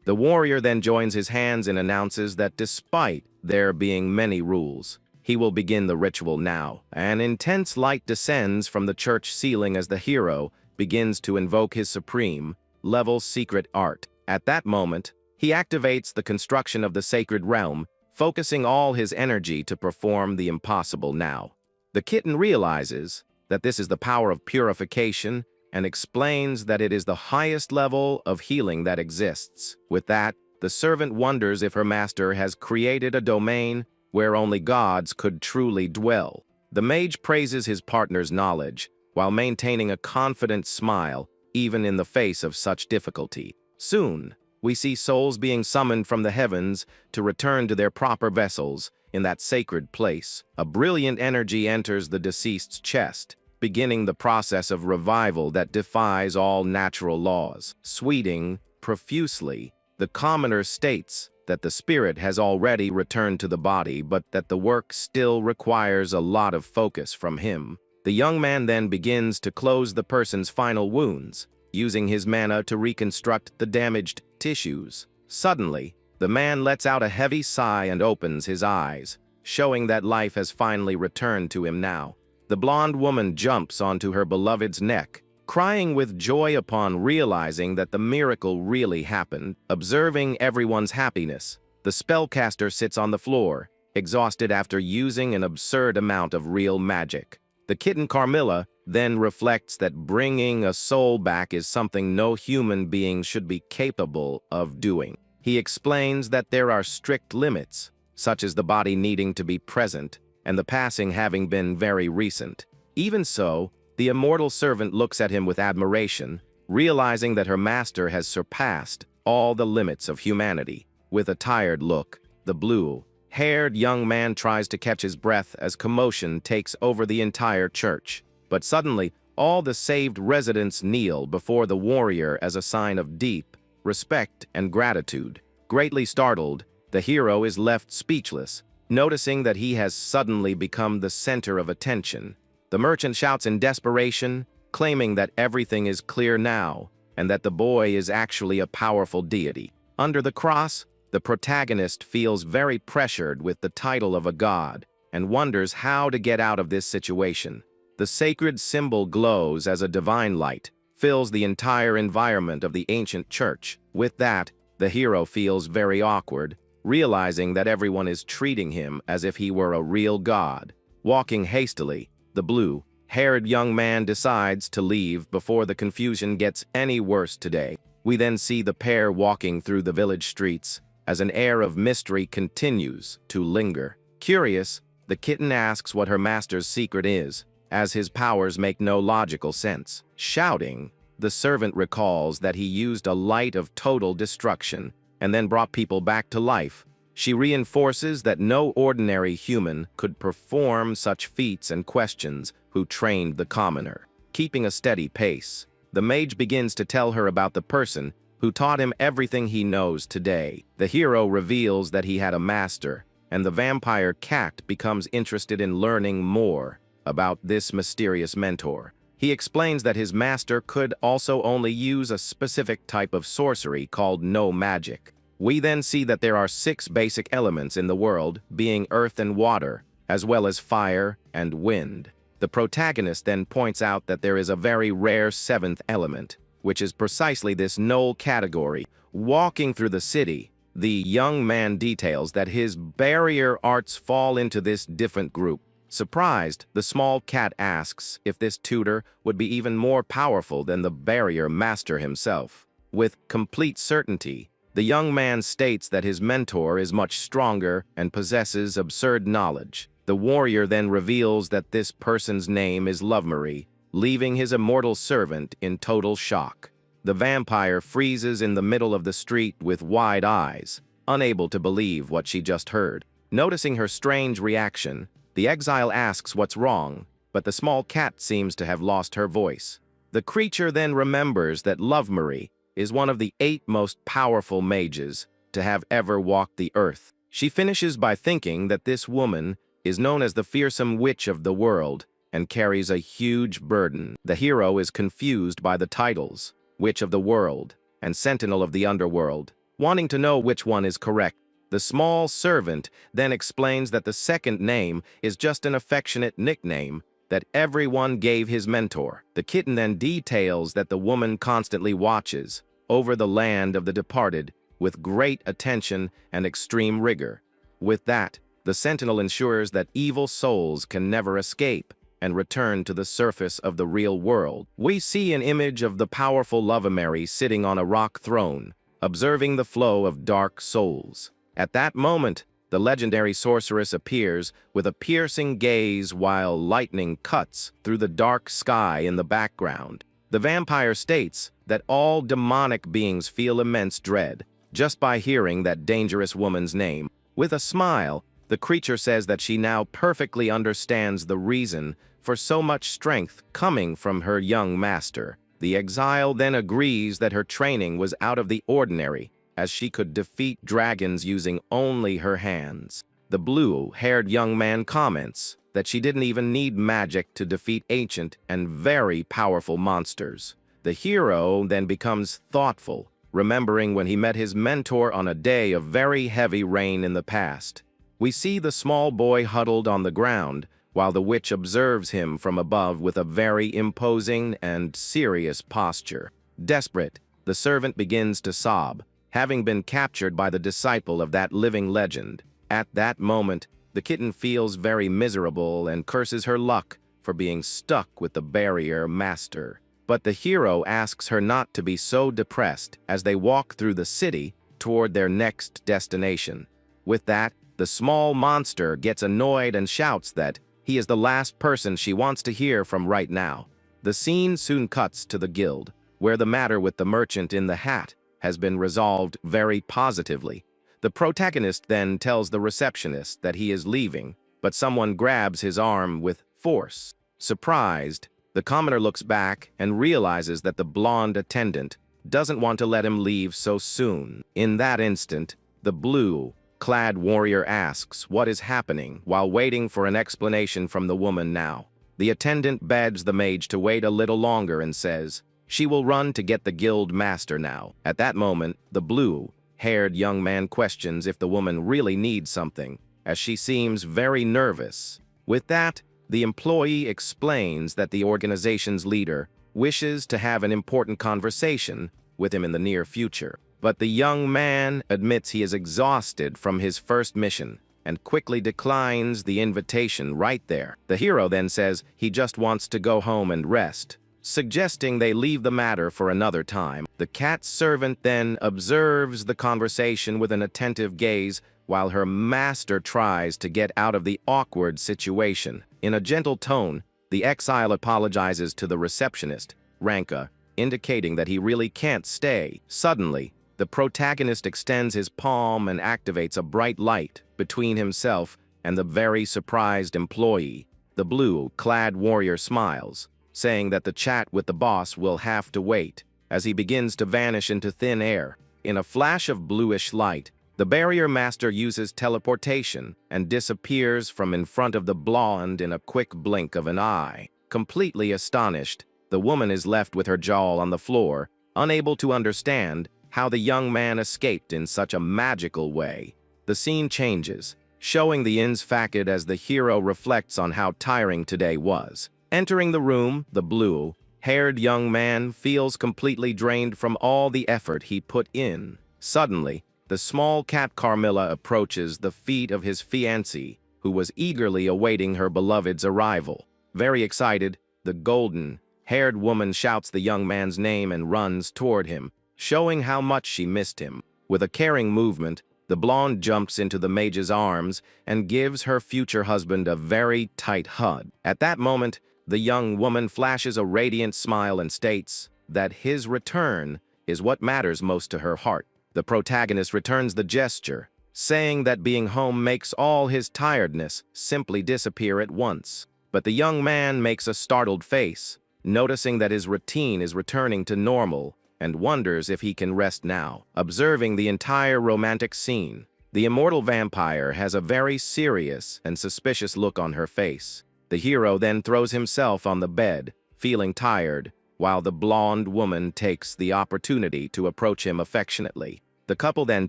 The warrior then joins his hands and announces that despite there being many rules, he will begin the ritual now. An intense light descends from the church ceiling as the hero begins to invoke his supreme level secret art. At that moment, he activates the construction of the sacred realm, focusing all his energy to perform the impossible now. The kitten realizes that this is the power of purification and explains that it is the highest level of healing that exists. With that, the servant wonders if her master has created a domain where only gods could truly dwell. The mage praises his partner's knowledge while maintaining a confident smile even in the face of such difficulty. Soon, we see souls being summoned from the heavens to return to their proper vessels in that sacred place. A brilliant energy enters the deceased's chest, beginning the process of revival that defies all natural laws. Sweeting profusely, the commoner states that the spirit has already returned to the body, but that the work still requires a lot of focus from him. The young man then begins to close the person's final wounds, using his mana to reconstruct the damaged tissues. Suddenly, the man lets out a heavy sigh and opens his eyes, showing that life has finally returned to him now. The blonde woman jumps onto her beloved's neck, crying with joy upon realizing that the miracle really happened. Observing everyone's happiness, the spellcaster sits on the floor, exhausted after using an absurd amount of real magic. The kitten Carmilla then reflects that bringing a soul back is something no human being should be capable of doing. He explains that there are strict limits, such as the body needing to be present and the passing having been very recent. Even so, the immortal servant looks at him with admiration, realizing that her master has surpassed all the limits of humanity. With a tired look, the blue-haired young man tries to catch his breath as commotion takes over the entire church. But suddenly, all the saved residents kneel before the warrior as a sign of deep respect and gratitude. Greatly startled, the hero is left speechless, noticing that he has suddenly become the center of attention. The merchant shouts in desperation, claiming that everything is clear now, and that the boy is actually a powerful deity. Under the cross, the protagonist feels very pressured with the title of a god, and wonders how to get out of this situation. The sacred symbol glows as a divine light, fills the entire environment of the ancient church. With that, the hero feels very awkward, realizing that everyone is treating him as if he were a real god. Walking hastily, the blue-haired young man decides to leave before the confusion gets any worse today. We then see the pair walking through the village streets as an air of mystery continues to linger. Curious, the kitten asks what her master's secret is, as his powers make no logical sense. Shouting, the servant recalls that he used a light of total destruction and then brought people back to life. She reinforces that no ordinary human could perform such feats and questions who trained the commoner. Keeping a steady pace, the mage begins to tell her about the person who taught him everything he knows today. The hero reveals that he had a master, and the vampire cat becomes interested in learning more about this mysterious mentor. He explains that his master could also only use a specific type of sorcery called no magic. We then see that there are 6 basic elements in the world, being earth and water, as well as fire and wind. The protagonist then points out that there is a very rare 7th element, which is precisely this null category. Walking through the city, the young man details that his barrier arts fall into this different group. Surprised, the small cat asks if this tutor would be even more powerful than the barrier master himself. With complete certainty, the young man states that his mentor is much stronger and possesses absurd knowledge. The warrior then reveals that this person's name is Lovemarie, leaving his immortal servant in total shock. The vampire freezes in the middle of the street with wide eyes, unable to believe what she just heard. Noticing her strange reaction, the exile asks what's wrong, but the small cat seems to have lost her voice. The creature then remembers that Lovemarie is one of the 8 most powerful mages, to have ever walked the earth. She finishes by thinking that this woman is known as the fearsome witch of the world and carries a huge burden. The hero is confused by the titles, Witch of the World and Sentinel of the Underworld, wanting to know which one is correct. The small servant then explains that the second name is just an affectionate nickname that everyone gave his mentor. The kitten then details that the woman constantly watches over the land of the departed with great attention and extreme rigor. With that, the sentinel ensures that evil souls can never escape and return to the surface of the real world. We see an image of the powerful Lovamary sitting on a rock throne, observing the flow of dark souls. At that moment, the legendary sorceress appears with a piercing gaze while lightning cuts through the dark sky in the background. The vampire states that all demonic beings feel immense dread just by hearing that dangerous woman's name. With a smile, the creature says that she now perfectly understands the reason for so much strength coming from her young master. The exile then agrees that her training was out of the ordinary, as she could defeat dragons using only her hands. The blue-haired young man comments that she didn't even need magic to defeat ancient and very powerful monsters. The hero then becomes thoughtful, remembering when he met his mentor on a day of very heavy rain in the past. We see the small boy huddled on the ground, while the witch observes him from above with a very imposing and serious posture. Desperate, the servant begins to sob, having been captured by the disciple of that living legend. At that moment, the kitten feels very miserable and curses her luck for being stuck with the barrier master. But the hero asks her not to be so depressed as they walk through the city toward their next destination. With that, the small monster gets annoyed and shouts that he is the last person she wants to hear from right now. The scene soon cuts to the guild, where the matter with the merchant in the hat has been resolved very positively. The protagonist then tells the receptionist that he is leaving, but someone grabs his arm with force. Surprised, the commoner looks back and realizes that the blonde attendant doesn't want to let him leave so soon. In that instant, the blue-clad warrior asks what is happening while waiting for an explanation from the woman now. The attendant begs the mage to wait a little longer and says she will run to get the guild master now. At that moment, the blue-haired young man questions if the woman really needs something, as she seems very nervous. With that, the employee explains that the organization's leader wishes to have an important conversation with him in the near future. But the young man admits he is exhausted from his first mission and quickly declines the invitation right there. The hero then says he just wants to go home and rest, suggesting they leave the matter for another time. The cat servant then observes the conversation with an attentive gaze while her master tries to get out of the awkward situation. In a gentle tone, the exile apologizes to the receptionist, Ranka, indicating that he really can't stay. Suddenly, the protagonist extends his palm and activates a bright light between himself and the very surprised employee. The blue-clad warrior smiles, saying that the chat with the boss will have to wait, as he begins to vanish into thin air. In a flash of bluish light, the barrier master uses teleportation and disappears from in front of the blonde in a quick blink of an eye. Completely astonished, the woman is left with her jaw on the floor, unable to understand how the young man escaped in such a magical way. The scene changes, showing the ins facade as the hero reflects on how tiring today was. Entering the room, the blue-haired young man feels completely drained from all the effort he put in. Suddenly, the small cat Carmilla approaches the feet of his fiancée, who was eagerly awaiting her beloved's arrival. Very excited, the golden-haired woman shouts the young man's name and runs toward him, showing how much she missed him. With a caring movement, the blonde jumps into the mage's arms and gives her future husband a very tight hug. At that moment, the young woman flashes a radiant smile and states that his return is what matters most to her heart. The protagonist returns the gesture, saying that being home makes all his tiredness simply disappear at once. But the young man makes a startled face, noticing that his routine is returning to normal and wonders if he can rest now. Observing the entire romantic scene, the immortal vampire has a very serious and suspicious look on her face. The hero then throws himself on the bed, feeling tired, while the blonde woman takes the opportunity to approach him affectionately. The couple then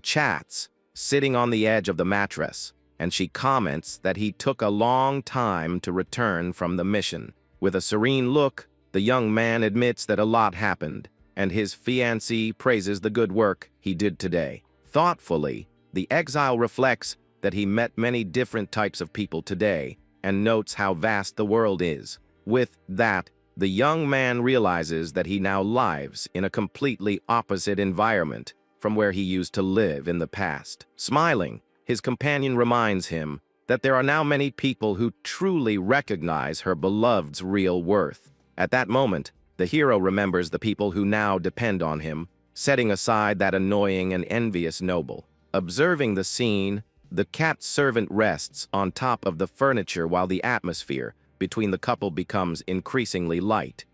chats, sitting on the edge of the mattress, and she comments that he took a long time to return from the mission. With a serene look, the young man admits that a lot happened, and his fiancée praises the good work he did today. Thoughtfully, the exile reflects that he met many different types of people today, and notes how vast the world is. With that, the young man realizes that he now lives in a completely opposite environment from where he used to live in the past. Smiling, his companion reminds him that there are now many people who truly recognize her beloved's real worth. At that moment, the hero remembers the people who now depend on him, setting aside that annoying and envious noble. Observing the scene, the cat servant rests on top of the furniture while the atmosphere between the couple becomes increasingly light.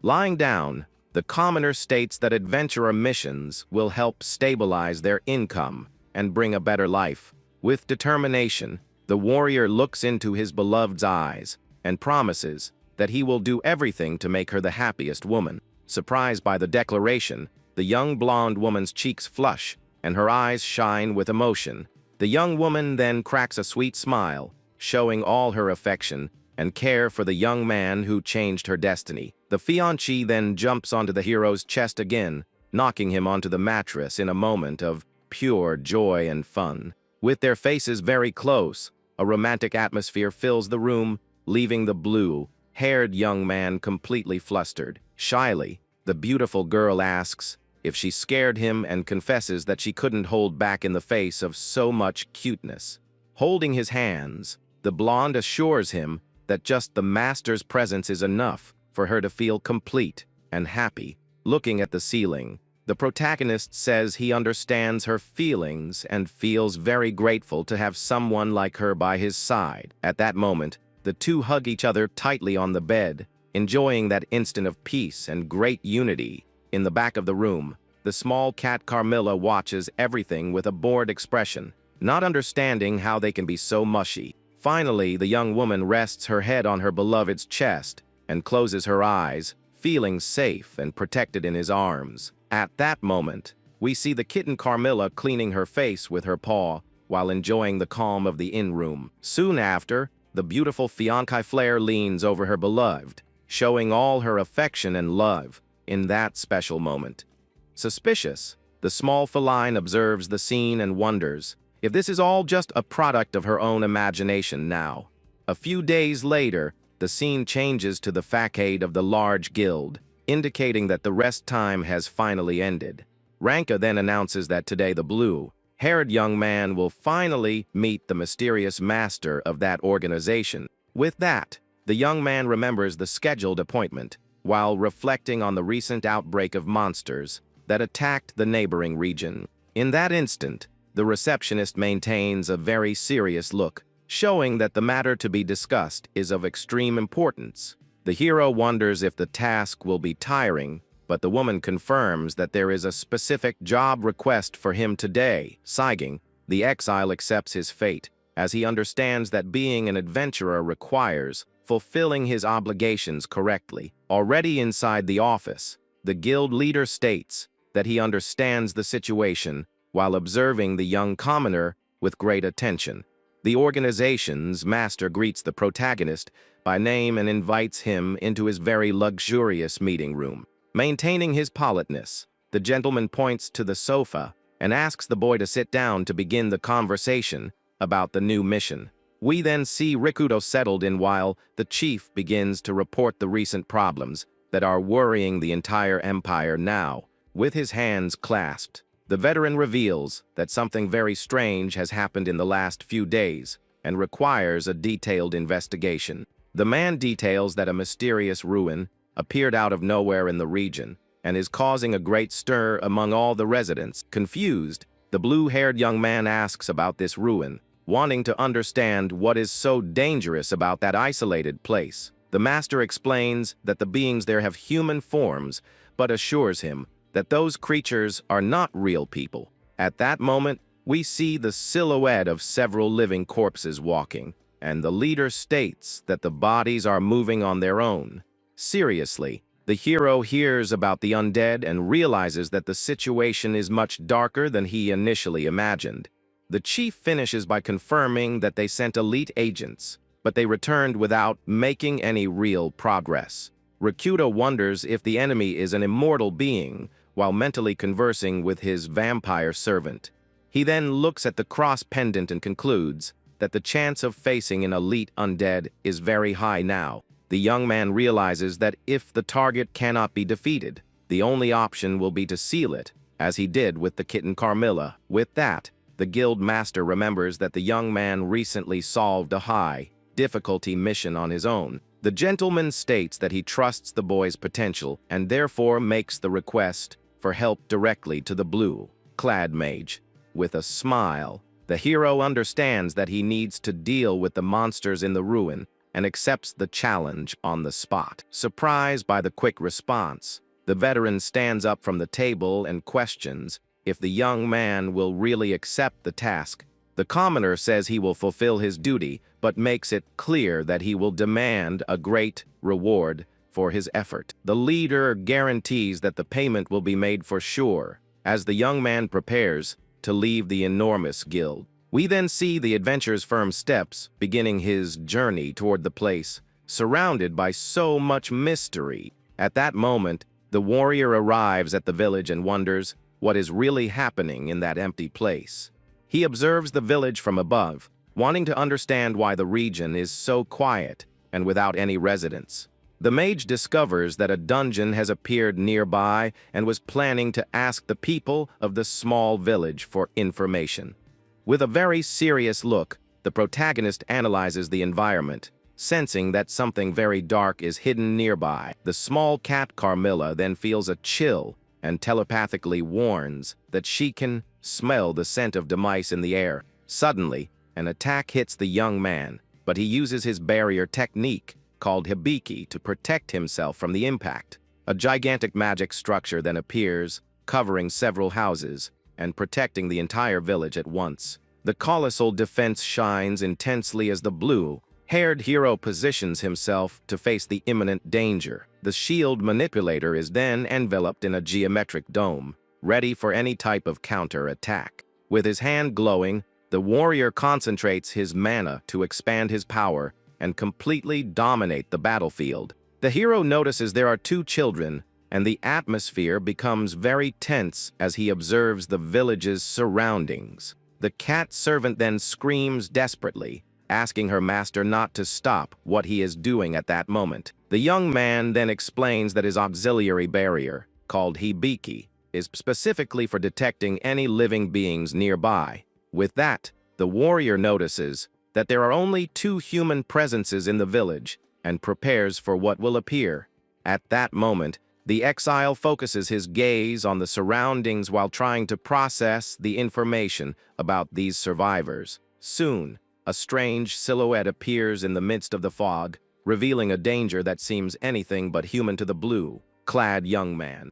Lying down, the commoner states that adventurer missions will help stabilize their income and bring a better life. With determination, the warrior looks into his beloved's eyes and promises that he will do everything to make her the happiest woman. Surprised by the declaration, the young blonde woman's cheeks flush and her eyes shine with emotion. The young woman then cracks a sweet smile, showing all her affection and care for the young man who changed her destiny. The fiancée then jumps onto the hero's chest again, knocking him onto the mattress in a moment of pure joy and fun. With their faces very close, a romantic atmosphere fills the room, leaving the blue-haired young man completely flustered. Shyly, the beautiful girl asks if she scared him and confesses that she couldn't hold back in the face of so much cuteness. Holding his hands, the blonde assures him that just the master's presence is enough for her to feel complete and happy. Looking at the ceiling, the protagonist says he understands her feelings and feels very grateful to have someone like her by his side. At that moment, the two hug each other tightly on the bed, enjoying that instant of peace and great unity. In the back of the room, the small cat Carmilla watches everything with a bored expression, not understanding how they can be so mushy. Finally, the young woman rests her head on her beloved's chest and closes her eyes, feeling safe and protected in his arms. At that moment, we see the kitten Carmilla cleaning her face with her paw while enjoying the calm of the inn-room. Soon after, the beautiful fiancée Flare leans over her beloved, showing all her affection and love in that special moment. Suspicious, the small feline observes the scene and wonders if this is all just a product of her own imagination now. A few days later, the scene changes to the facade of the large guild, indicating that the rest time has finally ended. Ranka then announces that today the blue-haired young man will finally meet the mysterious master of that organization. With that, the young man remembers the scheduled appointment, while reflecting on the recent outbreak of monsters that attacked the neighboring region. In that instant, the receptionist maintains a very serious look, showing that the matter to be discussed is of extreme importance. The hero wonders if the task will be tiring, but the woman confirms that there is a specific job request for him today. Sighing, the exile accepts his fate, as he understands that being an adventurer requires fulfilling his obligations correctly. Already inside the office, the guild leader states that he understands the situation while observing the young commoner with great attention. The organization's master greets the protagonist by name and invites him into his very luxurious meeting room. Maintaining his politeness, the gentleman points to the sofa and asks the boy to sit down to begin the conversation about the new mission. We then see Rikudo settled in while the chief begins to report the recent problems that are worrying the entire empire now. With his hands clasped, the veteran reveals that something very strange has happened in the last few days and requires a detailed investigation. The man details that a mysterious ruin appeared out of nowhere in the region and is causing a great stir among all the residents. Confused, the blue-haired young man asks about this ruin, wanting to understand what is so dangerous about that isolated place. The master explains that the beings there have human forms, but assures him that those creatures are not real people. At that moment, we see the silhouette of several living corpses walking, and the leader states that the bodies are moving on their own. Seriously, the hero hears about the undead and realizes that the situation is much darker than he initially imagined. The chief finishes by confirming that they sent elite agents, but they returned without making any real progress. Rakuto wonders if the enemy is an immortal being, while mentally conversing with his vampire servant. He then looks at the cross pendant and concludes that the chance of facing an elite undead is very high now. The young man realizes that if the target cannot be defeated, the only option will be to seal it, as he did with the kitten Carmilla. With that, the guild master remembers that the young man recently solved a high-difficulty mission on his own. The gentleman states that he trusts the boy's potential and therefore makes the request for help directly to the blue-clad mage. With a smile, the hero understands that he needs to deal with the monsters in the ruin and accepts the challenge on the spot. Surprised by the quick response, the veteran stands up from the table and questions if the young man will really accept the task. The commoner says he will fulfill his duty, but makes it clear that he will demand a great reward for his effort. The leader guarantees that the payment will be made for sure, as the young man prepares to leave the enormous guild. We then see the adventurer's firm steps beginning his journey toward the place, surrounded by so much mystery. At that moment, the warrior arrives at the village and wonders what is really happening in that empty place. He observes the village from above, wanting to understand why the region is so quiet and without any residents. The mage discovers that a dungeon has appeared nearby and was planning to ask the people of the small village for information. With a very serious look, the protagonist analyzes the environment, sensing that something very dark is hidden nearby. The small cat Carmilla then feels a chill and telepathically warns that she can smell the scent of demice in the air. Suddenly, an attack hits the young man, but he uses his barrier technique, called Hibiki, to protect himself from the impact. A gigantic magic structure then appears, covering several houses and protecting the entire village at once. The colossal defense shines intensely as the blue-haired hero positions himself to face the imminent danger. The shield manipulator is then enveloped in a geometric dome, ready for any type of counter-attack. With his hand glowing, the warrior concentrates his mana to expand his power and completely dominate the battlefield. The hero notices there are two children, and the atmosphere becomes very tense as he observes the village's surroundings. The cat servant then screams desperately, asking her master not to stop what he is doing at that moment. The young man then explains that his auxiliary barrier, called Hibiki, is specifically for detecting any living beings nearby. With that, the warrior notices that there are only two human presences in the village and prepares for what will appear. At that moment, the exile focuses his gaze on the surroundings while trying to process the information about these survivors. Soon, a strange silhouette appears in the midst of the fog, revealing a danger that seems anything but human to the blue-clad young man.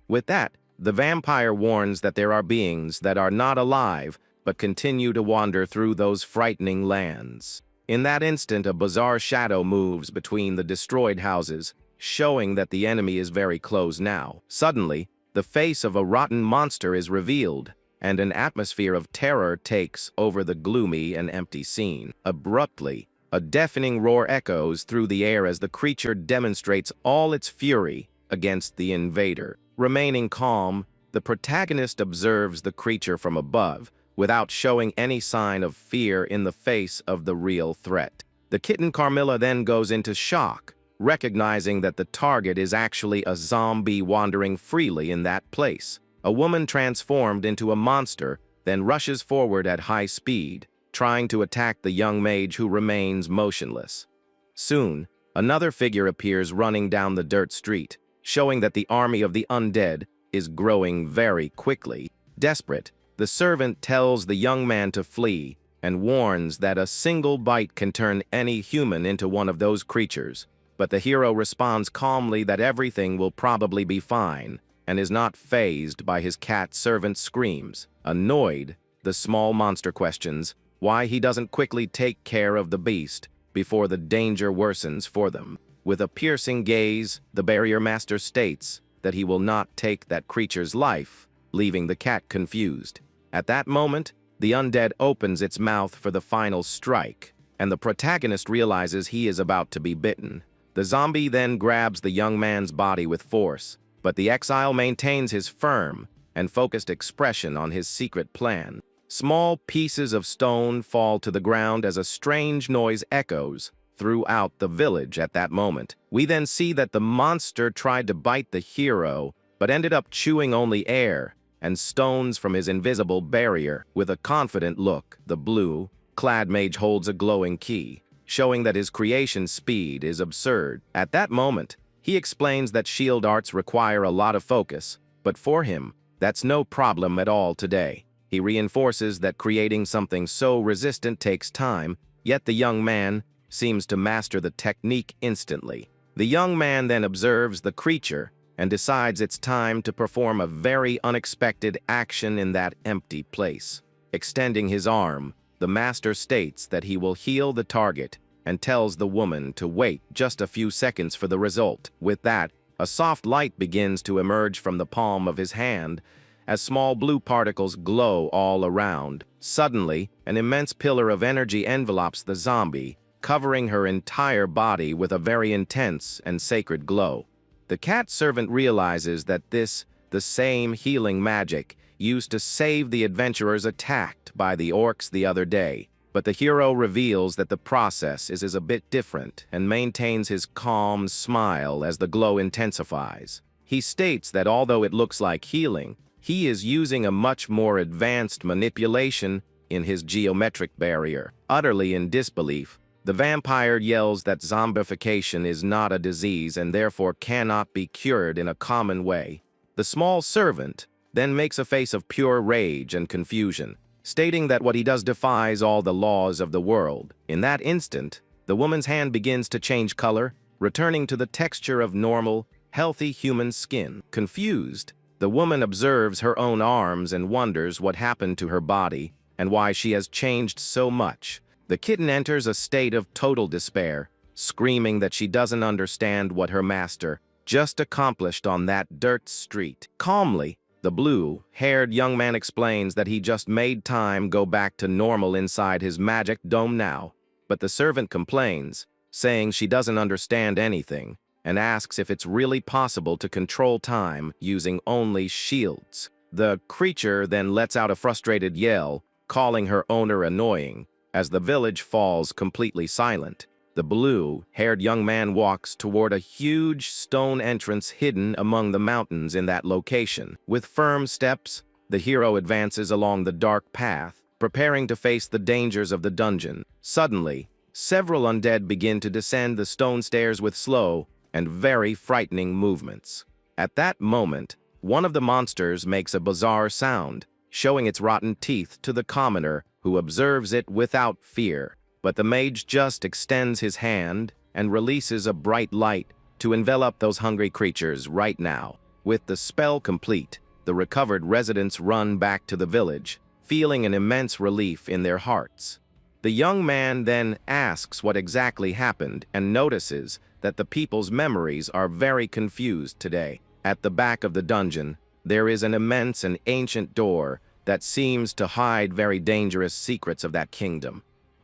With that, the vampire warns that there are beings that are not alive but continue to wander through those frightening lands. In that instant, a bizarre shadow moves between the destroyed houses, showing that the enemy is very close now. Suddenly, the face of a rotten monster is revealed, and an atmosphere of terror takes over the gloomy and empty scene. Abruptly, a deafening roar echoes through the air as the creature demonstrates all its fury against the invader. Remaining calm, the protagonist observes the creature from above, without showing any sign of fear in the face of the real threat. The kitten Carmilla then goes into shock, recognizing that the target is actually a zombie wandering freely in that place. A woman transformed into a monster then rushes forward at high speed, trying to attack the young mage who remains motionless. Soon, another figure appears running down the dirt street, showing that the army of the undead is growing very quickly. Desperate, the servant tells the young man to flee and warns that a single bite can turn any human into one of those creatures. But the hero responds calmly that everything will probably be fine, and is not fazed by his cat servant's screams. Annoyed, the small monster questions why he doesn't quickly take care of the beast before the danger worsens for them. With a piercing gaze, the barrier master states that he will not take that creature's life, leaving the cat confused. At that moment, the undead opens its mouth for the final strike, and the protagonist realizes he is about to be bitten. The zombie then grabs the young man's body with force, but the exile maintains his firm and focused expression on his secret plan. Small pieces of stone fall to the ground as a strange noise echoes throughout the village at that moment. We then see that the monster tried to bite the hero, but ended up chewing only air and stones from his invisible barrier. With a confident look, the blue-clad mage holds a glowing key, showing that his creation speed is absurd. At that moment, he explains that shield arts require a lot of focus, but for him, that's no problem at all today. He reinforces that creating something so resistant takes time, yet the young man seems to master the technique instantly. The young man then observes the creature and decides it's time to perform a very unexpected action in that empty place. Extending his arm, the master states that he will heal the target and tells the woman to wait just a few seconds for the result. With that, a soft light begins to emerge from the palm of his hand as small blue particles glow all around. Suddenly, an immense pillar of energy envelops the zombie, covering her entire body with a very intense and sacred glow. The cat servant realizes that the same healing magic used to save the adventurers attacked by the orcs the other day. But the hero reveals that the process is a bit different and maintains his calm smile as the glow intensifies. He states that although it looks like healing, he is using a much more advanced manipulation in his geometric barrier. Utterly in disbelief, the vampire yells that zombification is not a disease and therefore cannot be cured in a common way. The small servant then makes a face of pure rage and confusion, stating that what he does defies all the laws of the world. In that instant, the woman's hand begins to change color, returning to the texture of normal, healthy human skin. Confused, the woman observes her own arms and wonders what happened to her body and why she has changed so much. The kitten enters a state of total despair, screaming that she doesn't understand what her master just accomplished on that dirt street. Calmly, the blue-haired young man explains that he just made time go back to normal inside his magic dome now. But the servant complains, saying she doesn't understand anything, and asks if it's really possible to control time using only shields. The creature then lets out a frustrated yell, calling her owner annoying, as the village falls completely silent. The blue-haired young man walks toward a huge stone entrance hidden among the mountains in that location. With firm steps, the hero advances along the dark path, preparing to face the dangers of the dungeon. Suddenly, several undead begin to descend the stone stairs with slow and very frightening movements. At that moment, one of the monsters makes a bizarre sound, showing its rotten teeth to the commoner, who observes it without fear. But the mage just extends his hand and releases a bright light to envelop those hungry creatures right now. With the spell complete, the recovered residents run back to the village, feeling an immense relief in their hearts. The young man then asks what exactly happened and notices that the people's memories are very confused today. At the back of the dungeon, there is an immense and ancient door that seems to hide very dangerous secrets of that kingdom.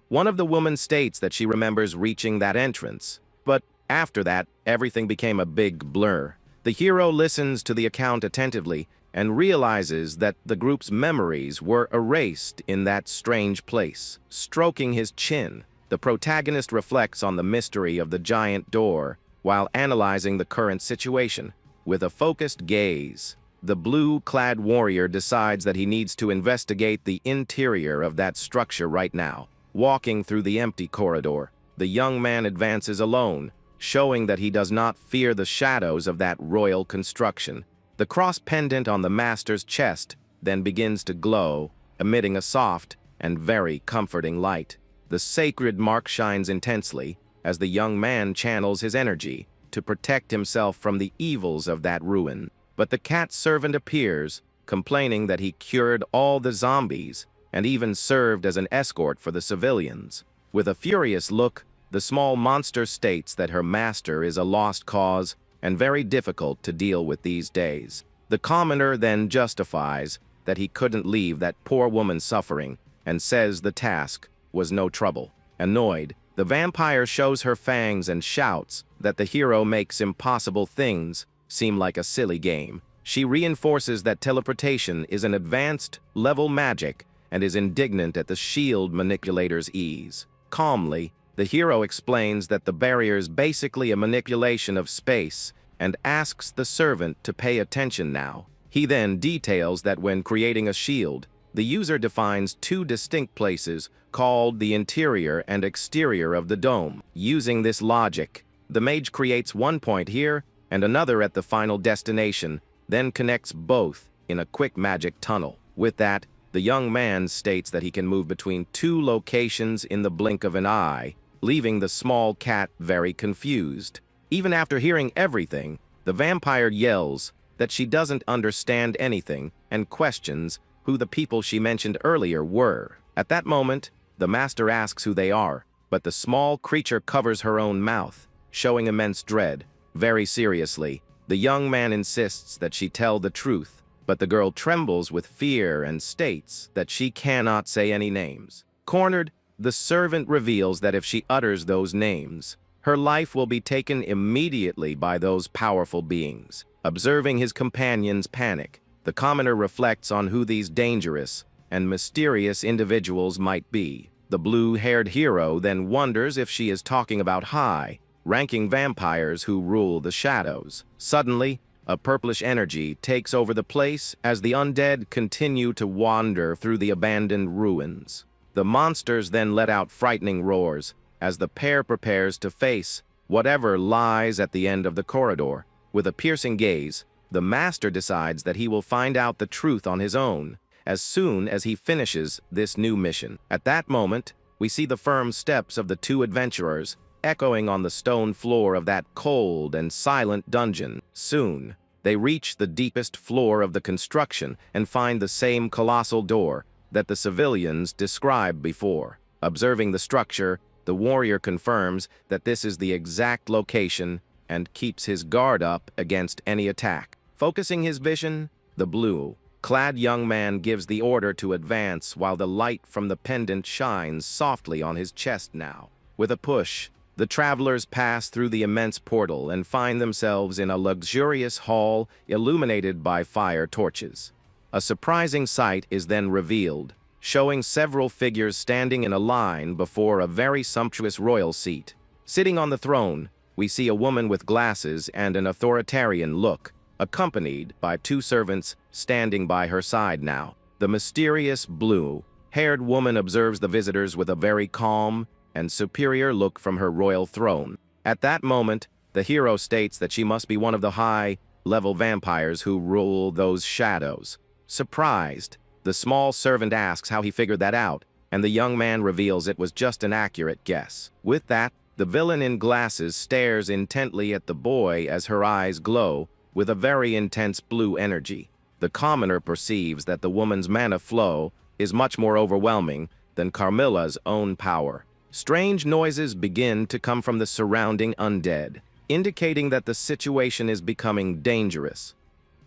One of the women states that she remembers reaching that entrance, but after that, everything became a big blur. The hero listens to the account attentively and realizes that the group's memories were erased in that strange place. Stroking his chin, the protagonist reflects on the mystery of the giant door while analyzing the current situation. With a focused gaze, the blue-clad warrior decides that he needs to investigate the interior of that structure right now. Walking through the empty corridor, the young man advances alone, showing that he does not fear the shadows of that royal construction. The cross pendant on the master's chest then begins to glow, emitting a soft and very comforting light. The sacred mark shines intensely as the young man channels his energy to protect himself from the evils of that ruin. But the cat servant appears, complaining that he cured all the zombies and even served as an escort for the civilians. With a furious look, the small monster states that her master is a lost cause and very difficult to deal with these days. The commoner then justifies that he couldn't leave that poor woman suffering and says the task was no trouble. Annoyed, the vampire shows her fangs and shouts that the hero makes impossible things seem like a silly game. She reinforces that teleportation is an advanced level magic and is indignant at the shield manipulator's ease. Calmly, the hero explains that the barrier is basically a manipulation of space and asks the servant to pay attention now. He then details that when creating a shield, the user defines two distinct places called the interior and exterior of the dome. Using this logic, the mage creates one point here and another at the final destination, then connects both in a quick magic tunnel. With that, the young man states that he can move between two locations in the blink of an eye, leaving the small cat very confused. Even after hearing everything, the vampire yells that she doesn't understand anything and questions who the people she mentioned earlier were. At that moment, the master asks who they are, but the small creature covers her own mouth, showing immense dread. Very seriously, the young man insists that she tell the truth, but the girl trembles with fear and states that she cannot say any names. Cornered, the servant reveals that if she utters those names, her life will be taken immediately by those powerful beings. Observing his companion's panic, the commoner reflects on who these dangerous and mysterious individuals might be. The blue-haired hero then wonders if she is talking about high-ranking vampires who rule the shadows. Suddenly, a purplish energy takes over the place as the undead continue to wander through the abandoned ruins. The monsters then let out frightening roars as the pair prepares to face whatever lies at the end of the corridor. With a piercing gaze, the master decides that he will find out the truth on his own as soon as he finishes this new mission. At that moment, we see the firm steps of the two adventurers echoing on the stone floor of that cold and silent dungeon. Soon, they reach the deepest floor of the construction and find the same colossal door that the civilians described before. Observing the structure, the warrior confirms that this is the exact location and keeps his guard up against any attack. Focusing his vision, the blue-clad young man gives the order to advance while the light from the pendant shines softly on his chest now. With a push, the travelers pass through the immense portal and find themselves in a luxurious hall illuminated by fire torches. A surprising sight is then revealed, showing several figures standing in a line before a very sumptuous royal seat. Sitting on the throne, we see a woman with glasses and an authoritarian look, accompanied by two servants standing by her side now. The mysterious blue-haired woman observes the visitors with a very calm and superior look from her royal throne. At that moment, the hero states that she must be one of the high-level vampires who rule those shadows. Surprised, the small servant asks how he figured that out, and the young man reveals it was just an accurate guess. With that, the villain in glasses stares intently at the boy as her eyes glow with a very intense blue energy. The commoner perceives that the woman's mana flow is much more overwhelming than Carmilla's own power. Strange noises begin to come from the surrounding undead, indicating that the situation is becoming dangerous.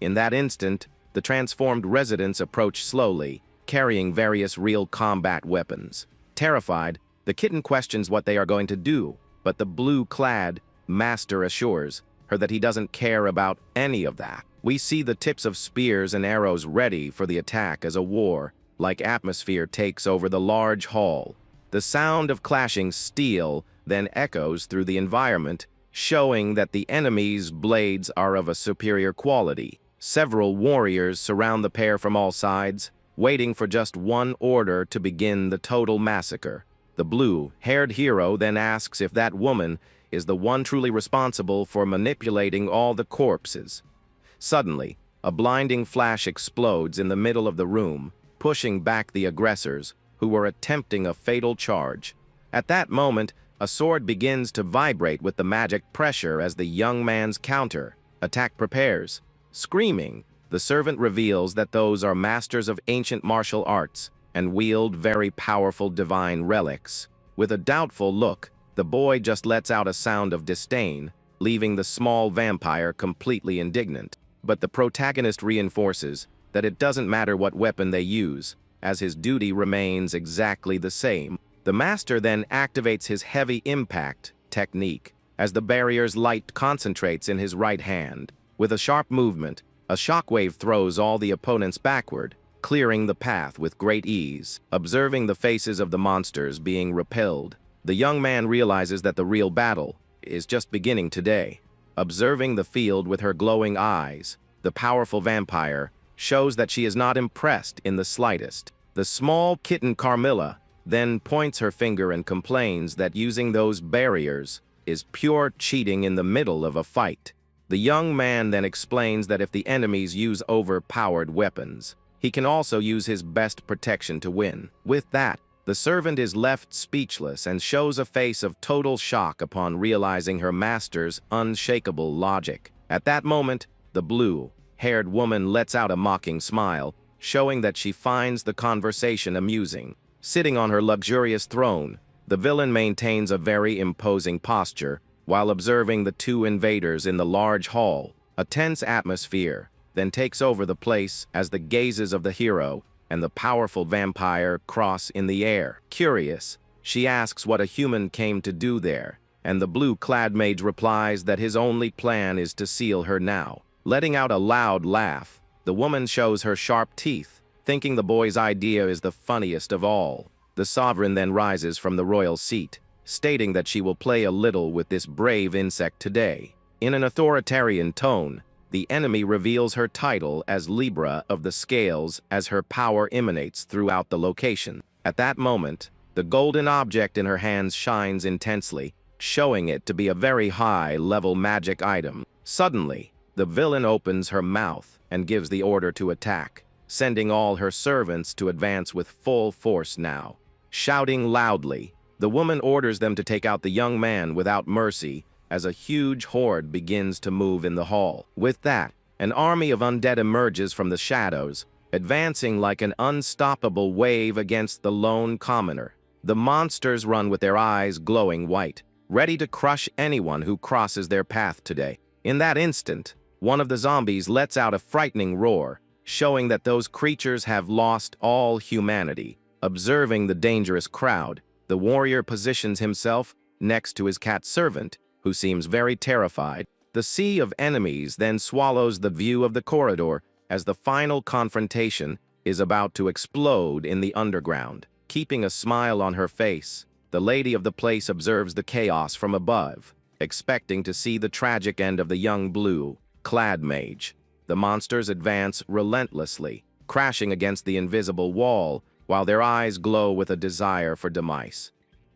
In that instant, the transformed residents approach slowly, carrying various real combat weapons. Terrified, the kitten questions what they are going to do, but the blue-clad master assures her that he doesn't care about any of that. We see the tips of spears and arrows ready for the attack as a war-like atmosphere takes over the large hall. The sound of clashing steel then echoes through the environment, showing that the enemy's blades are of a superior quality. Several warriors surround the pair from all sides, waiting for just one order to begin the total massacre. The blue-haired hero then asks if that woman is the one truly responsible for manipulating all the corpses. Suddenly, a blinding flash explodes in the middle of the room, pushing back the aggressors, who were attempting a fatal charge. At that moment, a sword begins to vibrate with the magic pressure as the young man's counter-attack prepares. Screaming, the servant reveals that those are masters of ancient martial arts and wield very powerful divine relics. With a doubtful look, the boy just lets out a sound of disdain, leaving the small vampire completely indignant. But the protagonist reinforces that it doesn't matter what weapon they use, as his duty remains exactly the same. The master then activates his heavy impact technique, as the barrier's light concentrates in his right hand. With a sharp movement, a shockwave throws all the opponents backward, clearing the path with great ease. Observing the faces of the monsters being repelled, the young man realizes that the real battle is just beginning today. Observing the field with her glowing eyes, the powerful vampire shows that she is not impressed in the slightest. The small kitten Carmilla then points her finger and complains that using those barriers is pure cheating in the middle of a fight. The young man then explains that if the enemies use overpowered weapons, he can also use his best protection to win. With that, the servant is left speechless and shows a face of total shock upon realizing her master's unshakable logic. At that moment, the blue-haired woman lets out a mocking smile, showing that she finds the conversation amusing. Sitting on her luxurious throne, the villain maintains a very imposing posture while observing the two invaders in the large hall. A tense atmosphere then takes over the place as the gazes of the hero and the powerful vampire cross in the air. Curious, she asks what a human came to do there, and the blue-clad mage replies that his only plan is to seal her now. Letting out a loud laugh, the woman shows her sharp teeth, thinking the boy's idea is the funniest of all. The sovereign then rises from the royal seat, stating that she will play a little with this brave insect today. In an authoritarian tone, the enemy reveals her title as Libra of the Scales as her power emanates throughout the location. At that moment, the golden object in her hands shines intensely, showing it to be a very high-level magic item. Suddenly, the villain opens her mouth and gives the order to attack, sending all her servants to advance with full force now. Shouting loudly, the woman orders them to take out the young man without mercy as a huge horde begins to move in the hall. With that, an army of undead emerges from the shadows, advancing like an unstoppable wave against the lone commoner. The monsters run with their eyes glowing white, ready to crush anyone who crosses their path today. In that instant, one of the zombies lets out a frightening roar, showing that those creatures have lost all humanity. Observing the dangerous crowd, the warrior positions himself next to his cat servant, who seems very terrified. The sea of enemies then swallows the view of the corridor as the final confrontation is about to explode in the underground. Keeping a smile on her face, the lady of the place observes the chaos from above, expecting to see the tragic end of the young blue-clad mage. The monsters advance relentlessly, crashing against the invisible wall, while their eyes glow with a desire for demise.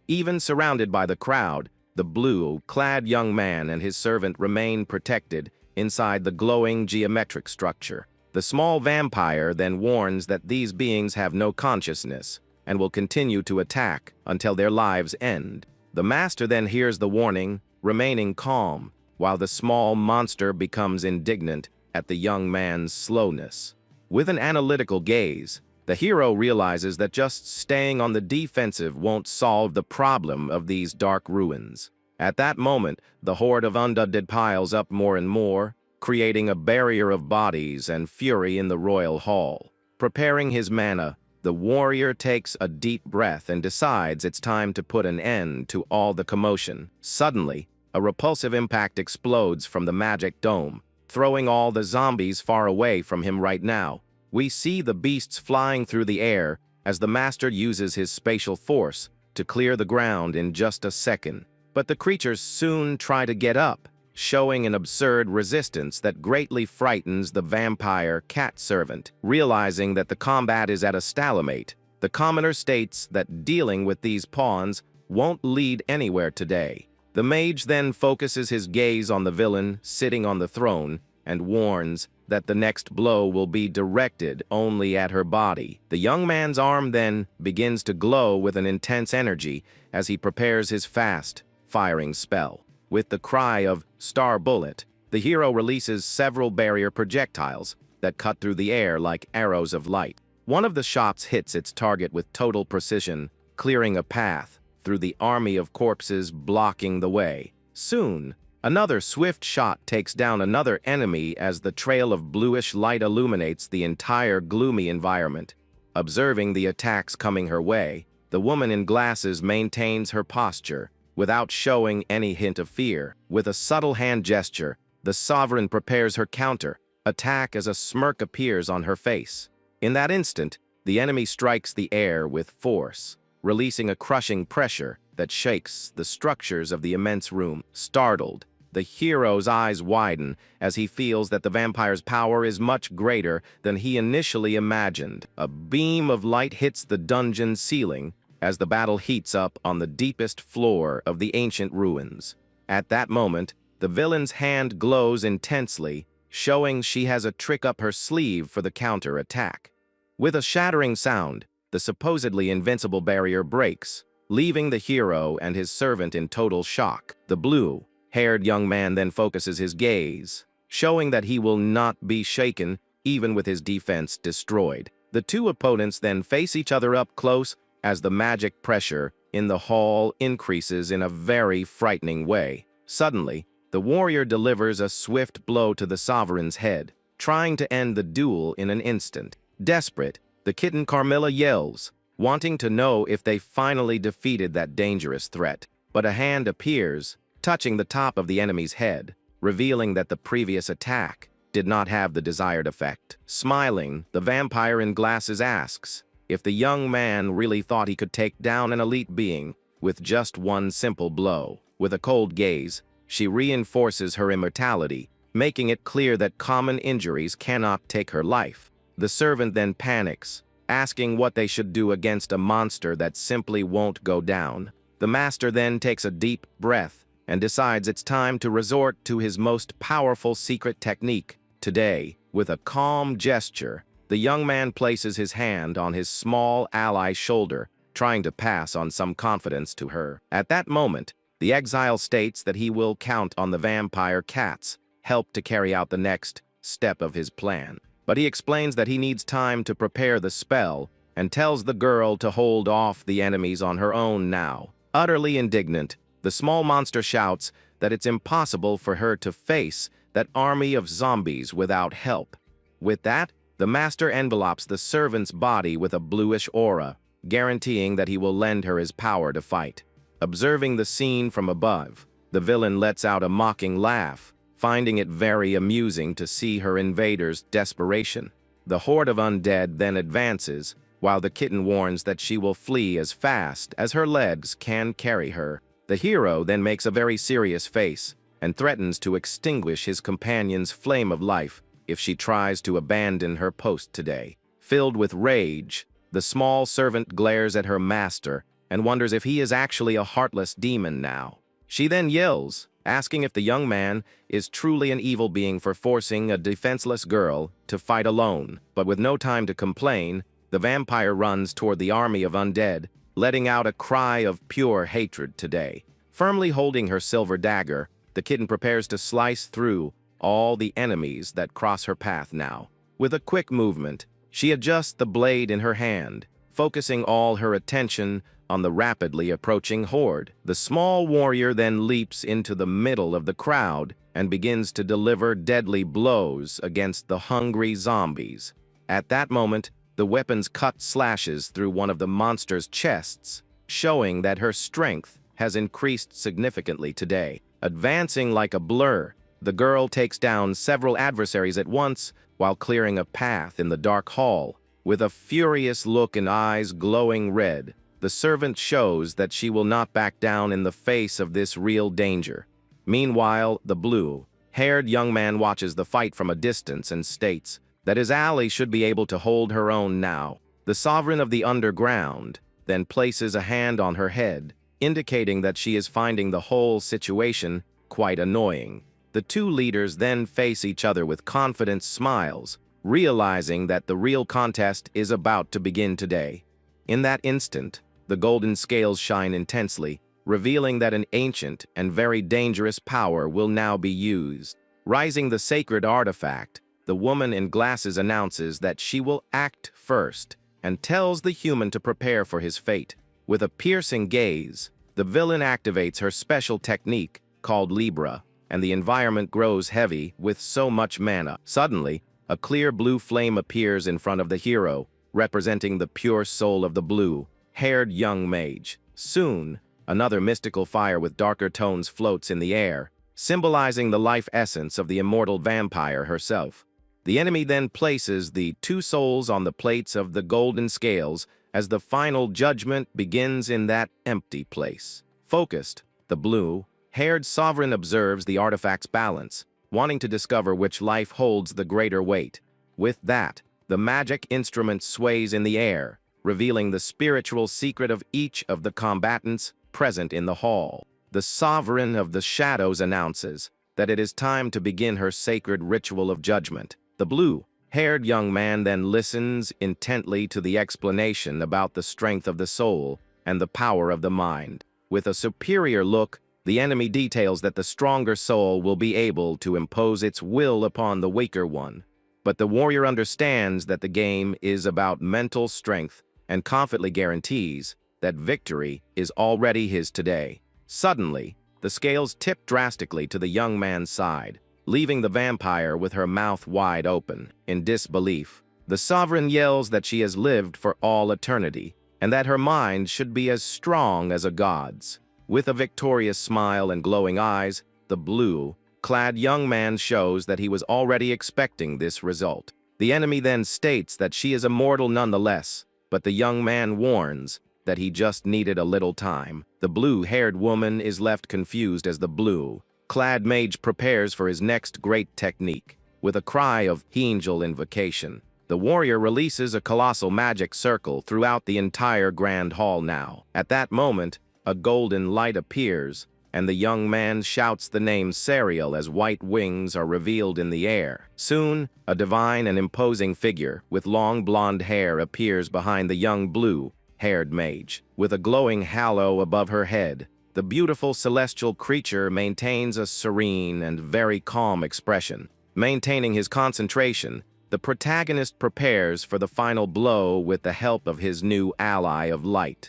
Even surrounded by the crowd, the blue-clad young man and his servant remain protected inside the glowing geometric structure. The small vampire then warns that these beings have no consciousness and will continue to attack until their lives end. The master then hears the warning, remaining calm, while the small monster becomes indignant at the young man's slowness. With an analytical gaze, the hero realizes that just staying on the defensive won't solve the problem of these dark ruins. At that moment, the horde of undead piles up more and more, creating a barrier of bodies and fury in the royal hall. Preparing his mana, the warrior takes a deep breath and decides it's time to put an end to all the commotion. Suddenly, a repulsive impact explodes from the magic dome, throwing all the zombies far away from him right now. We see the beasts flying through the air as the master uses his spatial force to clear the ground in just a second. But the creatures soon try to get up, showing an absurd resistance that greatly frightens the vampire cat servant. Realizing that the combat is at a stalemate, the commoner states that dealing with these pawns won't lead anywhere today. The mage then focuses his gaze on the villain sitting on the throne and warns that the next blow will be directed only at her body. The young man's arm then begins to glow with an intense energy as he prepares his fast-firing spell. With the cry of "Star Bullet," the hero releases several barrier projectiles that cut through the air like arrows of light. One of the shots hits its target with total precision, clearing a path through the army of corpses blocking the way. Soon, another swift shot takes down another enemy as the trail of bluish light illuminates the entire gloomy environment. Observing the attacks coming her way, the woman in glasses maintains her posture without showing any hint of fear. With a subtle hand gesture, the sovereign prepares her counter attack as a smirk appears on her face. In that instant, the enemy strikes the air with force, releasing a crushing pressure that shakes the structures of the immense room. Startled, the hero's eyes widen as he feels that the vampire's power is much greater than he initially imagined. A beam of light hits the dungeon ceiling as the battle heats up on the deepest floor of the ancient ruins. At that moment, the villain's hand glows intensely, showing she has a trick up her sleeve for the counter-attack. With a shattering sound, the supposedly invincible barrier breaks, leaving the hero and his servant in total shock. The blue-haired young man then focuses his gaze, showing that he will not be shaken even with his defense destroyed. The two opponents then face each other up close as the magic pressure in the hall increases in a very frightening way. Suddenly, the warrior delivers a swift blow to the sovereign's head, trying to end the duel in an instant. Desperate, the kitten Carmilla yells, wanting to know if they finally defeated that dangerous threat. But a hand appears, touching the top of the enemy's head, revealing that the previous attack did not have the desired effect. Smiling, the vampire in glasses asks if the young man really thought he could take down an elite being with just one simple blow. With a cold gaze, she reinforces her immortality, making it clear that common injuries cannot take her life. The servant then panics, asking what they should do against a monster that simply won't go down. The master then takes a deep breath and decides it's time to resort to his most powerful secret technique. Today, with a calm gesture, the young man places his hand on his small ally's shoulder, trying to pass on some confidence to her. At that moment, the exile states that he will count on the vampire cat's help to carry out the next step of his plan. But he explains that he needs time to prepare the spell and tells the girl to hold off the enemies on her own now. Utterly indignant, the small monster shouts that it's impossible for her to face that army of zombies without help. With that, the master envelopes the servant's body with a bluish aura, guaranteeing that he will lend her his power to fight. Observing the scene from above, the villain lets out a mocking laugh, finding it very amusing to see her invader's desperation. The horde of undead then advances, while the kitten warns that she will flee as fast as her legs can carry her. The hero then makes a very serious face and threatens to extinguish his companion's flame of life if she tries to abandon her post today. Filled with rage, the small servant glares at her master and wonders if he is actually a heartless demon now. She then yells, asking if the young man is truly an evil being for forcing a defenseless girl to fight alone. But with no time to complain, the vampire runs toward the army of undead, letting out a cry of pure hatred today. Firmly holding her silver dagger, the kitten prepares to slice through all the enemies that cross her path now. With a quick movement, she adjusts the blade in her hand, focusing all her attention on the rapidly approaching horde. The small warrior then leaps into the middle of the crowd and begins to deliver deadly blows against the hungry zombies. At that moment, the weapon's cut slashes through one of the monster's chests, showing that her strength has increased significantly today. Advancing like a blur, the girl takes down several adversaries at once while clearing a path in the dark hall. With a furious look and eyes glowing red, the servant shows that she will not back down in the face of this real danger. Meanwhile, the blue-haired young man watches the fight from a distance and states that his ally should be able to hold her own now. The sovereign of the underground then places a hand on her head, indicating that she is finding the whole situation quite annoying. The two leaders then face each other with confident smiles, realizing that the real contest is about to begin today. In that instant, the golden scales shine intensely, revealing that an ancient and very dangerous power will now be used. Rising the sacred artifact, the woman in glasses announces that she will act first and tells the human to prepare for his fate. With a piercing gaze, the villain activates her special technique called Libra, and the environment grows heavy with so much mana. Suddenly, a clear blue flame appears in front of the hero, representing the pure soul of the blue-haired young mage. Soon, another mystical fire with darker tones floats in the air, symbolizing the life essence of the immortal vampire herself. The enemy then places the two souls on the plates of the golden scales as the final judgment begins in that empty place. Focused, the blue-haired sovereign observes the artifact's balance, wanting to discover which life holds the greater weight. With that, the magic instrument sways in the air, revealing the spiritual secret of each of the combatants present in the hall. The sovereign of the shadows announces that it is time to begin her sacred ritual of judgment. The blue-haired young man then listens intently to the explanation about the strength of the soul and the power of the mind. With a superior look, the enemy details that the stronger soul will be able to impose its will upon the weaker one. But the warrior understands that the game is about mental strength and confidently guarantees that victory is already his today. Suddenly, the scales tip drastically to the young man's side, leaving the vampire with her mouth wide open. In disbelief, the sovereign yells that she has lived for all eternity, and that her mind should be as strong as a god's. With a victorious smile and glowing eyes, the blue-clad young man shows that he was already expecting this result. The enemy then states that she is immortal nonetheless, but the young man warns that he just needed a little time. The blue-haired woman is left confused as the blue-clad mage prepares for his next great technique. With a cry of angel invocation, the warrior releases a colossal magic circle throughout the entire grand hall now. At that moment, a golden light appears, and the young man shouts the name Serial as white wings are revealed in the air. Soon, a divine and imposing figure with long blonde hair appears behind the young blue-haired mage. With a glowing halo above her head, the beautiful celestial creature maintains a serene and very calm expression. Maintaining his concentration, the protagonist prepares for the final blow with the help of his new ally of light.